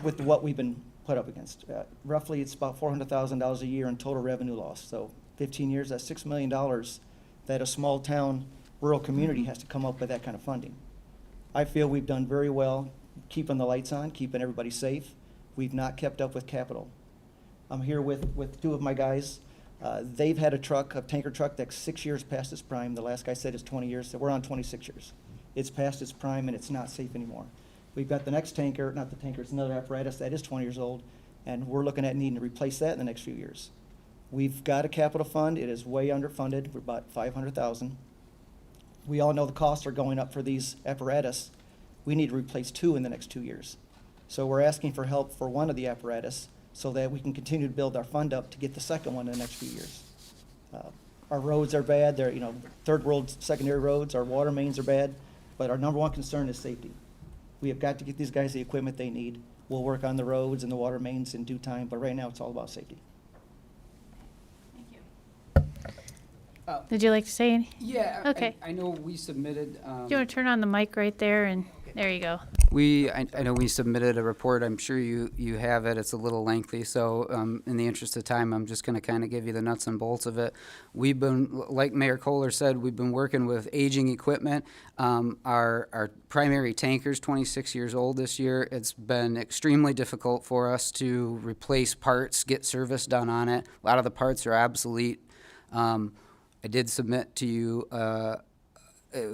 with what we've been put up against. Roughly, it's about $400,000 a year in total revenue loss. So 15 years, that's $6 million that a small town, rural community has to come up with that kind of funding. I feel we've done very well keeping the lights on, keeping everybody safe. We've not kept up with capital. I'm here with two of my guys. They've had a tanker truck that's 6 years past its prime. The last guy said it's 20 years, so we're on 26 years. It's past its prime and it's not safe anymore. We've got the next tanker, not the tanker, it's another apparatus that is 20 years old, and we're looking at needing to replace that in the next few years. We've got a capital fund. It is way underfunded. We're about $500,000. We all know the costs are going up for these apparatus. We need to replace 2 in the next 2 years. So we're asking for help for one of the apparatus so that we can continue to build our fund up to get the second one in the next few years. Our roads are bad. They're, third world secondary roads. Our water mains are bad. But our number one concern is safety. We have got to get these guys the equipment they need. We'll work on the roads and the water mains in due time, but right now it's all about safety. Did you like to say anything? Yeah. Okay. I know we submitted. Do you want to turn on the mic right there? And there you go. I know we submitted a report. I'm sure you have it. It's a little lengthy. So in the interest of time, I'm just going to kind of give you the nuts and bolts of it. We've been, like Mayor Kohler said, we've been working with aging equipment. Our primary tanker's 26 years old this year. It's been extremely difficult for us to replace parts, get service done on it. A lot of the parts are obsolete. I did submit to you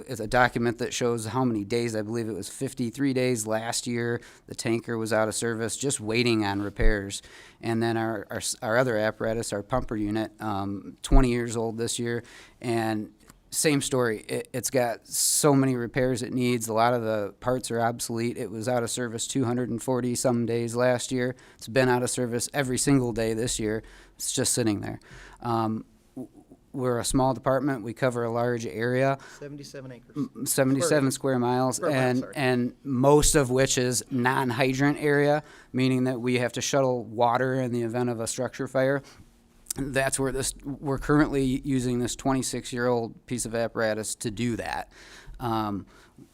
as a document that shows how many days. I believe it was 53 days last year. The tanker was out of service, just waiting on repairs. And then our other apparatus, our pumper unit, 20 years old this year, and same story. It's got so many repairs it needs. A lot of the parts are obsolete. It was out of service 240 some days last year. It's been out of service every single day this year. It's just sitting there. We're a small department. We cover a large area. 77 acres. 77 square miles, and most of which is non-hydrant area, meaning that we have to shuttle water in the event of a structure fire. That's where we're currently using this 26-year-old piece of apparatus to do that.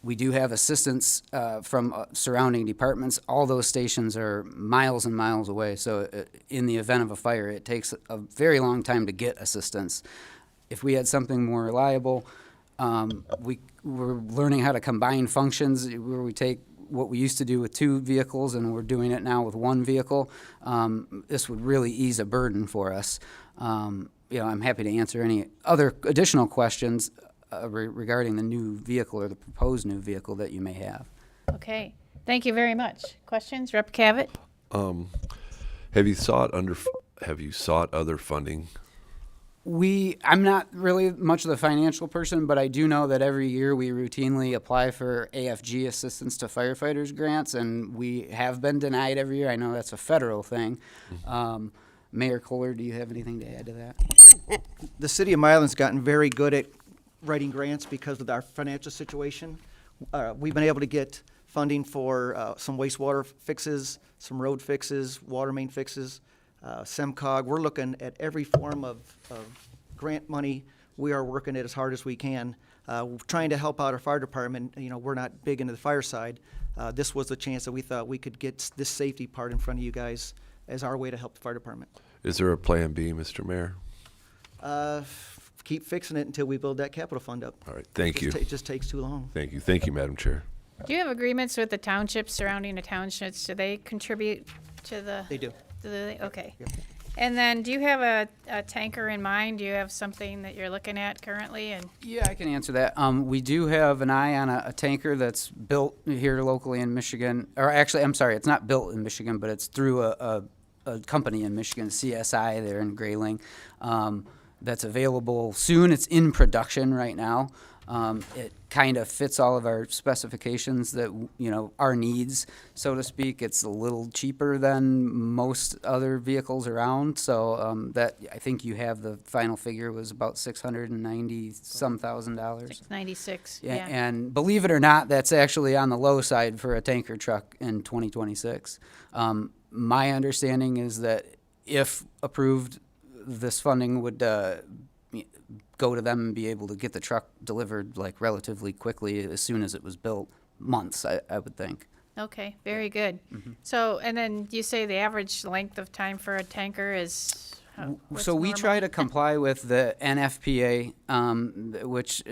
We do have assistance from surrounding departments. All those stations are miles and miles away, so in the event of a fire, it takes a very long time to get assistance. If we had something more reliable, we're learning how to combine functions where we take what we used to do with 2 vehicles and we're doing it now with 1 vehicle. This would really ease a burden for us. I'm happy to answer any other additional questions regarding the new vehicle or the proposed new vehicle that you may have. Okay. Thank you very much. Questions? Rep. Cavett? Have you sought other funding? I'm not really much of the financial person, but I do know that every year we routinely apply for AFG assistance to firefighters grants, and we have been denied every year. I know that's a federal thing. Mayor Kohler, do you have anything to add to that? The city of Milan's gotten very good at writing grants because of our financial situation. We've been able to get funding for some wastewater fixes, some road fixes, water main fixes, SEMCOG. We're looking at every form of grant money. We are working it as hard as we can, trying to help out our fire department. We're not big into the fire side. This was a chance that we thought we could get this safety part in front of you guys as our way to help the fire department. Is there a plan B, Mr. Mayor? Keep fixing it until we build that capital fund up. All right, thank you. It just takes too long. Thank you, Madam Chair. Do you have agreements with the townships surrounding the townships? Do they contribute to the? They do. Okay. Yep. And then, do you have a tanker in mind? Do you have something that you're looking at currently? And yeah, I can answer that. We do have an eye on a tanker that's built here locally in Michigan. Or actually, I'm sorry, it's not built in Michigan, but it's through a company in Michigan, CSI, there in Grayling. that's available soon. It's in production right now. It kind of fits all of our specifications that, our needs, so to speak. It's a little cheaper than most other vehicles around. So that, I think you have the final figure was about $690-some thousand. 696, Yeah, yeah. and believe it or not, that's actually on the low side for a tanker truck in 2026. My understanding is that if approved, this funding would go to them and be able to get the truck delivered like relatively quickly as soon as it was built. Months, I would think. Okay, very good. So, and then you say the average length of time for a tanker is? What's So we normal? try to comply with the NFPA, which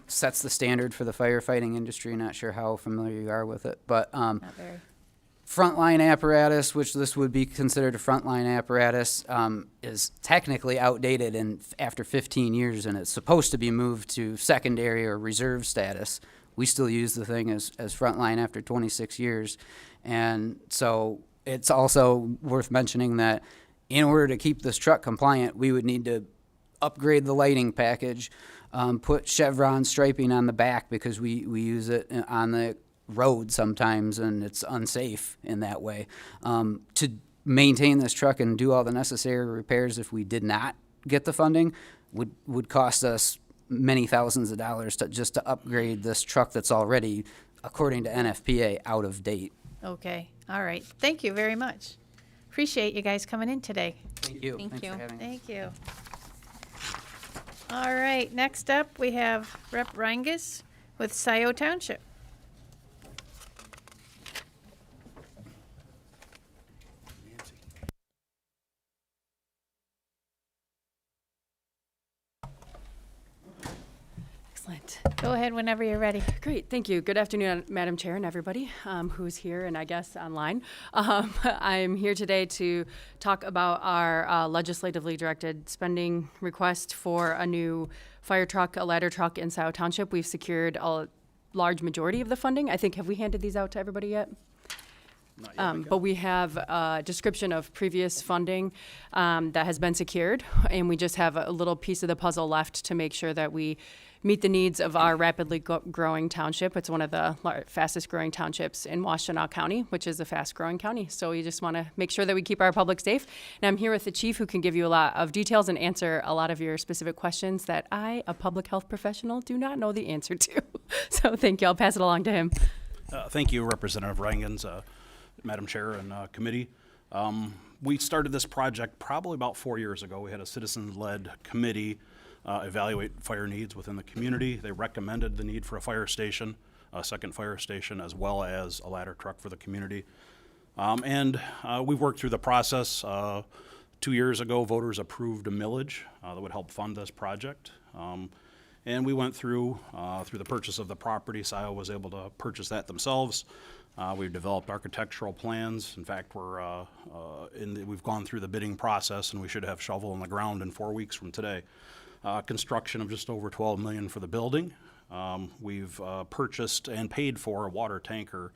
sets the standard for the firefighting industry. Not sure how familiar you are with it, but Not very. frontline apparatus, which this would be considered a frontline apparatus, is technically outdated after 15 years, and it's supposed to be moved to secondary or reserve status. We still use the thing as frontline after 26 years. And so it's also worth mentioning that in order to keep this truck compliant, we would need to upgrade the lighting package, put chevron striping on the back because we use it on the road sometimes, and it's unsafe in that way. To maintain this truck and do all the necessary repairs, if we did not get the funding, would cost us many thousands of dollars just to upgrade this truck that's already, according to NFPA, out of date. Okay, all right. Thank you very much. Appreciate you guys coming in today. Thank you. Thank Thanks you. for having us. Thank you. All right, next up, we have Rep. Rangus with Scioto Township. Excellent. Go ahead whenever you're ready. Great, thank you. Good afternoon, Madam Chair and everybody who's here and I guess online. I'm here today to talk about our legislatively directed spending request for a new fire truck, a ladder truck in Scioto Township. We've secured a large majority of the funding. I think, have we handed these out to everybody yet? But we have a description of previous funding that has been secured, and we just have a little piece of the puzzle left to make sure that we meet the needs of our rapidly growing township. It's one of the fastest growing townships in Washtenaw County, which is a fast growing county. So we just want to make sure that we keep our public safe. And I'm here with the chief, who can give you a lot of details and answer a lot of your specific questions that I, a public health professional, do not know the answer to. So thank you. I'll pass it along to him. Thank you, Representative Rangens, Madam Chair and committee. We started this project probably about 4 years ago. We had a citizen-led committee evaluate fire needs within the community. They recommended the need for a fire station, a second fire station, as well as a ladder truck for the community. We've worked through the process. 2 years ago, voters approved a millage that would help fund this project. And we went through the purchase of the property. SIO was able to purchase that themselves. We've developed architectural plans. In fact, we've gone through the bidding process, and we should have shovel in the ground in 4 weeks from today. Construction of just over $12 million for the building. We've purchased and paid for a water tanker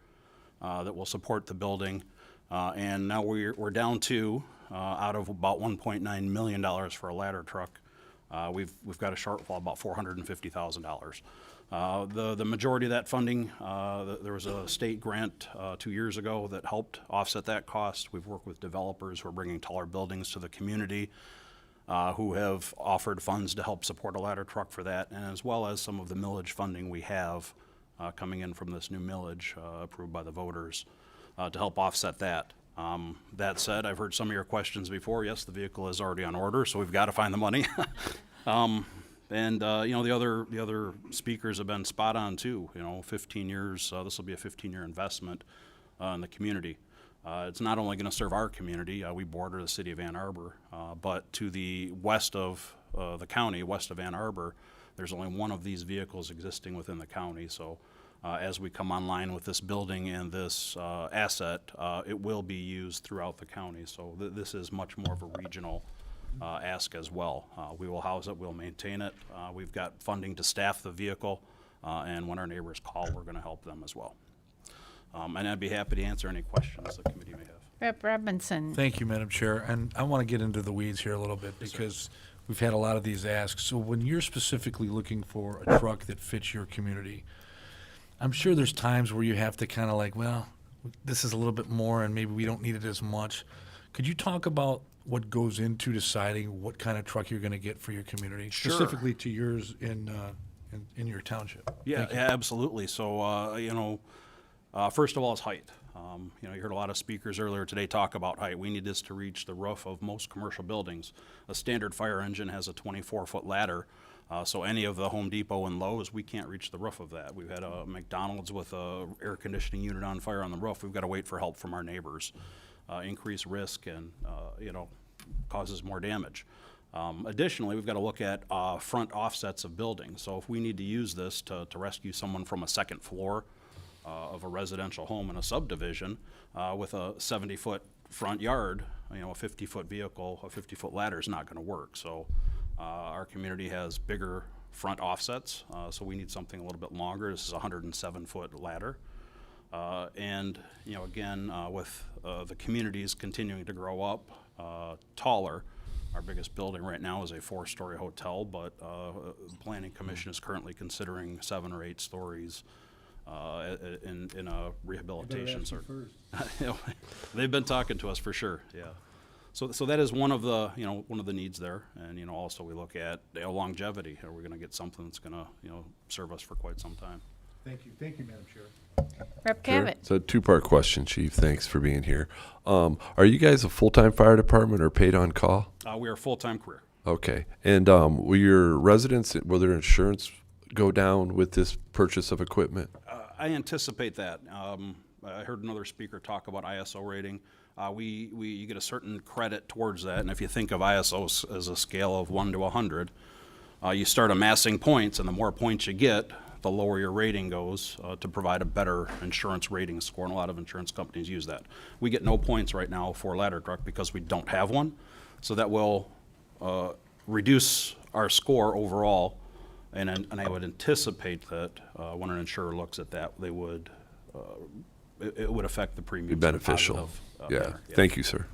that will support the building. And now we're down to, out of about $1.9 million for a ladder truck, we've got a shortfall about $450,000. The majority of that funding, there was a state grant 2 years ago that helped offset that cost. We've worked with developers who are bringing taller buildings to the community, who have offered funds to help support a ladder truck for that, and as well as some of the millage funding we have coming in from this new millage approved by the voters to help offset that. That said, I've heard some of your questions before. Yes, the vehicle is already on order, so we've got to find the money. The other speakers have been spot on too. 15 years, this will be a 15-year investment in the community. It's not only going to serve our community, we border the city of Ann Arbor, but to the west of the county, west of Ann Arbor, there's only one of these vehicles existing within the county. So as we come online with this building and this asset, it will be used throughout the county. So this is much more of a regional ask as well. We will house it, we'll maintain it. We've got funding to staff the vehicle, and when our neighbors call, we're going to help them as well. And I'd be happy to answer any questions the committee may have. Rep. Robinson. Thank you, Madam Chair. And I want to get into the weeds here a little bit because we've had a lot of these asks. So when you're specifically looking for a truck that fits your community, I'm sure there's times where you have to kind of like, well, this is a little bit more and maybe we don't need it as much. Could you talk about what goes into deciding what kind of truck you're going to get for your community, Sure. specifically to yours in your township? Yeah, Thank you. yeah, absolutely. So, first of all, is height. You heard a lot of speakers earlier today talk about height. We need this to reach the roof of most commercial buildings. A standard fire engine has a 24-foot ladder, so any of the Home Depot and Lowe's, we can't reach the roof of that. We've had a McDonald's with a air conditioning unit on fire on the roof. We've got to wait for help from our neighbors. Increased risk and, causes more damage. Additionally, we've got to look at front offsets of buildings. So if we need to use this to rescue someone from a second floor of a residential home in a subdivision with a 70-foot front yard, a 50-foot vehicle, a 50-foot ladder is not going to work. So our community has bigger front offsets, so we need something a little bit longer. This is a 107-foot ladder. And, again, with the communities continuing to grow up taller, our biggest building right now is a 4-story hotel, but the Planning Commission is currently considering 7 or 8 stories in a rehabilitation. They've been talking to us for sure, yeah. So that is one of the needs there, and also we look at longevity. Are we going to get something that's going to serve us for quite some time? Thank you, Madam Chair. Rep. Sure. Cavett. So, two-part question, Chief. Thanks for being here. Are you guys a full-time fire department or paid on call? We are a full-time career. Okay. And will your residents, will their insurance go down with this purchase of equipment? I anticipate that. I heard another speaker talk about ISO rating. You get a certain credit towards that, and if you think of ISO as a scale of 1 to 100, you start amassing points, and the more points you get, the lower your rating goes to provide a better insurance rating score, and a lot of insurance companies use that. We get no points right now for a ladder truck because we don't have one, so that will reduce our score overall, and I would anticipate that when an insurer looks at that, they would it would affect the premium. Be beneficial. Yeah. Thank you, sir.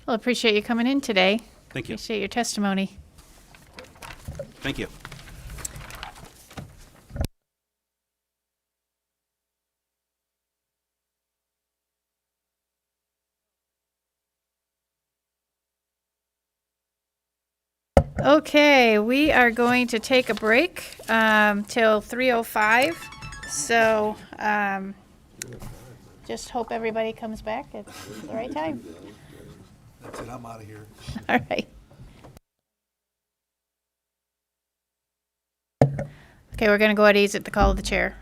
Well, appreciate you coming in today. Thank you. Appreciate your testimony. Thank you. Okay, we are going to take a break till 3:05. So just hope everybody comes back at the right time. That's it, I'm out of here. All right. Okay, we're going to go at ease at the call of the chair.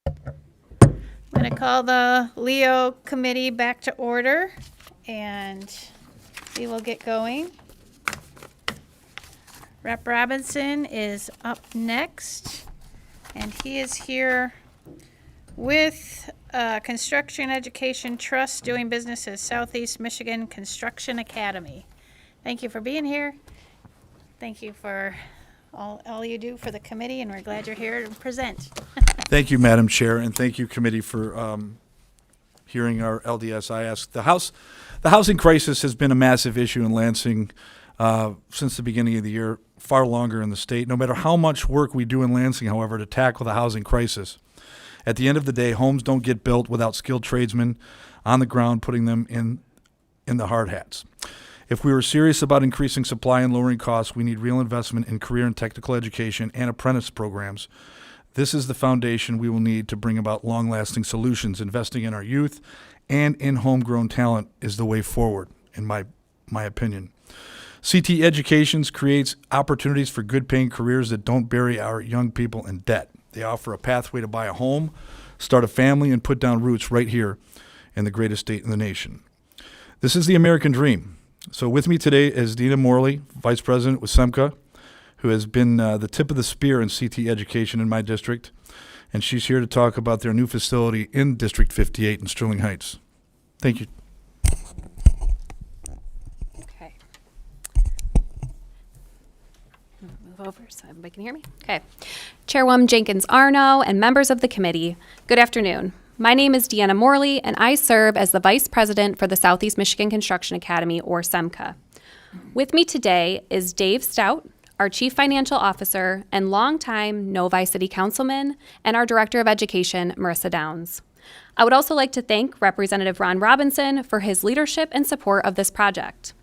I'm going to call the Leo Committee back to order, and we will get going. Rep. Robinson is up next, and he is here with Construction Education Trust doing business as Southeast Michigan Construction Academy. Thank you for being here. Thank you for all you do for the committee, and we're glad you're here to present. Thank you, Madam Chair, and thank you, committee, for hearing our LDS. I asked the housing crisis has been a massive issue in Lansing since the beginning of the year, far longer in the state. No matter how much work we do in Lansing, however, to tackle the housing crisis, at the end of the day, homes don't get built without skilled tradesmen on the ground putting them in the hard hats. If we were serious about increasing supply and lowering costs, we need real investment in career and technical education and apprentice programs. This is the foundation we will need to bring about long-lasting solutions. Investing in our youth and in homegrown talent is the way forward, in my opinion. CT Educations creates opportunities for good-paying careers that don't bury our young people in debt. They offer a pathway to buy a home, start a family, and put down roots right here in the greatest state in the nation. This is the American dream. So with me today is Dina Morley, Vice President with SEMCA, who has been the tip of the spear in CT education in my district, and she's here to talk about their new facility in District 58 in Sterling Heights. Thank you. Okay. Move over so everybody can hear me. Okay. Chairwoman Jenkins Arno and members of the committee, good afternoon. My name is Deanna Morley, and I serve as the Vice President for the Southeast Michigan Construction Academy, or SEMCA. With me today is Dave Stout, our Chief Financial Officer and longtime Novi City Councilman, and our Director of Education, Marissa Downs. I would also like to thank Representative Ron Robinson for his leadership and support of this project.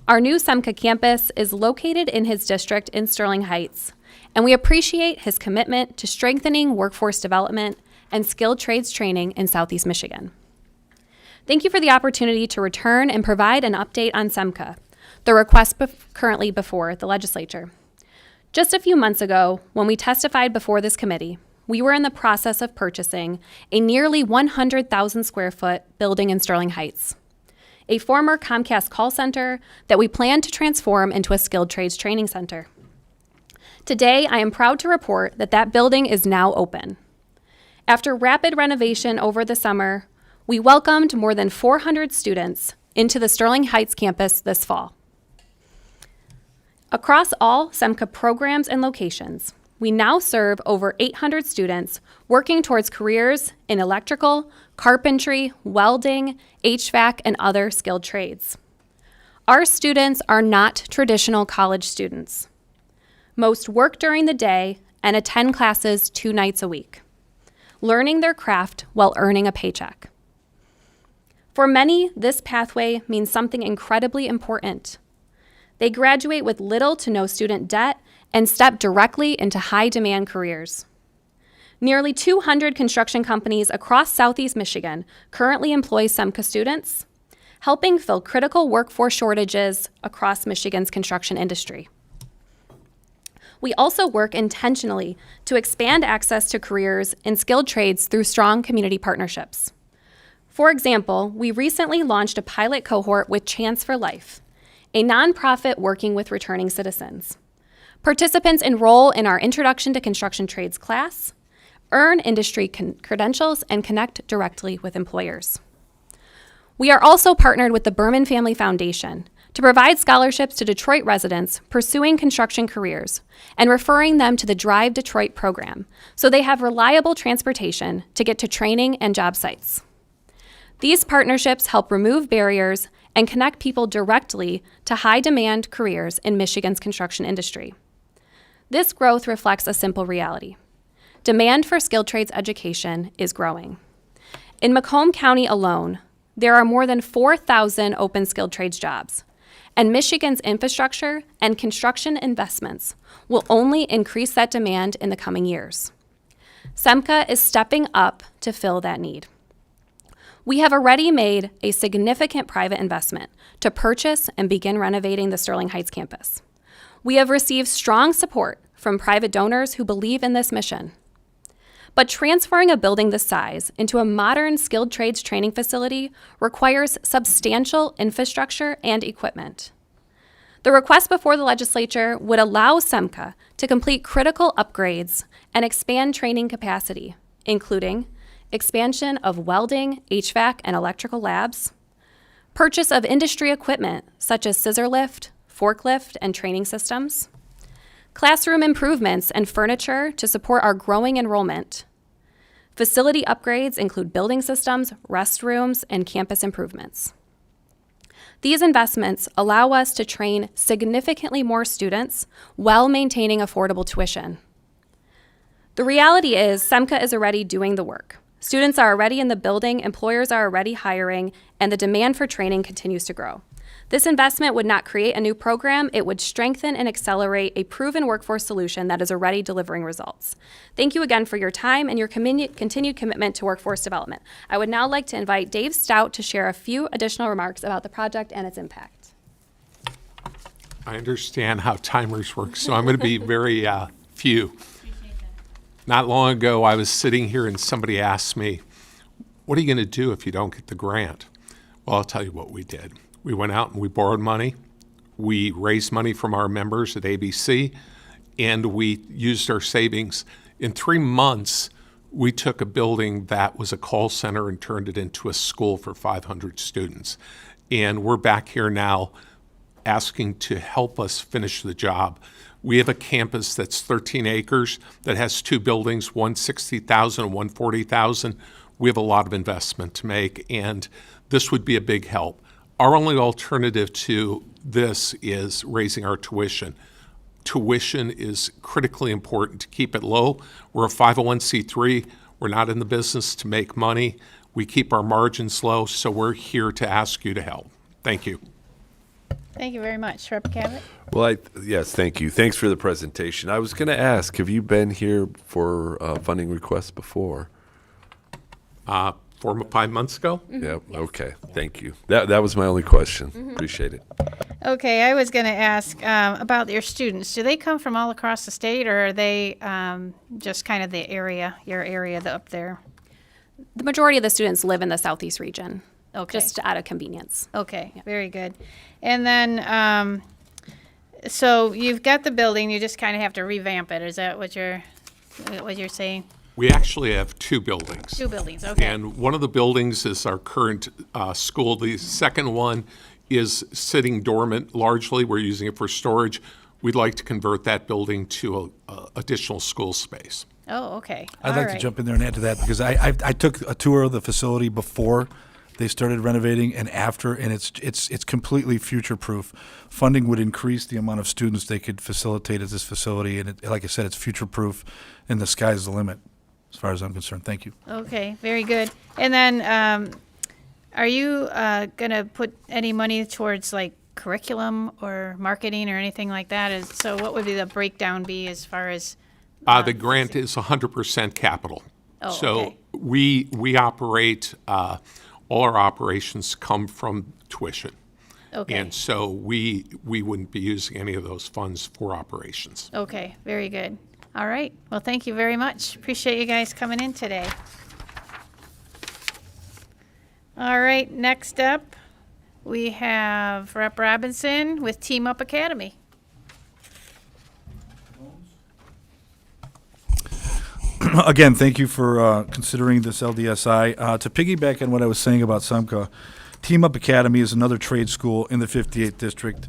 Our new SEMCA campus is located in his district in Sterling Heights, and we appreciate his commitment to strengthening workforce development and skilled trades training in Southeast Michigan. Thank you for the opportunity to return and provide an update on SEMCA, the request currently before the legislature. Just a few months ago, when we testified before this committee, we were in the process of purchasing a nearly 100,000 square foot building in Sterling Heights, a former Comcast call center that we plan to transform into a skilled trades training center. Today, I am proud to report that that building is now open. After rapid renovation over the summer, we welcomed more than 400 students into the Sterling Heights campus this fall. Across all SEMCA programs and locations, we now serve over 800 students working towards careers in electrical, carpentry, welding, HVAC, and other skilled trades. Our students are not traditional college students. Most work during the day and attend classes 2 nights a week, learning their craft while earning a paycheck. For many, this pathway means something incredibly important. They graduate with little to no student debt and step directly into high-demand careers. Nearly 200 construction companies across Southeast Michigan currently employ SEMCA students, helping fill critical workforce shortages across Michigan's construction industry. We also work intentionally to expand access to careers in skilled trades through strong community partnerships. For example, we recently launched a pilot cohort with Chance for Life, a nonprofit working with returning citizens. Participants enroll in our Introduction to Construction Trades class, earn industry credentials, and connect directly with employers. We are also partnered with the Berman Family Foundation to provide scholarships to Detroit residents pursuing construction careers and referring them to the Drive Detroit program so they have reliable transportation to get to training and job sites. These partnerships help remove barriers and connect people directly to high-demand careers in Michigan's construction industry. This growth reflects a simple reality. Demand for skilled trades education is growing. In Macomb County alone, there are more than 4,000 open skilled trades jobs, and Michigan's infrastructure and construction investments will only increase that demand in the coming years. SEMCA is stepping up to fill that need. We have already made a significant private investment to purchase and begin renovating the Sterling Heights campus. We have received strong support from private donors who believe in this mission. But transferring a building this size into a modern skilled trades training facility requires substantial infrastructure and equipment. The request before the legislature would allow SEMCA to complete critical upgrades and expand training capacity, including expansion of welding, HVAC, and electrical labs, purchase of industry equipment such as scissor lift, forklift, and training systems, classroom improvements and furniture to support our growing enrollment. Facility upgrades include building systems, restrooms, and campus improvements. These investments allow us to train significantly more students while maintaining affordable tuition. The reality is SEMCA is already doing the work. Students are already in the building, employers are already hiring, and the demand for training continues to grow. This investment would not create a new program, it would strengthen and accelerate a proven workforce solution that is already delivering results. Thank you again for your time and your continued commitment to workforce development. I would now like to invite Dave Stout to share a few additional remarks about the project and its impact. I understand how timers work, so I'm going to be very few. Not long ago, I was sitting here and somebody asked me, what are you going to do if you don't get the grant? Well, I'll tell you what we did. We went out and we borrowed money. We raised money from our members at ABC, and we used our savings. In 3 months, we took a building that was a call center and turned it into a school for 500 students. And we're back here now asking to help us finish the job. We have a campus that's 13 acres that has 2 buildings, one 60,000 and one 40,000. We have a lot of investment to make, and this would be a big help. Our only alternative to this is raising our tuition. Tuition is critically important to keep it low. We're a 501c3. We're not in the business to make money. We keep our margins low, so we're here to ask you to help. Thank you. Thank you very much. Rep. Cavett? Well, yes, thank you. Thanks for the presentation. I was going to ask, have you been here for funding requests before? 4 or 5 months ago? Yep. Okay. Thank you. That was my only question. Appreciate it. Okay, I was going to ask about your students. Do they come from all across the state, or are they just kind of the area, your area up there? The majority of the students live in the southeast region, Okay. just out of convenience. Okay, very good. And then, so you've got the building, you just kind of have to revamp it. Is that what you're saying? We actually have 2 buildings. 2 buildings, okay. And one of the buildings is our current school. The second one is sitting dormant largely. We're using it for storage. We'd like to convert that building to additional school space. Oh, okay. I'd like to jump in there and add to that, because I took a tour of the facility before they started renovating and after, and it's completely future-proof. Funding would increase the amount of students they could facilitate at this facility, and like I said, it's future-proof, and the sky's the limit, as far as I'm concerned. Thank you. Okay, very good. And then, are you going to put any money towards like curriculum or marketing or anything like that? So what would the breakdown be as far as? The grant is 100% capital. Oh, so okay. we operate, all our operations come from tuition. Okay. And so we wouldn't be using any of those funds for operations. Okay, very good. All right. Well, thank you very much. Appreciate you guys coming in today. All right, next up, we have Rep. Robinson with Team Up Academy. Again, thank you for considering this LDSI. To piggyback on what I was saying about SEMCA, Team Up Academy is another trade school in the 58th District.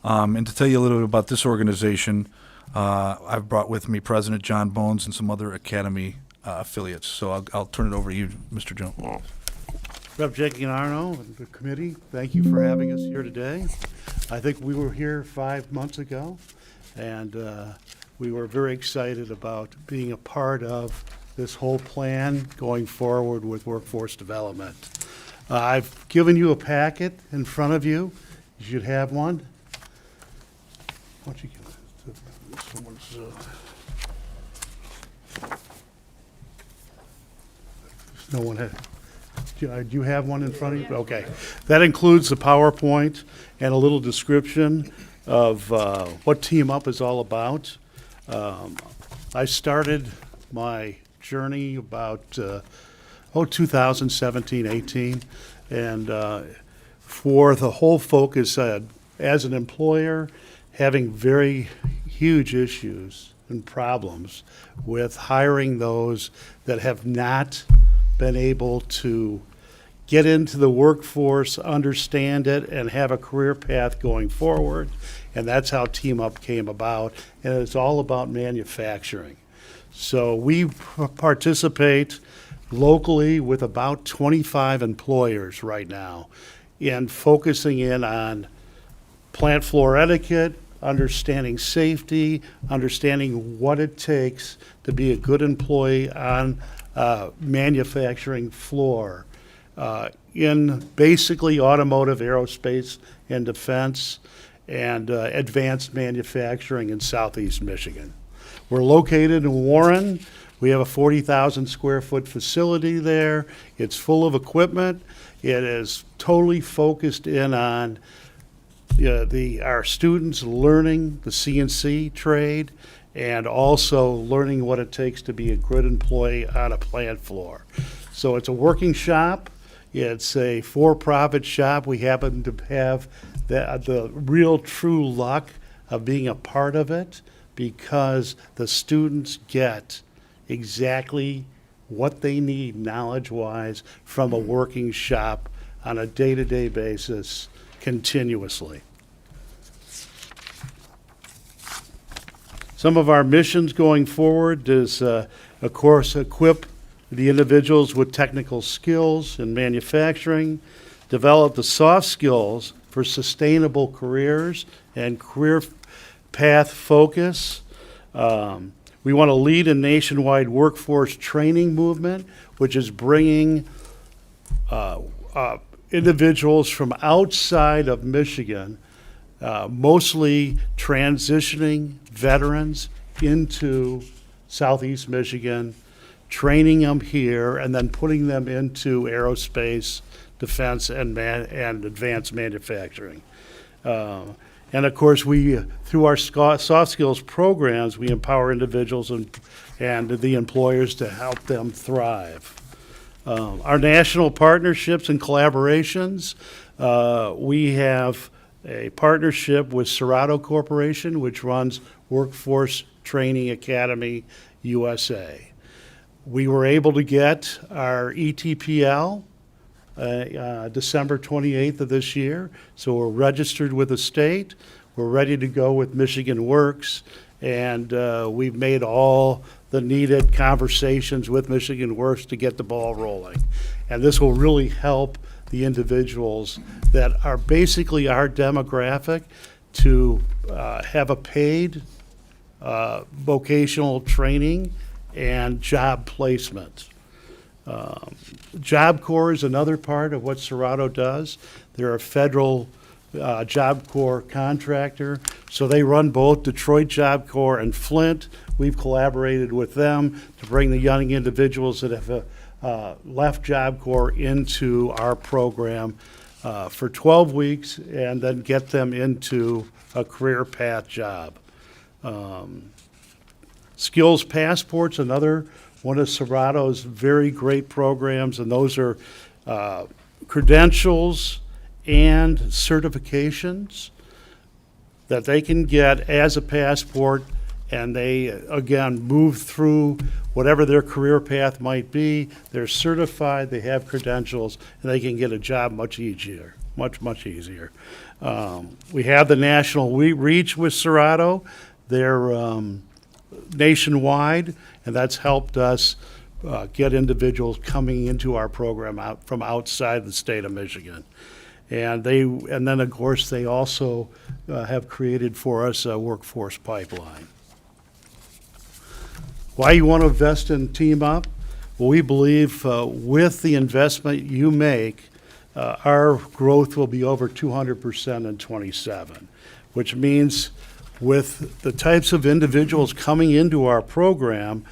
And to tell you a little bit about this organization, I've brought with me President John Bones and some other Academy affiliates. So I'll turn it over to you, Mr. Jones. Rep. Jackie Arno and the committee, thank you for having us here today. I think we were here 5 months ago, and we were very excited about being a part of this whole plan going forward with workforce development. I've given you a packet in front of you. You should have one. Why don't you give it to someone's, no one had. Do you have one in front of you? Okay. That includes the PowerPoint and a little description of what Team Up is all about. I started my journey about 2017, 18, and for the whole focus as an employer, having very huge issues and problems with hiring those that have not been able to get into the workforce, understand it, and have a career path going forward. And that's how Team Up came about. And it's all about manufacturing. So we participate locally with about 25 employers right now in focusing in on plant floor etiquette, understanding safety, understanding what it takes to be a good employee on a manufacturing floor. In basically automotive, aerospace, and defense, and advanced manufacturing in southeast Michigan. We're located in Warren. We have a 40,000 square foot facility there. It's full of equipment. It is totally focused in on our students learning the CNC trade and also learning what it takes to be a good employee on a plant floor. So it's a working shop. It's a for-profit shop. We happen to have the real true luck of being a part of it because the students get exactly what they need knowledge-wise from a working shop on a day-to-day basis continuously. Some of our missions going forward is, of course, equip the individuals with technical skills in manufacturing, develop the soft skills for sustainable careers and career path focus. We want to lead a nationwide workforce training movement, which is bringing individuals from outside of Michigan, mostly transitioning veterans into Southeast Michigan, training them here, and then putting them into aerospace, defense, and advanced manufacturing. And of course, through our soft skills programs, we empower individuals and the employers to help them thrive. Our national partnerships and collaborations, we have a partnership with Serato Corporation, which runs Workforce Training Academy USA. We were able to get our ETPL December 28th of this year, so we're registered with the state. We're ready to go with Michigan Works, and we've made all the needed conversations with Michigan Works to get the ball rolling. And this will really help the individuals that are basically our demographic to have a paid vocational training and job placement. Job Corps is another part of what Serato does. They're a federal Job Corps contractor, so they run both Detroit Job Corps and Flint. We've collaborated with them to bring the young individuals that have left Job Corps into our program for 12 weeks and then get them into a career path job. Skills Passport's another one of Serato's very great programs, and those are credentials and certifications that they can get as a passport, and they, again, move through whatever their career path might be. They're certified, they have credentials, and they can get a job much easier, much easier. We have the national reach with Serato. They're nationwide, and that's helped us get individuals coming into our program from outside the state of Michigan. And then of course they also have created for us a workforce pipeline. Why you want to invest in Team Up? Well, we believe with the investment you make, our growth will be over 200% in '27, which means with the types of individuals coming into our program,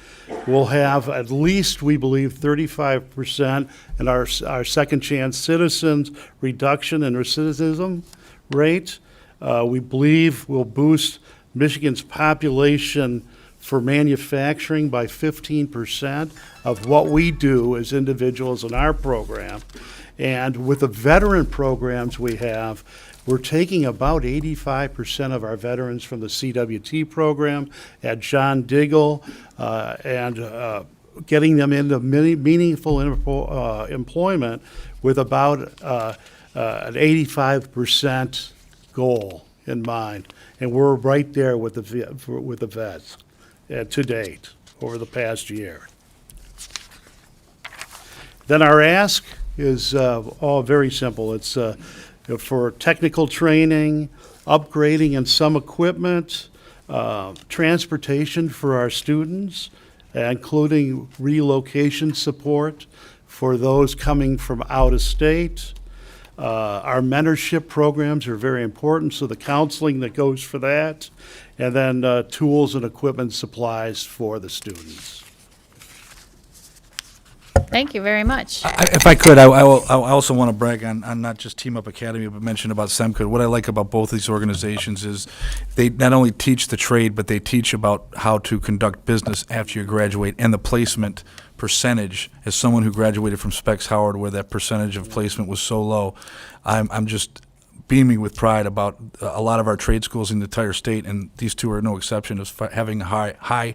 we'll have at least, we believe, 35% in our second chance citizens reduction in recidivism rate. We believe will boost Michigan's population for manufacturing by 15% of what we do as individuals in our program. And with the veteran programs we have, we're taking about 85% of our veterans from the CWT program at John Diggle and getting them into meaningful employment with about an 85% goal in mind. And we're right there with the vets to date over the past year. Then our ask is all very simple. It's for technical training, upgrading in some equipment, transportation for our students, including relocation support for those coming from out of state. Our mentorship programs are very important, so the counseling that goes for that, and then tools and equipment supplies for the students. Thank you very much. If I could, I also want to brag on not just Team Up Academy, but mention about SEMCOD. What I like about both these organizations is they not only teach the trade, but they teach about how to conduct business after you graduate, and the placement percentage. As someone who graduated from Specs Howard, where that percentage of placement was so low, I'm just beaming with pride about a lot of our trade schools in the entire state, and these two are no exception, of having a high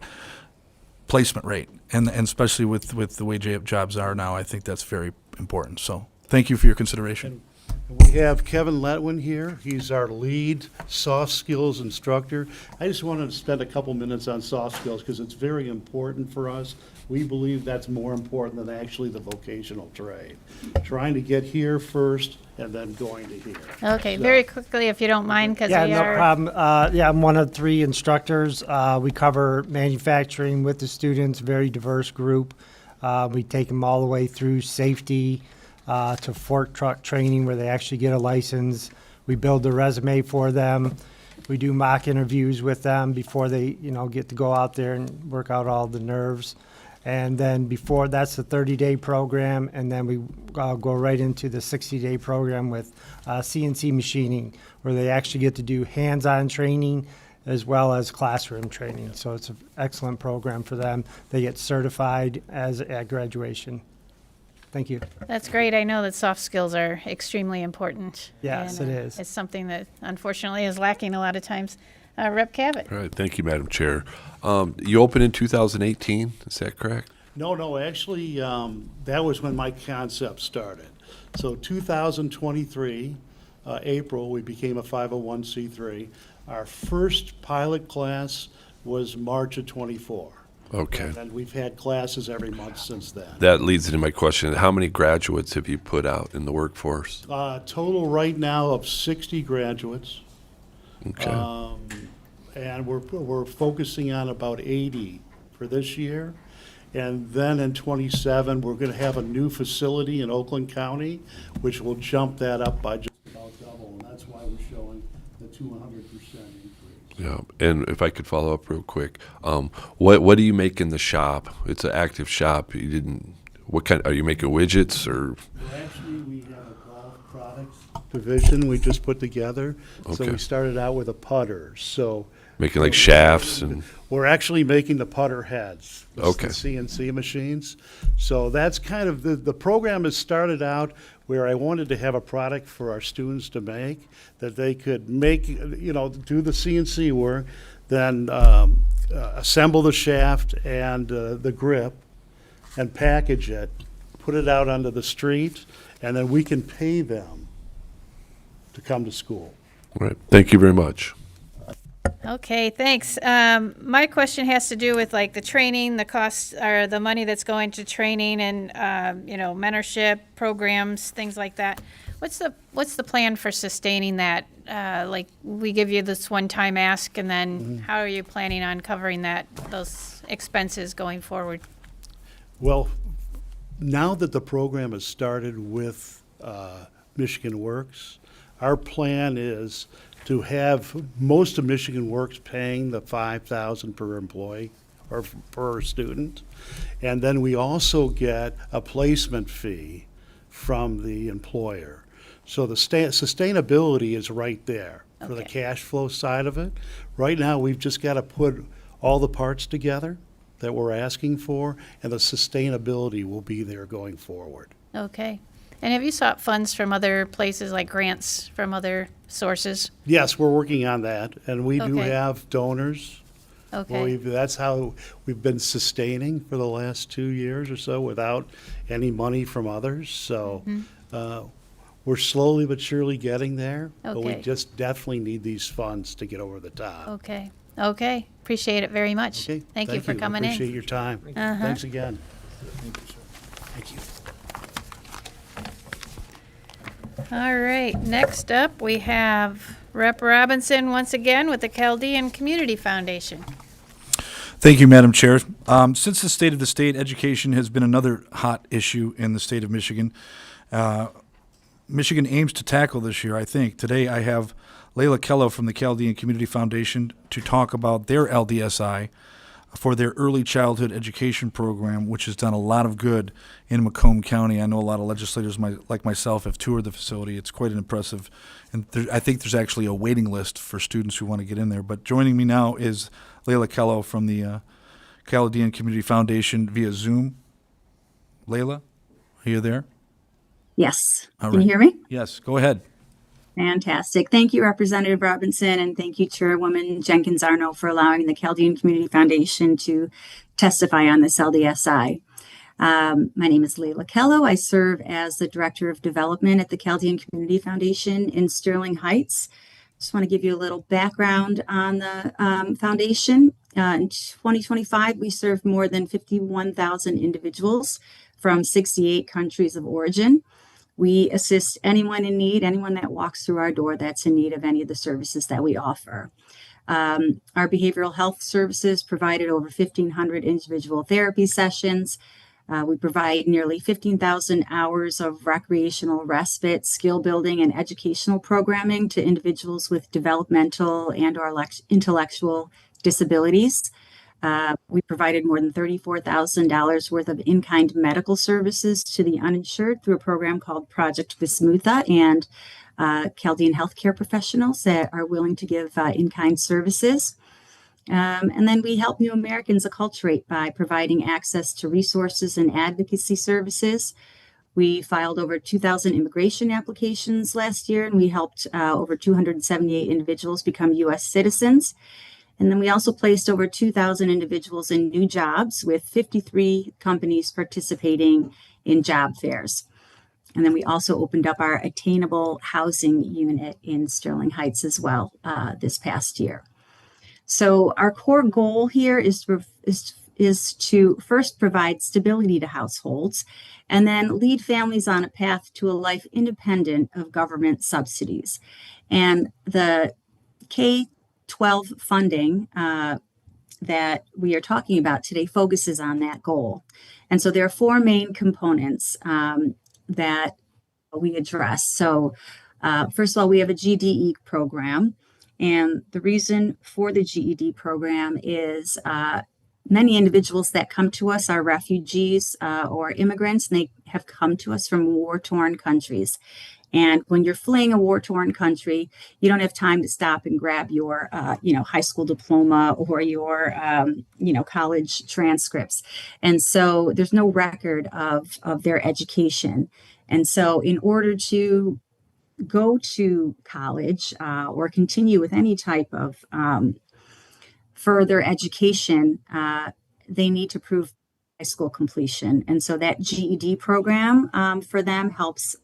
placement rate, and especially with the way jobs are now, I think that's very important. So thank you for your consideration. We have Kevin Letwin here. He's our lead soft skills instructor. I just wanted to spend a couple minutes on soft skills because it's very important for us. We believe that's more important than actually the vocational trade. Trying to get here first and then going to here. Okay, So- very quickly, if you don't mind, because Yeah, we no are. problem. Yeah, I'm one of 3 instructors. We cover manufacturing with the students, very diverse group. We take them all the way through safety to fork truck training where they actually get a license. We build the resume for them. We do mock interviews with them before they, get to go out there and work out all the nerves. And then before, that's the 30-day program, and then we go right into the 60-day program with CNC machining, where they actually get to do hands-on training as well as classroom training. So it's an excellent program for them. They get certified at graduation. Thank you. That's great. I know that soft skills are extremely important. Yes, and, it is. It's something that unfortunately is lacking a lot of times. Rep. Cavett. All right, thank you, Madam Chair. You opened in 2018, is that correct? No, actually, that was when my concept started. So 2023, April, we became a 501c3. Our first pilot class was March of 24. Okay. And we've had classes every month since then. That leads into my question. How many graduates have you put out in the workforce? Total right now of 60 graduates. Okay. And we're focusing on about 80 for this year. And then in 27, we're going to have a new facility in Oakland County, which will jump that up by just about double. And that's why we're showing the 200% increase. Yeah, and if I could follow up real quick, what do you make in the shop? It's an active shop. What kind? Are you making widgets or? Well, actually, we have a golf products division we just put together. So Okay. we started out with a putter. So Making like shafts and. we're actually making the putter heads. the Okay. CNC machines. So that's kind of the program has started out where I wanted to have a product for our students to make that they could make, do the CNC work, then assemble the shaft and the grip and package it, put it out onto the street, and then we can pay them to come to school. All right. Thank you very much. Okay, thanks. My question has to do with like the training, the cost, or the money that's going to training and, mentorship programs, things like that. What's the plan for sustaining that? Like we give you this one-time ask, and then how are you planning on covering those expenses going forward? Well, now that the program has started with Michigan Works, our plan is to have most of Michigan Works paying the $5,000 per employee or per student. And then we also get a placement fee from the employer. So the sustainability is right there for the cash flow side of it. Right now, we've just got to put all the parts together that we're asking for, and the sustainability will be there going forward. Okay. And have you sought funds from other places, like grants from other sources? Yes, we're working on that, and we do Okay. have donors. Okay. That's how we've been sustaining for the last 2 years or so without any money from others. So we're slowly but surely getting there, but we Okay. just definitely need these funds to get over the top. Okay. Okay. Appreciate it very much. Okay, Thank you for coming in. Appreciate your time. Uh-huh. Thanks again. Thank you. All right. Next up, we have Rep. Robinson once again with the Chaldean Community Foundation. Thank you, Madam Chair. Since the state of the state, education has been another hot issue in the state of Michigan. Michigan aims to tackle this year, I think. Today I have Layla Kello from the Chaldean Community Foundation to talk about their LDSI for their early childhood education program, which has done a lot of good in Macomb County. I know a lot of legislators like myself have toured the facility. It's quite an impressive, and I think there's actually a waiting list for students who want to get in there. But joining me now is Layla Kello from the Chaldean Community Foundation via Zoom. Layla, are you there? Yes. All Can right. you hear me? Yes, go ahead. Fantastic. Thank you, Representative Robinson, and thank you, Chairwoman Jenkins Arno, for allowing the Chaldean Community Foundation to testify on this LDSI. My name is Layla Kello. I serve as the Director of Development at the Chaldean Community Foundation in Sterling Heights. Just want to give you a little background on the foundation. In 2025, we served more than 51,000 individuals from 68 countries of origin. We assist anyone in need, anyone that walks through our door that's in need of any of the services that we offer. Our behavioral health services provided over 1,500 individual therapy sessions. We provide nearly 15,000 hours of recreational respite, skill building, and educational programming to individuals with developmental and/or intellectual disabilities. We provided more than $34,000 worth of in-kind medical services to the uninsured through a program called Project Vismutha and Chaldean healthcare professionals that are willing to give in-kind services. And then we help new Americans acculturate by providing access to resources and advocacy services. We filed over 2,000 immigration applications last year, and we helped over 278 individuals become U.S. citizens. And then we also placed over 2,000 individuals in new jobs, with 53 companies participating in job fairs. And then we also opened up our attainable housing unit in Sterling Heights as well this past year. So our core goal here is to first provide stability to households and then lead families on a path to a life independent of government subsidies. And the K-12 funding that we are talking about today focuses on that goal. And so there are four main components that we address. So first of all, we have a GDE program. And the reason for the GED program is many individuals that come to us are refugees or immigrants, and they have come to us from war-torn countries. And when you're fleeing a war-torn country, you don't have time to stop and grab your, high school diploma or your, college transcripts. And so there's no record of their education. And so in order to go to college or continue with any type of further education, they need to prove high school completion. And so that GED program for them helps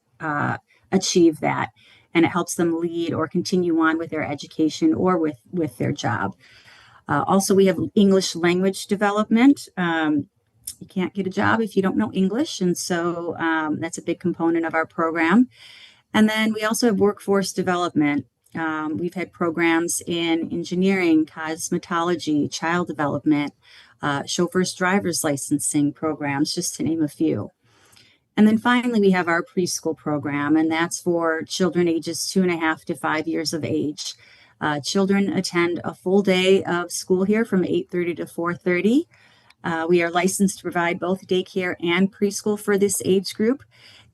achieve that. And it helps them lead or continue on with their education or with their job. Also, we have English language development. You can't get a job if you don't know English. And so that's a big component of our program. And then we also have workforce development. We've had programs in engineering, cosmetology, child development, chauffeurs, driver's licensing programs, just to name a few. And then finally, we have our preschool program, and that's for children ages 2.5 to 5 years of age. Children attend a full day of school here from 8:30 to 4:30. We are licensed to provide both daycare and preschool for this age group.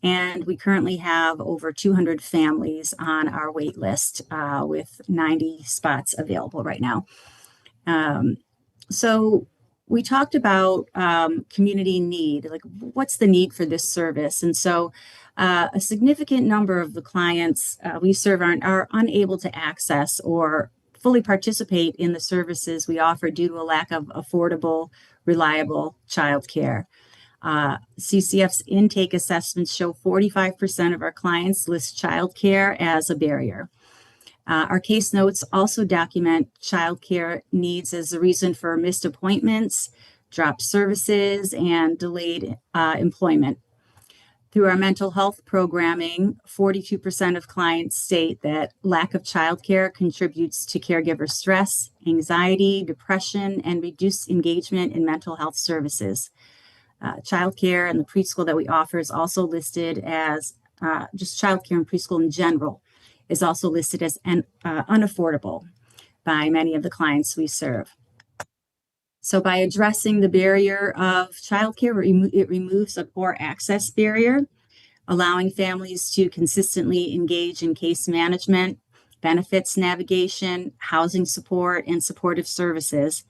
And we currently have over 200 families on our wait list with 90 spots available right now. So we talked about community need, like what's the need for this service? And so a significant number of the clients we serve are unable to access or fully participate in the services we offer due to a lack of affordable, reliable childcare. CCF's intake assessments show 45% of our clients list childcare as a barrier. Our case notes also document childcare needs as a reason for missed appointments, dropped services, and delayed employment. Through our mental health programming, 42% of clients state that lack of childcare contributes to caregiver stress, anxiety, depression, and reduced engagement in mental health services. Childcare and the preschool that we offer is also listed as just childcare and preschool in general is also listed as unaffordable by many of the clients we serve. So by addressing the barrier of childcare, it removes a poor access barrier, allowing families to consistently engage in case management, benefits navigation, housing support, and supportive services.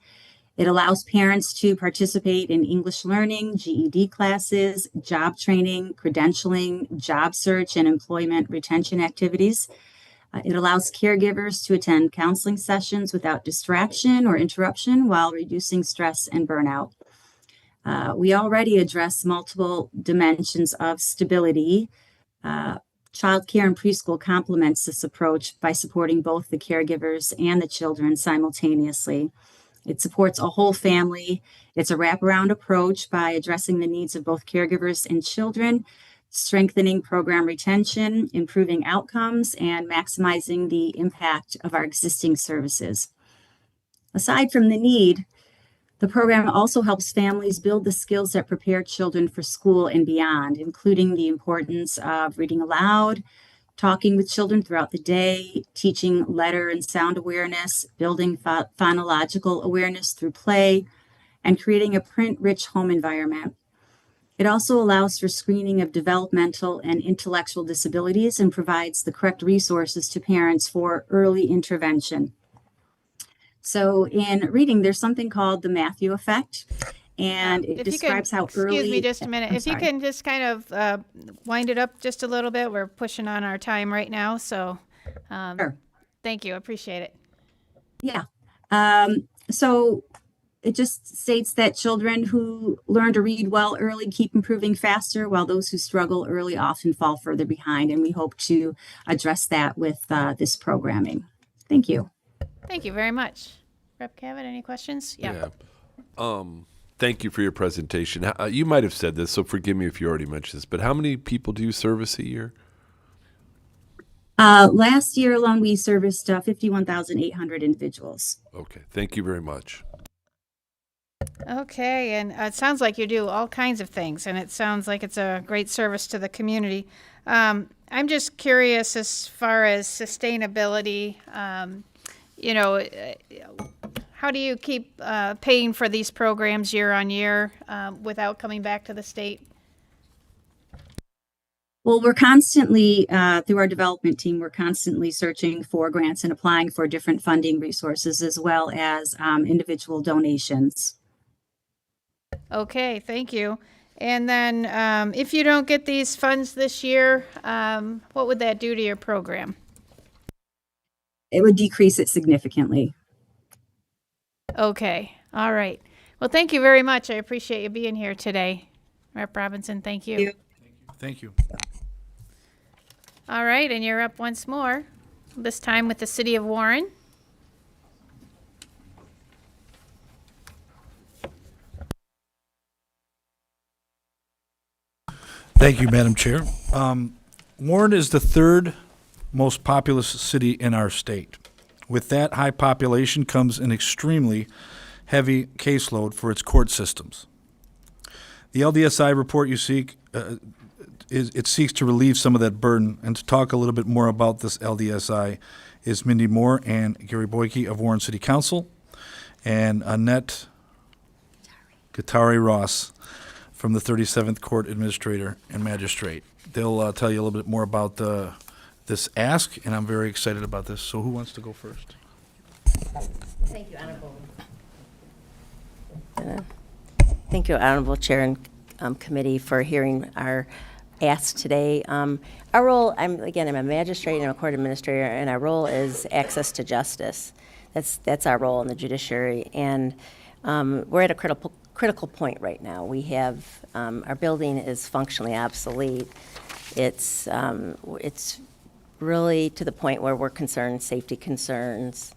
It allows parents to participate in English learning, GED classes, job training, credentialing, job search, and employment retention activities. It allows caregivers to attend counseling sessions without distraction or interruption while reducing stress and burnout. We already address multiple dimensions of stability. Childcare and preschool complements this approach by supporting both the caregivers and the children simultaneously. It supports a whole family. It's a wraparound approach by addressing the needs of both caregivers and children, strengthening program retention, improving outcomes, and maximizing the impact of our existing services. Aside from the need, the program also helps families build the skills that prepare children for school and beyond, including the importance of reading aloud, talking with children throughout the day, teaching letter and sound awareness, building phonological awareness through play, and creating a print-rich home environment. It also allows for screening of developmental and intellectual disabilities and provides the correct resources to parents for early intervention. So in reading, there's something called the Matthew effect, and it describes how early... Excuse me just a minute. I'm If you sorry. can just kind of wind it up just a little bit. We're pushing on our time right now, so Sure. thank you. I appreciate it. Yeah. So it just states that children who learn to read well early keep improving faster, while those who struggle early often fall further behind. And we hope to address that with this programming. Thank you. Thank you very much. Rep. Cavett, any questions? Yeah. Thank you for your presentation. You might have said this, so forgive me if you already mentioned this, but how many people do you service a year? Last year alone, we serviced 51,800 individuals. Okay. Thank you very much. Okay, and it sounds like you do all kinds of things, and it sounds like it's a great service to the community. I'm just curious as far as sustainability, how do you keep paying for these programs year on year without coming back to the state? Well, we're constantly, through our development team, we're constantly searching for grants and applying for different funding resources as well as individual donations. Okay, thank you. And then if you don't get these funds this year, what would that do to your program? It would decrease it significantly. Okay, all right. Well, thank you very much. I appreciate you being here today. Rep. Robinson, thank you. Thank you. All right, and you're up once more, this time with the City of Warren. Thank you, Madam Chair. Warren is the third most populous city in our state. With that high population comes an extremely heavy caseload for its court systems. The LDSI report you seek, it seeks to relieve some of that burden, and to talk a little bit more about this LDSI is Mindy Moore and Gary Boyke of Warren City Council, and Annette Guattari-Ross from the 37th Court Administrator and Magistrate. They'll tell you a little bit more about this ask, and I'm very excited about this. So who wants to go first? Thank you, Honorable And thank you, Honorable Chair and Committee, for hearing our ask today. Our role, I'm a magistrate and I'm a court administrator, and our role is access to justice. That's our role in the judiciary, and we're at a critical point right now. We have our building is functionally obsolete. It's really to the point where we're concerned, safety concerns,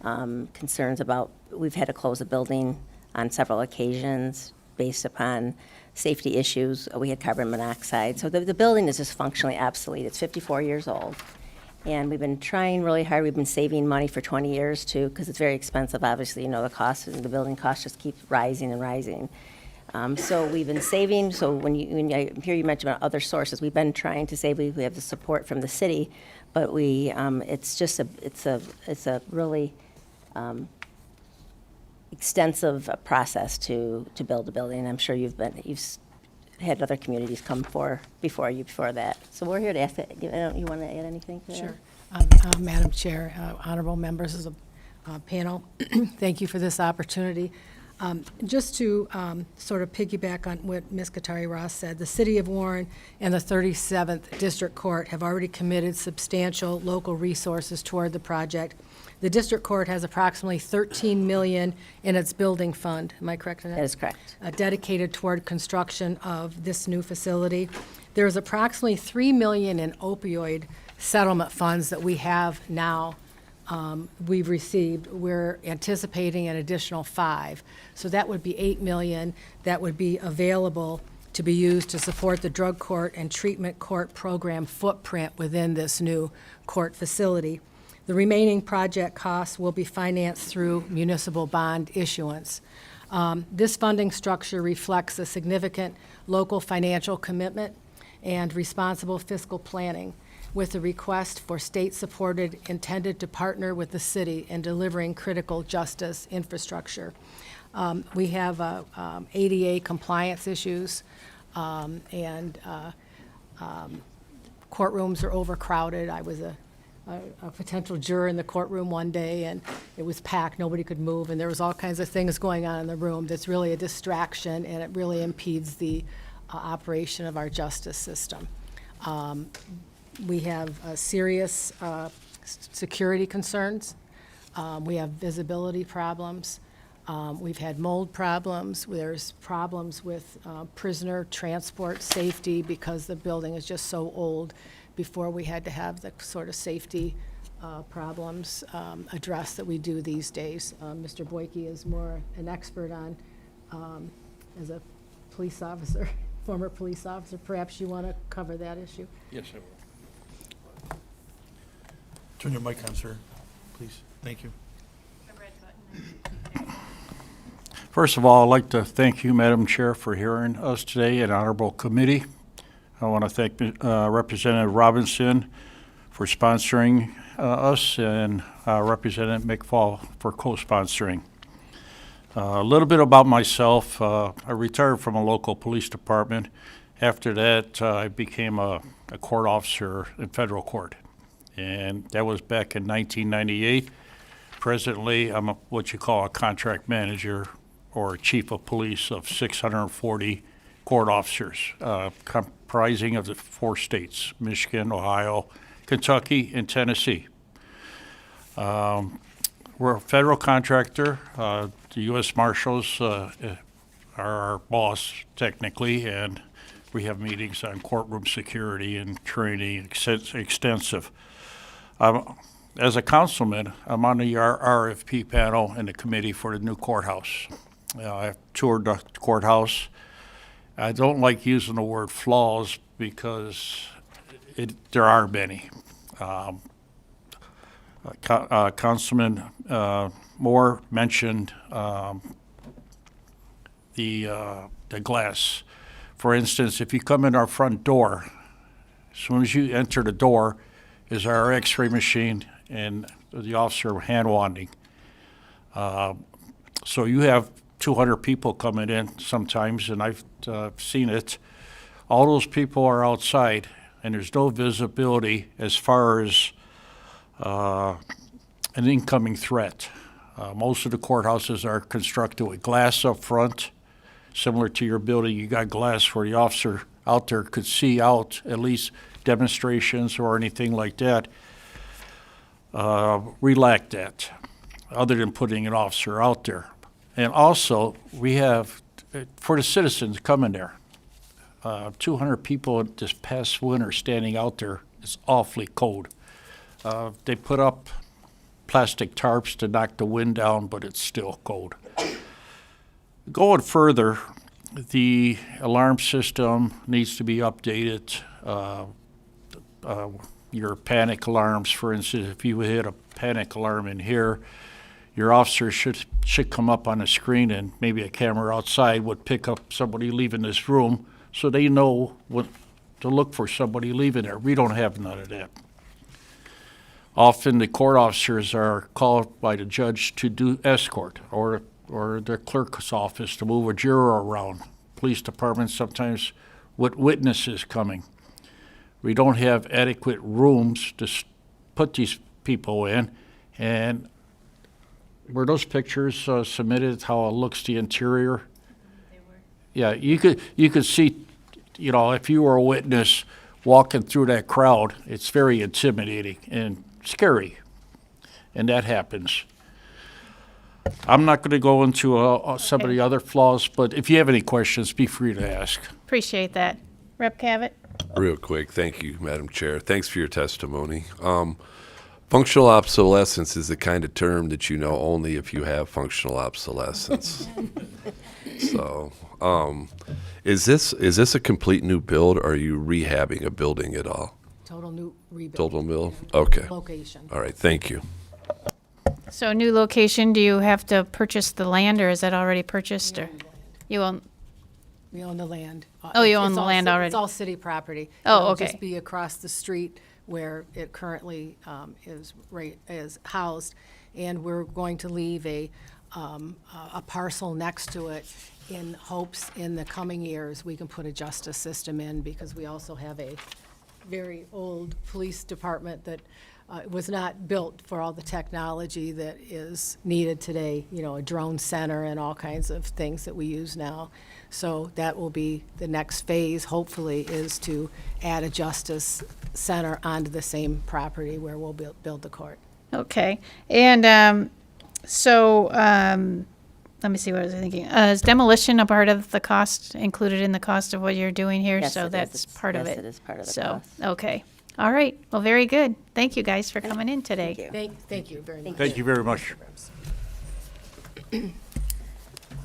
concerns about, we've had to close the building on several occasions based upon safety issues. We had carbon monoxide. So the building is just functionally obsolete. It's 54 years old. And we've been trying really hard. We've been saving money for 20 years too, because it's very expensive. Obviously, the cost, the building cost just keeps rising and rising. So we've been saving. So when I hear you mention about other sources, we've been trying to save. We have the support from the city, but it's a really extensive process to build a building. I'm sure you've had other communities come before that. So we're here to ask that. You want to add anything to that? Sure. Madam Chair, honorable members of the panel, thank you for this opportunity. Just to sort of piggyback on what Ms. Katari-Ross said, the City of Warren and the 37th District Court have already committed substantial local resources toward the project. The District Court has approximately $13 million in its building fund. Am I correct in that? That is correct. Dedicated toward construction of this new facility. There's approximately $3 million in opioid settlement funds that we have now. We've received. We're anticipating an additional $5 million. So that would be $8 million that would be available to be used to support the drug court and treatment court program footprint within this new court facility. The remaining project costs will be financed through municipal bond issuance. This funding structure reflects a significant local financial commitment and responsible fiscal planning, with a request for state-supported, intended to partner with the city in delivering critical justice infrastructure. We have ADA compliance issues, and courtrooms are overcrowded. I was a potential juror in the courtroom one day, and it was packed. Nobody could move, and there was all kinds of things going on in the room that's really a distraction, and it really impedes the operation of our justice system. We have serious security concerns. We have visibility problems. We've had mold problems. There's problems with prisoner transport safety because the building is just so old. Before we had to have the sort of safety problems addressed that we do these days. Mr. Boyke is more an expert on, as a police officer, former police officer. Perhaps you want to cover that issue? Yes, I will. Turn your mic on, sir, please. Thank you. First of all, I'd like to thank you, Madam Chair, for hearing us today and honorable committee. I want to thank Representative Robinson for sponsoring us and Representative McFall for co-sponsoring. A little bit about myself. I retired from a local police department. After that, I became a court officer in federal court, and that was back in 1998. Presently, I'm what you call a contract manager or chief of police of 640 court officers, comprising of the 4 states, Michigan, Ohio, Kentucky, and Tennessee. We're a federal contractor. The U.S. Marshals are our boss, technically, and we have meetings on courtroom security and training, extensive. As a councilman, I'm on the RFP panel in the committee for the new courthouse. I've toured the courthouse. I don't like using the word flaws because there are many. Councilman Moore mentioned the glass. For instance, if you come in our front door, as soon as you enter the door is our x-ray machine and the officer hand wanding. So you have 200 people coming in sometimes, and I've seen it. All those people are outside, and there's no visibility as far as an incoming threat. Most of the courthouses are constructed with glass up front. Similar to your building, you got glass where the officer out there could see out, at least demonstrations or anything like that. We lack that, other than putting an officer out there. And also, we have, for the citizens coming there, 200 people this past winter standing out there. It's awfully cold. They put up plastic tarps to knock the wind down, but it's still cold. Going further, the alarm system needs to be updated. Your panic alarms, for instance, if you hit a panic alarm in here, your officer should come up on a screen, and maybe a camera outside would pick up somebody leaving this room so they know what to look for somebody leaving there. We don't have none of that. Often the court officers are called by the judge to do escort, or the clerk's office to move a juror around. Police departments sometimes with witnesses coming. We don't have adequate rooms to put these people in, and were those pictures submitted, how it looks the interior? They were. Yeah, you could see, you know, if you were a witness walking through that crowd, it's very intimidating and scary, and that happens. I'm not going to go into some of the other flaws, but if you have any questions, be free to ask. Appreciate that. Rep. Cavett? Real quick, thank you, Madam Chair. Thanks for your testimony. Functional obsolescence is the kind of term that you know only if you have functional obsolescence. So, is this a complete new build, or are you rehabbing a building at all? Total new rebuild. Total build? Okay. Location. All right, thank you. So new location, do you have to purchase the land, or is that already purchased? Or you own? We own the land. Oh, you It's own the all land ci- already? It's all city property. Oh, It'll okay. just be across the street where it currently is housed, and we're going to leave a parcel next to it in hopes in the coming years we can put a justice system in, because we also have a very old police department that was not built for all the technology that is needed today, you know, a drone center and all kinds of things that we use now. So that will be the next phase, hopefully, is to add a justice center onto the same property where we'll build the court. Okay. And let me see, what was I thinking? Is demolition a part of the cost, included in the cost of what you're doing here? Yes, So it is. that's part of Yes, it. it is part of the So, cost. okay. All right. Well, very good. Thank you guys for coming in today. Thank you very much. Thank you very much.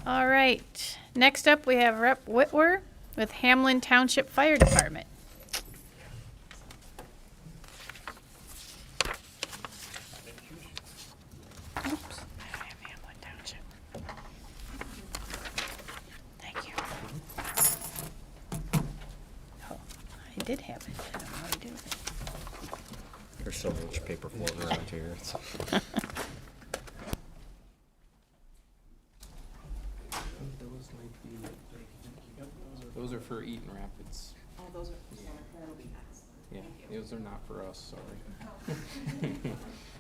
All right. Next up, we have Rep. Whitwer with Hamlin Township Fire Department. Oops, I have Hamlin Township. Thank you. Oh, I did have it. I don't know how to do it. There's so much paper floating around here. Those are for Eaton Rapids. Oh, those are, that'll be nice. Yeah, those are not for us, sorry.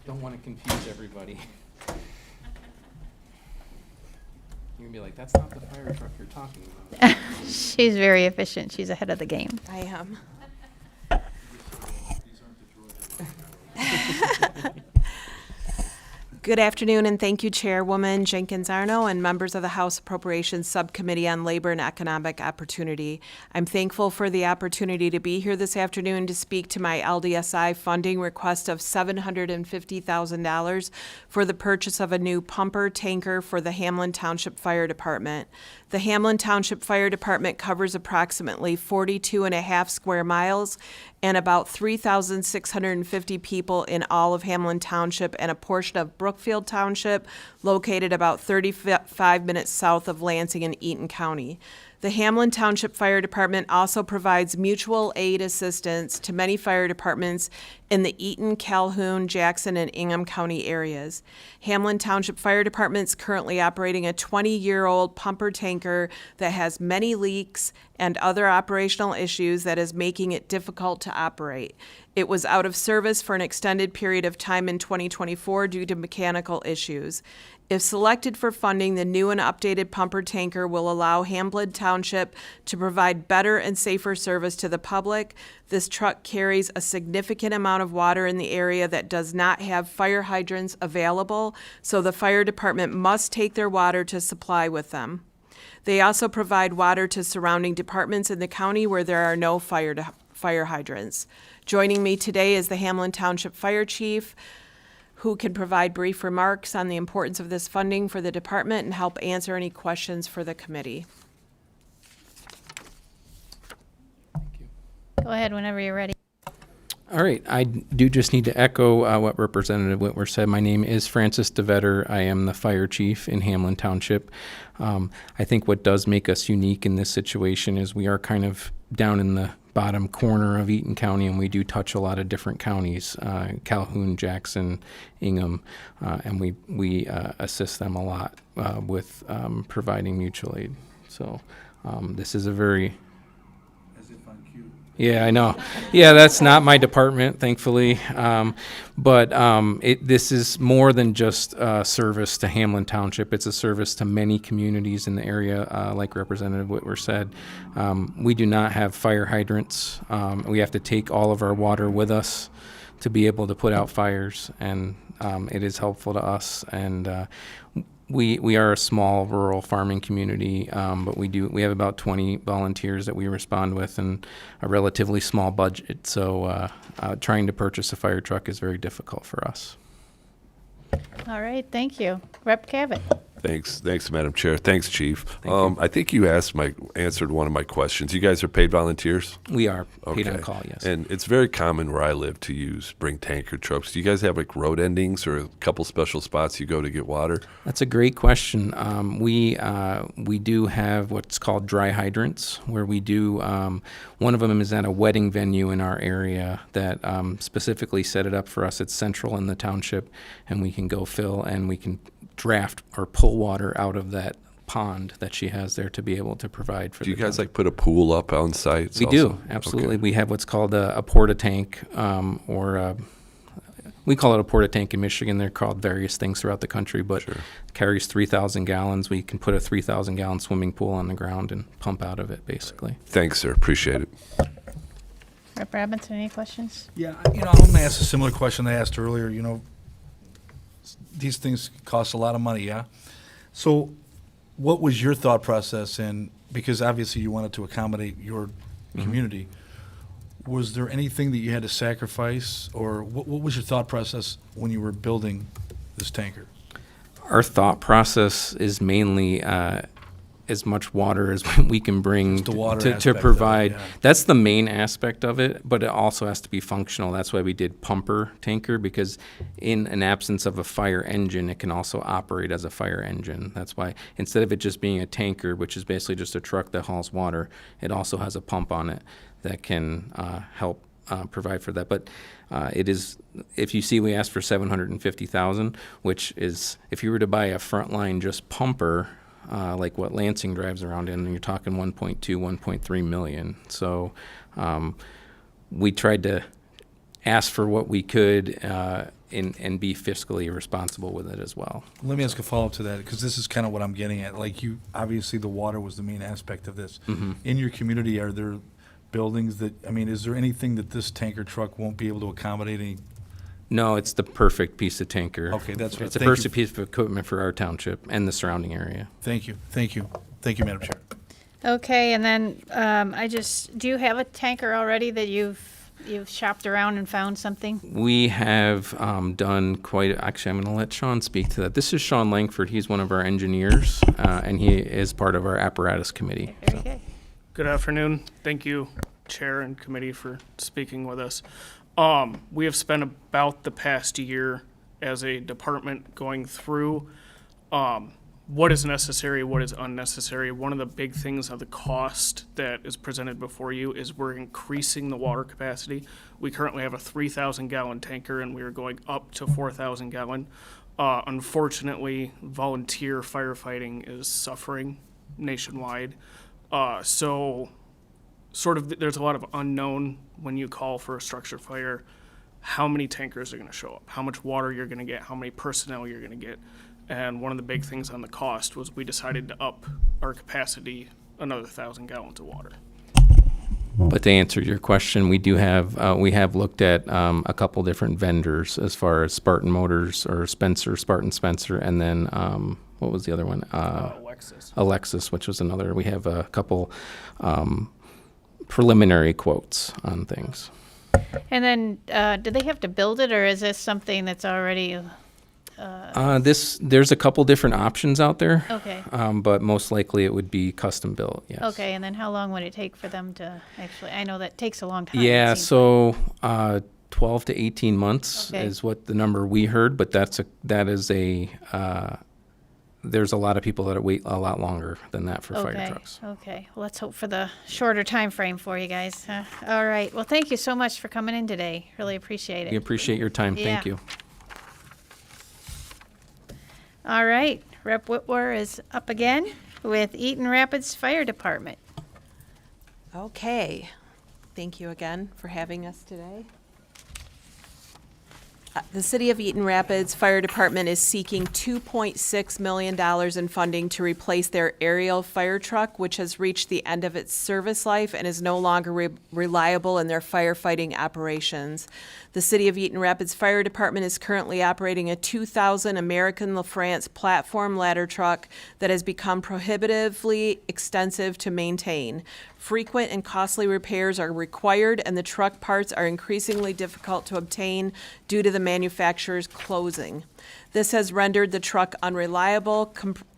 Don't want to confuse everybody. You're gonna be like, that's not the fire truck you're talking about. She's very efficient. She's ahead of the game. I am. Good afternoon, and thank you, Chairwoman Jenkins Arno and members of the House Appropriations Subcommittee on Labor and Economic Opportunity. I'm thankful for the opportunity to be here this afternoon to speak to my LDSI funding request of $750,000 for the purchase of a new pumper tanker for the Hamlin Township Fire Department. The Hamlin Township Fire Department covers approximately 42.5 square miles and about 3,650 people in all of Hamlin Township and a portion of Brookfield Township, located about 35 minutes south of Lansing in Eaton County. The Hamlin Township Fire Department also provides mutual aid assistance to many fire departments in the Eaton, Calhoun, Jackson, and Ingham County areas. Hamlin Township Fire Department is currently operating a 20-year-old pumper tanker that has many leaks and other operational issues that is making it difficult to operate. It was out of service for an extended period of time in 2024 due to mechanical issues. If selected for funding, the new and updated pumper tanker will allow Hamblin Township to provide better and safer service to the public. This truck carries a significant amount of water in the area that does not have fire hydrants available, so the fire department must take their water to supply with them. They also provide water to surrounding departments in the county where there are no fire hydrants. Joining me today is the Hamlin Township Fire Chief, who can provide brief remarks on the importance of this funding for the department and help answer any questions for the committee. Go ahead whenever you're ready. All right, I do just need to echo what Representative Whitwer said. My name is Francis DeVetter. I am the fire chief in Hamlin Township. I think what does make us unique in this situation is we are kind of down in the bottom corner of Eaton County, and we do touch a lot of different counties, Calhoun, Jackson, Ingham, and we assist them a lot with providing mutual aid. So this is a very... Yeah, I know. Yeah, that's not my department, thankfully. But this is more than just a service to Hamlin Township. It's a service to many communities in the area, like Representative Whitwer said. We do not have fire hydrants. We have to take all of our water with us to be able to put out fires, and it is helpful to us. And we are a small rural farming community, but we have about 20 volunteers that we respond with and a relatively small budget. So trying to purchase a fire truck is very difficult for us. All right, thank you. Rep. Cavett. Thanks, Madam Chair. Thanks, Chief. I think you answered one of my questions. You guys are paid volunteers? We are paid on call, yes. And it's very common where I live to bring tanker trucks. Do you guys have like road endings or a couple special spots you go to get water? That's a great question. We do have what's called dry hydrants, where we do, one of them is at a wedding venue in our area that specifically set it up for us. It's central in the township, and we can go fill and we can draft or pull water out of that pond that she has there to be able to provide for. Do you guys like put a pool up on site? We do, absolutely. Okay. We have what's called a porta tank, we call it a porta tank in Michigan. They're called various things throughout the country, but sure. Carries 3,000 gallons. We can put a 3,000 gallon swimming pool on the ground and pump out of it, basically. Thanks, sir. Appreciate it. Rep. Robinson, any questions? Yeah, I'm going to ask a similar question I asked earlier. These things cost a lot of money, yeah? So what was your thought process because obviously you wanted to accommodate your community. Was there anything that you had to sacrifice, or what was your thought process when you were building this tanker? Our thought process is mainly as much water as we can bring to provide. Yeah. That's the main aspect of it, but it also has to be functional. That's why we did pumper tanker, because in an absence of a fire engine, it can also operate as a fire engine. That's why instead of it just being a tanker, which is basically just a truck that hauls water, it also has a pump on it that can help provide for that. But it is, if you see, we asked for $750,000, which is, if you were to buy a frontline just pumper, like what Lansing drives around in, you're talking 1.2, 1.3 million. So we tried to ask for what we could and be fiscally responsible with it as well. Let me ask a follow-up to that, because this is kind of what I'm getting at. Like, obviously the water was the main aspect of this. Mm-hmm. In your community, are there buildings is there anything that this tanker truck won't be able to accommodate? No, it's the perfect piece of tanker. Okay, that's right. It's a perfect piece of equipment for our township and the surrounding area. Thank you, Madam Chair. Okay, and then do you have a tanker already that you've shopped around and found something? We have done actually, I'm going to let Sean speak to that. This is Sean Langford. He's one of our engineers, and he is part of our apparatus committee. Okay. Good afternoon. Thank you, Chair and committee, for speaking with us. We have spent about the past year as a department going through what is necessary, what is unnecessary. One of the big things of the cost that is presented before you is we're increasing the water capacity. We currently have a 3,000 gallon tanker, and we are going up to 4,000 gallon. Unfortunately, volunteer firefighting is suffering nationwide. So there's a lot of unknown when you call for a structure fire, how many tankers are going to show up, how much water you're going to get, how many personnel you're going to get. And one of the big things on the cost was we decided to up our capacity another 1,000 gallons of water. But to answer your question, we have looked at a couple different vendors as far as Spartan Motors or Spartan Spencer, and then what was the other one? Alexis, which was another. We have a couple preliminary quotes on things. And then, do they have to build it, or is this something that's already? There's a couple different options out there. Okay. But most likely it would be custom built. Yes. Okay, and then how long would it take for them to actually? I know that takes a long time. Yeah. So 12 to 18 months is what the number we heard, but there's a lot of people that wait a lot longer than that for fire trucks. Okay. Well, let's hope for the shorter time frame for you guys. All right. Well, thank you so much for coming in today. Really appreciate it. We appreciate your time. Yeah. Thank you. All right. Rep. Whitwer is up again with Eaton Rapids Fire Department. Okay. Thank you again for having us today. The City of Eaton Rapids Fire Department is seeking $2.6 million in funding to replace their aerial fire truck, which has reached the end of its service life and is no longer reliable in their firefighting operations. The City of Eaton Rapids Fire Department is currently operating a 2000 American LaFrance platform ladder truck that has become prohibitively extensive to maintain. Frequent and costly repairs are required, and the truck parts are increasingly difficult to obtain due to the manufacturer's closing. This has rendered the truck unreliable,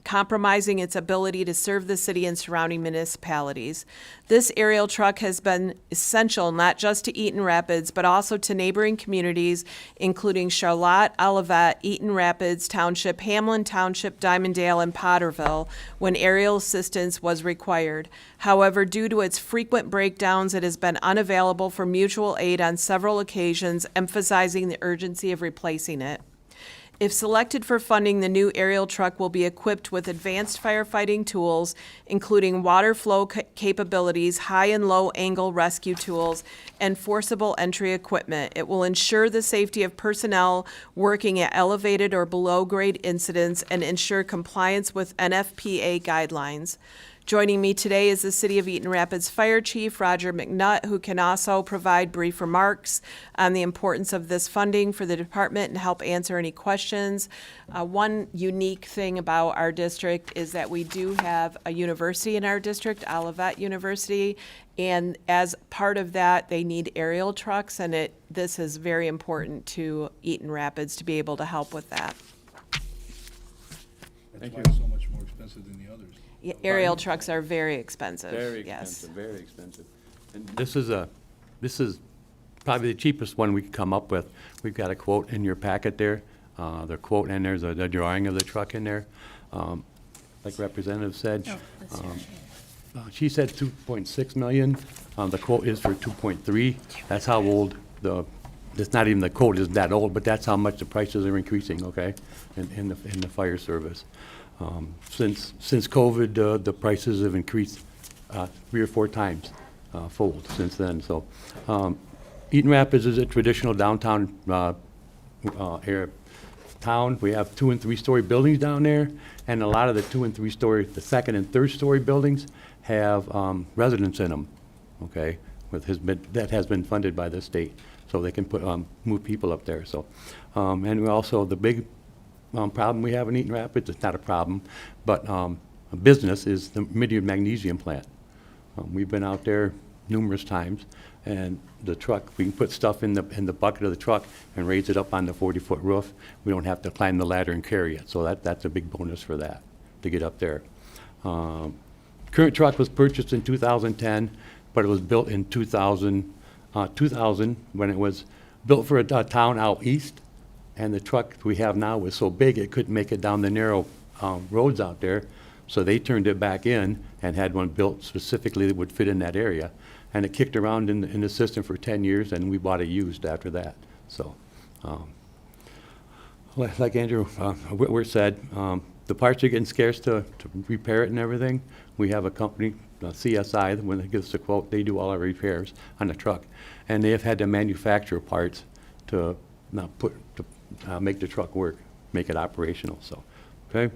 compromising its ability to serve the city and surrounding municipalities. This aerial truck has been essential not just to Eaton Rapids, but also to neighboring communities, including Charlotte, Olivet, Eaton Rapids Township, Hamlin Township, Dimondale, and Potterville, when aerial assistance was required. However, due to its frequent breakdowns, it has been unavailable for mutual aid on several occasions, emphasizing the urgency of replacing it. If selected for funding, the new aerial truck will be equipped with advanced firefighting tools, including water flow capabilities, high and low angle rescue tools, and forcible entry equipment. It will ensure the safety of personnel working at elevated or below grade incidents and ensure compliance with NFPA guidelines. Joining me today is the City of Eaton Rapids Fire Chief, Roger McNutt, who can also provide brief remarks on the importance of this funding for the department and help answer any questions. One unique thing about our district is that we do have a university in our district, Olivet University, and as part of that, they need aerial trucks, and this is very important to Eaton Rapids to be able to help with that. That's why it's so much more expensive than the others. Aerial trucks are very expensive. Very yes. expensive, very expensive. And this is probably the cheapest one we could come up with. We've got a quote in your packet there. The quote, and there's a drawing of the truck in there. Like Representative said, she said 2.6 million. The quote is for 2.3. That's how old it's not even the quote isn't that old, but that's how much the prices are increasing, okay, in the fire service. Since COVID, the prices have increased 3 or 4 times fold since then. So Eaton Rapids is a traditional downtown town. We have 2- and 3-story buildings down there, and a lot of the 2- and 3-story, the 2nd- and 3rd-story buildings have residents in them, okay, that has been funded by the state, so they can move people up there. So, and we also, the big problem we have in Eaton Rapids, it's not a problem, but a business is the Midian Magnesium plant. We've been out there numerous times, and the truck, we can put stuff in the bucket of the truck and raise it up on the 40-foot roof. We don't have to climb the ladder and carry it, so that's a big bonus for that, to get up there. Current truck was purchased in 2010, but it was built in 2000 when it was built for a town out east. And the truck we have now was so big it couldn't make it down the narrow roads out there, so they turned it back in and had one built specifically that would fit in that area. And it kicked around in the system for 10 years, and we bought it used after that. So, like Andrew Whitwer said, the parts are getting scarce to repair it and everything. We have a company, CSI, when they give us a quote, they do all our repairs on the truck, and they have had to manufacture parts to make the truck work, make it operational. So Okay?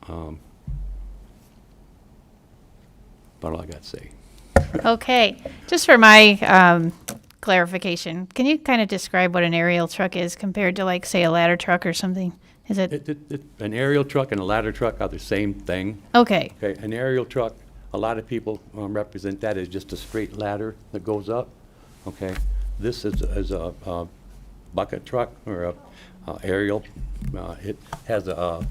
About all I got to say. Okay, just for my clarification, can you kind of describe what an aerial truck is compared to, like, say, a ladder truck or something? Is it? An aerial truck and a ladder truck are the same thing. Okay. Okay, an aerial truck, a lot of people represent that as just a straight ladder that goes up. Okay, this is a bucket truck or a aerial. It has a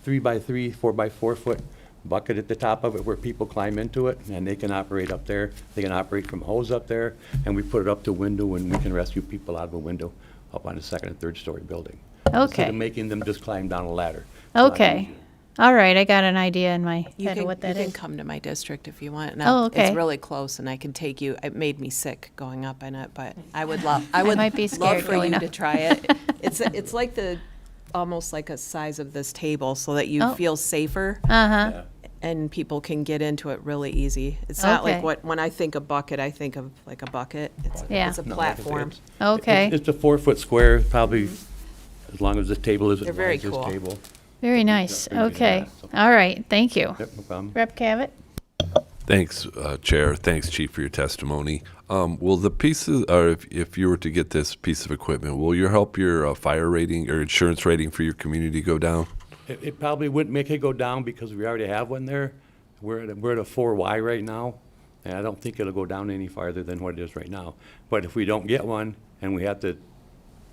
3x3, 4x4 foot bucket at the top of it where people climb into it, and they can operate up there. They can operate from hose up there, and we put it up to window, and we can rescue people out of a window up on a second and third story building. Instead Okay. of making them just climb down a ladder. It's a lot Okay. easier. All right, I got an idea in my You head can, of what that you is. can come to my district if you want. And Oh, okay. It's really close, and I can take you. It made me sick going up in it, but I would love. I I would might be love scared for going you up. to try it. It's like the almost like a size of this table, so that you Oh. feel safer. Uh-huh. And people can get into it really easy. It's not Okay. like when I think of bucket, I think of like a bucket. Yeah. It's a No, like I say, platform. Okay. It's a 4-foot square, probably as long as this table is as They're wide very as this cool. table. Very nice. bigger than Okay. that, so. All right, thank you. Yep, no problem. Rep Cavett? Thanks, Chair. Thanks, Chief, for your testimony. Will the pieces, or if you were to get this piece of equipment, will you help your fire rating or insurance rating for your community go down? It probably wouldn't make it go down because we already have one there. We're at a 4Y right now, and I don't think it'll go down any farther than what it is right now. But if we don't get one and we have to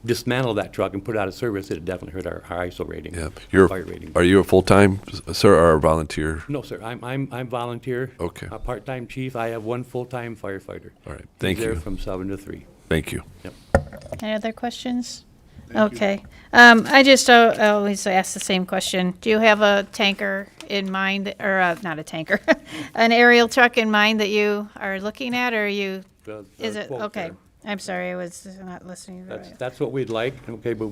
dismantle that truck and put it out of service, it'd definitely hurt our ISO rating, Yeah. our fire rating. Are you a full-time, sir, or a volunteer? No, sir, I'm volunteer. Okay. A part-time chief. I have one full-time firefighter. All right, He's thank there you. from 7 to 3. Thank you. Yep. Any other questions? Okay. I just always ask the same question. Do you have a tanker in mind, or not a tanker, an aerial truck in mind that you are looking at, or are you, The is it, quote okay. there. I'm sorry, I was not listening. That's what we'd like, okay, but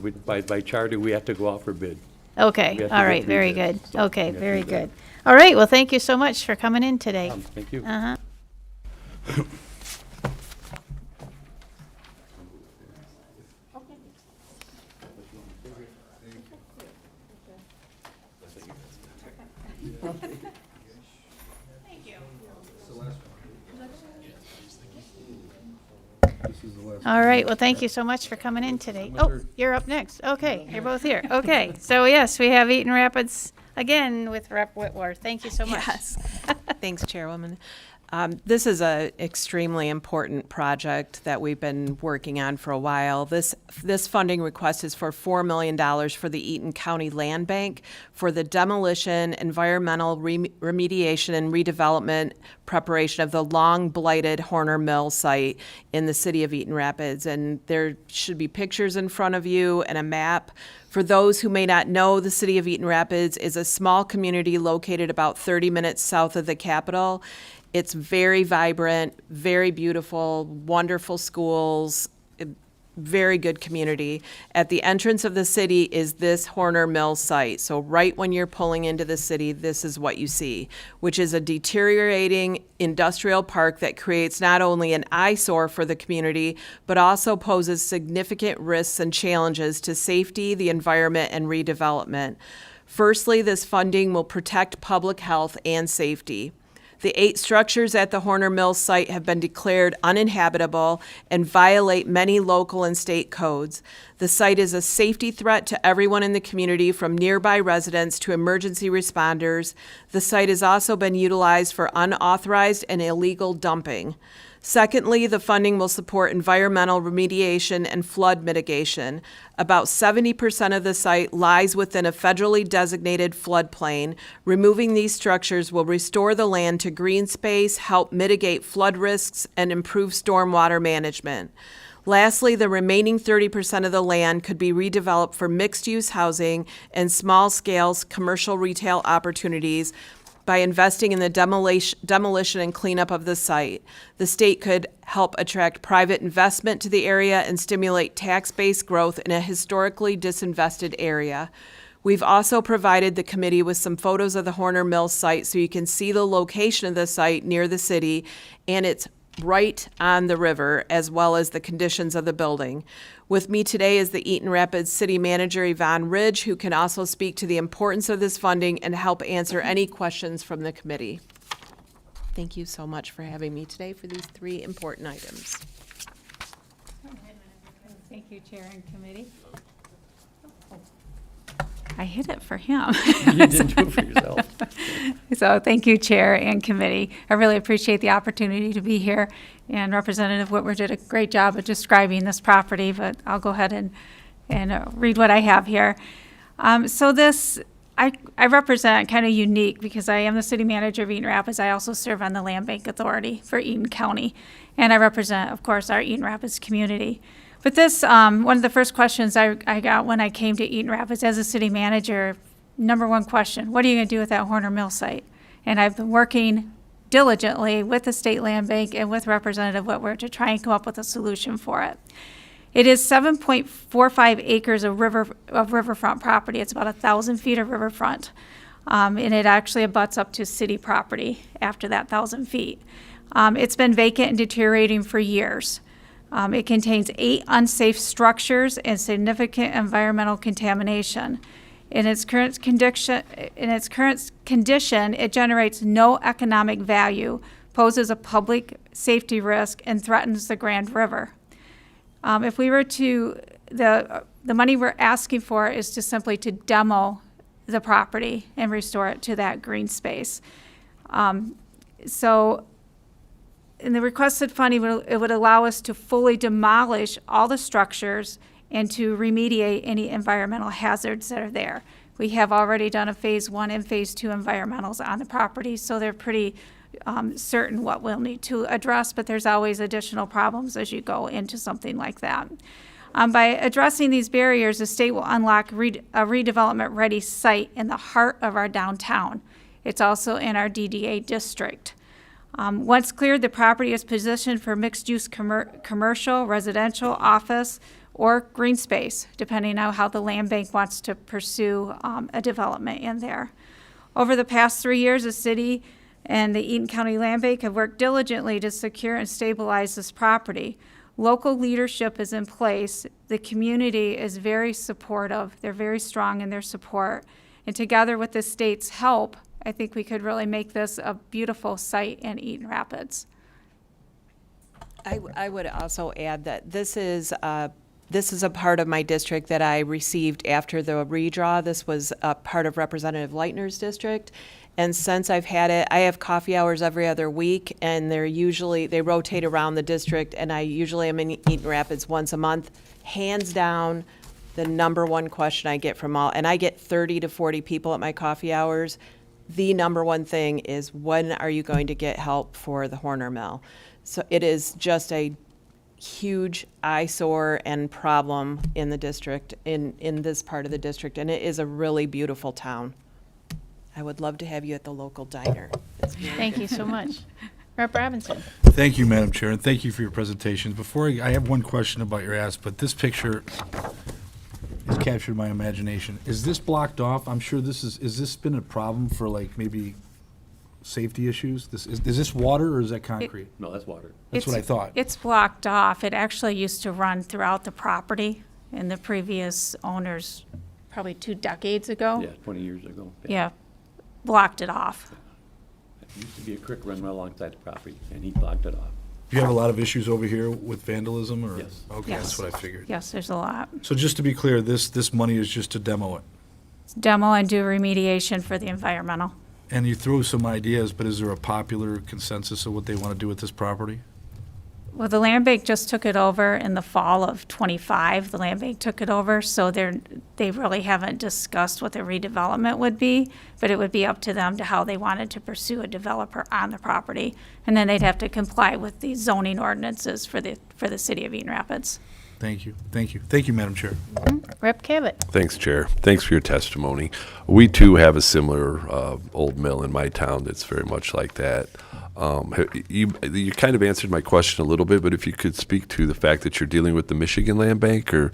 by charter, we have to go out for bid. Okay, We have to all get right, 3 very bids, good. so Okay, we have to very do that. good. All right, well, thank you so much for coming in today. Thank you. Uh-huh. All right, well, thank you so much for coming in today. Oh, you're up next. Okay, you're both here. Okay, so yes, we have Eaton Rapids again with Rep Whitworth. Thank you so much. Yes. Thanks, Chairwoman. This is an extremely important project that we've been working on for a while. This funding request is for $4 million for the Eaton County Land Bank for the demolition, environmental remediation, and redevelopment preparation of the long blighted Horner Mill site in the city of Eaton Rapids. And there should be pictures in front of you and a map. For those who may not know, the city of Eaton Rapids is a small community located about 30 minutes south of the capital. It's very vibrant, very beautiful, wonderful schools, very good community. At the entrance of the city is this Horner Mill site. So right when you're pulling into the city, this is what you see, which is a deteriorating industrial park that creates not only an eyesore for the community, but also poses significant risks and challenges to safety, the environment, and redevelopment. Firstly, this funding will protect public health and safety. The 8 structures at the Horner Mill site have been declared uninhabitable and violate many local and state codes. The site is a safety threat to everyone in the community, from nearby residents to emergency responders. The site has also been utilized for unauthorized and illegal dumping. Secondly, the funding will support environmental remediation and flood mitigation. About 70% of the site lies within a federally designated floodplain. Removing these structures will restore the land to green space, help mitigate flood risks, and improve stormwater management. Lastly, the remaining 30% of the land could be redeveloped for mixed-use housing and small-scale commercial retail opportunities by investing in the demolition and cleanup of the site. The state could help attract private investment to the area and stimulate tax-based growth in a historically disinvested area. We've also provided the committee with some photos of the Horner Mill site so you can see the location of the site near the city, and it's right on the river, as well as the conditions of the building. With me today is the Eaton Rapids City Manager, Yvonne Ridge, who can also speak to the importance of this funding and help answer any questions from the committee. Thank you so much for having me today for these 3 important items. Thank you, Chair and Committee. I hit it for him. You didn't do it for yourself. So thank you, Chair and Committee. I really appreciate the opportunity to be here. And Representative Whitmer did a great job of describing this property, but I'll go ahead and read what I have here. So this, I represent kind of unique because I am the City Manager of Eaton Rapids. I also serve on the Land Bank Authority for Eaton County. And I represent, of course, our Eaton Rapids community. But this, one of the first questions I got when I came to Eaton Rapids as a city manager, number one question, what are you going to do with that Horner Mill site? And I've been working diligently with the State Land Bank and with Representative Whitwer to try and come up with a solution for it. It is 7.45 acres of riverfront property. It's about 1,000 feet of riverfront. And it actually abuts up to city property after that 1,000 feet. It's been vacant and deteriorating for years. It contains 8 unsafe structures and significant environmental contamination. In its current condition, it generates no economic value, poses a public safety risk, and threatens the Grand River. If we were to, the money we're asking for is to simply to demo the property and restore it to that green space. So in the requested funding, it would allow us to fully demolish all the structures and to remediate any environmental hazards that are there. We have already done a phase 1 and phase 2 environmentals on the property, so they're pretty certain what we'll need to address, but there's always additional problems as you go into something like that. By addressing these barriers, the state will unlock a redevelopment-ready site in the heart of our downtown. It's also in our DDA district. Once cleared, the property is positioned for mixed-use commercial, residential, office, or green space, depending on how the land bank wants to pursue a development in there. Over the past 3 years, the city and the Eaton County Land Bank have worked diligently to secure and stabilize this property. Local leadership is in place. The community is very supportive. They're very strong in their support. And together with the state's help, I think we could really make this a beautiful site in Eaton Rapids. I would also add that this is a part of my district that I received after the redraw. This was a part of Representative Leitner's district. And since I've had it, I have coffee hours every other week, and they rotate around the district, and I usually am in Eaton Rapids once a month. Hands down, the number one question I get from all, and I get 30 to 40 people at my coffee hours. The number one thing is, when are you going to get help for the Horner Mill? So it is just a huge eyesore and problem in the district, in this part of the district, and it is a really beautiful town. I would love to have you at the local diner. Thank you so much. Rep. Robinson. Thank you, Madam Chair, and thank you for your presentation. Before I have one question about your ask, but this picture has captured my imagination. Is this blocked off? I'm sure is this been a problem for like maybe safety issues? Is this water or is that concrete? No, that's water. That's what I thought. It's blocked off. It actually used to run throughout the property, and the previous owners, probably 2 decades ago. Yeah, 20 years ago. Yeah, blocked it off. It used to be a creek run right alongside the property, and he blocked it off. Do you have a lot of issues over here with vandalism, or? Yes. Okay, Yes. that's what I figured. Yes, there's a lot. So just to be clear, this money is just to demo it? Demo and do remediation for the environmental. And you threw some ideas, but is there a popular consensus of what they want to do with this property? Well, the land bank just took it over in the fall of '25. The land bank took it over, so they really haven't discussed what the redevelopment would be, but it would be up to them to how they wanted to pursue a developer on the property. And then they'd have to comply with the zoning ordinances for the city of Eaton Rapids. Thank you. Thank you. Thank you, Madam Chair. Rep. Cavett. Thanks, Chair. Thanks for your testimony. We too have a similar old mill in my town that's very much like that. You kind of answered my question a little bit, but if you could speak to the fact that you're dealing with the Michigan Land Bank, are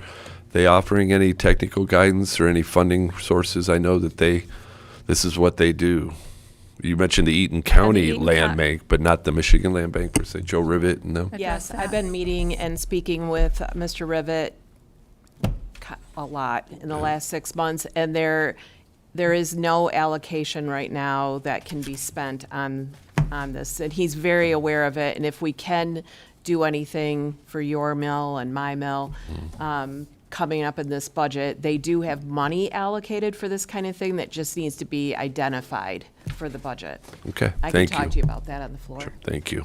they offering any technical guidance or any funding sources? I know that this is what they do. You mentioned the Eaton County Eaton Land Coun- Bank, but not the Michigan Land Bank per se. Joe Rivet, no? Yes, I've been meeting and speaking with Mr. Rivet a lot in the last 6 months, and there is no allocation right now that can be spent on this, and he's very aware of it, and if we can do anything for your mill and my mill, coming up in this budget, they do have money allocated for this kind of thing that just needs to be identified for the budget. Okay, I thank can talk you. to you about that on the floor. Sure, thank you.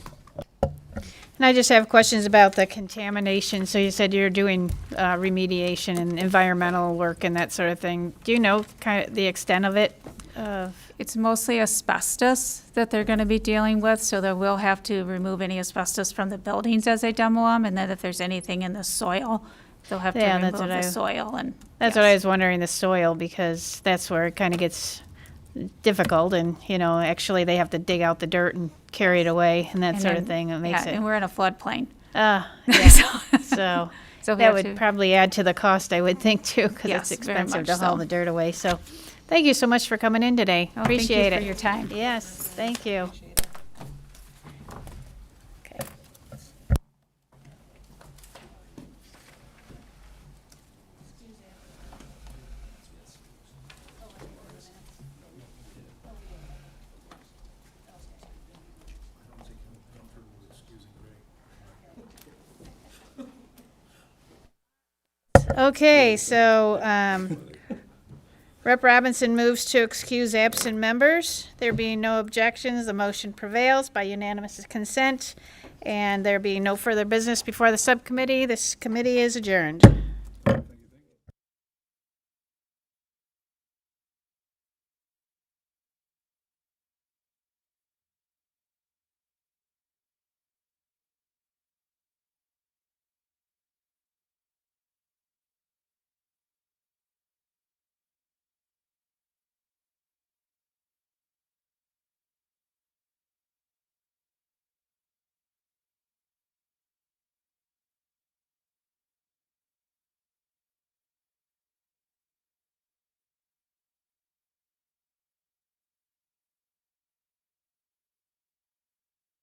And I just have questions about the contamination. So you said you're doing remediation and environmental work and that sort of thing. Do you know kind of the extent of it? It's mostly asbestos that they're going to be dealing with, so they will have to remove any asbestos from the buildings as they demo them, and then if there's anything in the soil, they'll have to Yeah, remove that's what the I- soil. And That's what I was wondering, the soil, because that's where it kind of gets difficult. And, actually they have to dig out the dirt and carry it away and that sort of thing. It makes it. And we're in a floodplain. Yeah. So So we that have would to- probably add to the cost, I would think, too, because Yes, it's very expensive much to haul so. the dirt away. So thank you so much for coming in today. Oh, thank you Appreciate for it. your time. Yes, thank you. Okay. Okay, so Rep. Robinson moves to excuse absent members. There being no objections, the motion prevails by unanimous consent. And there being no further business before the subcommittee, this committee is adjourned.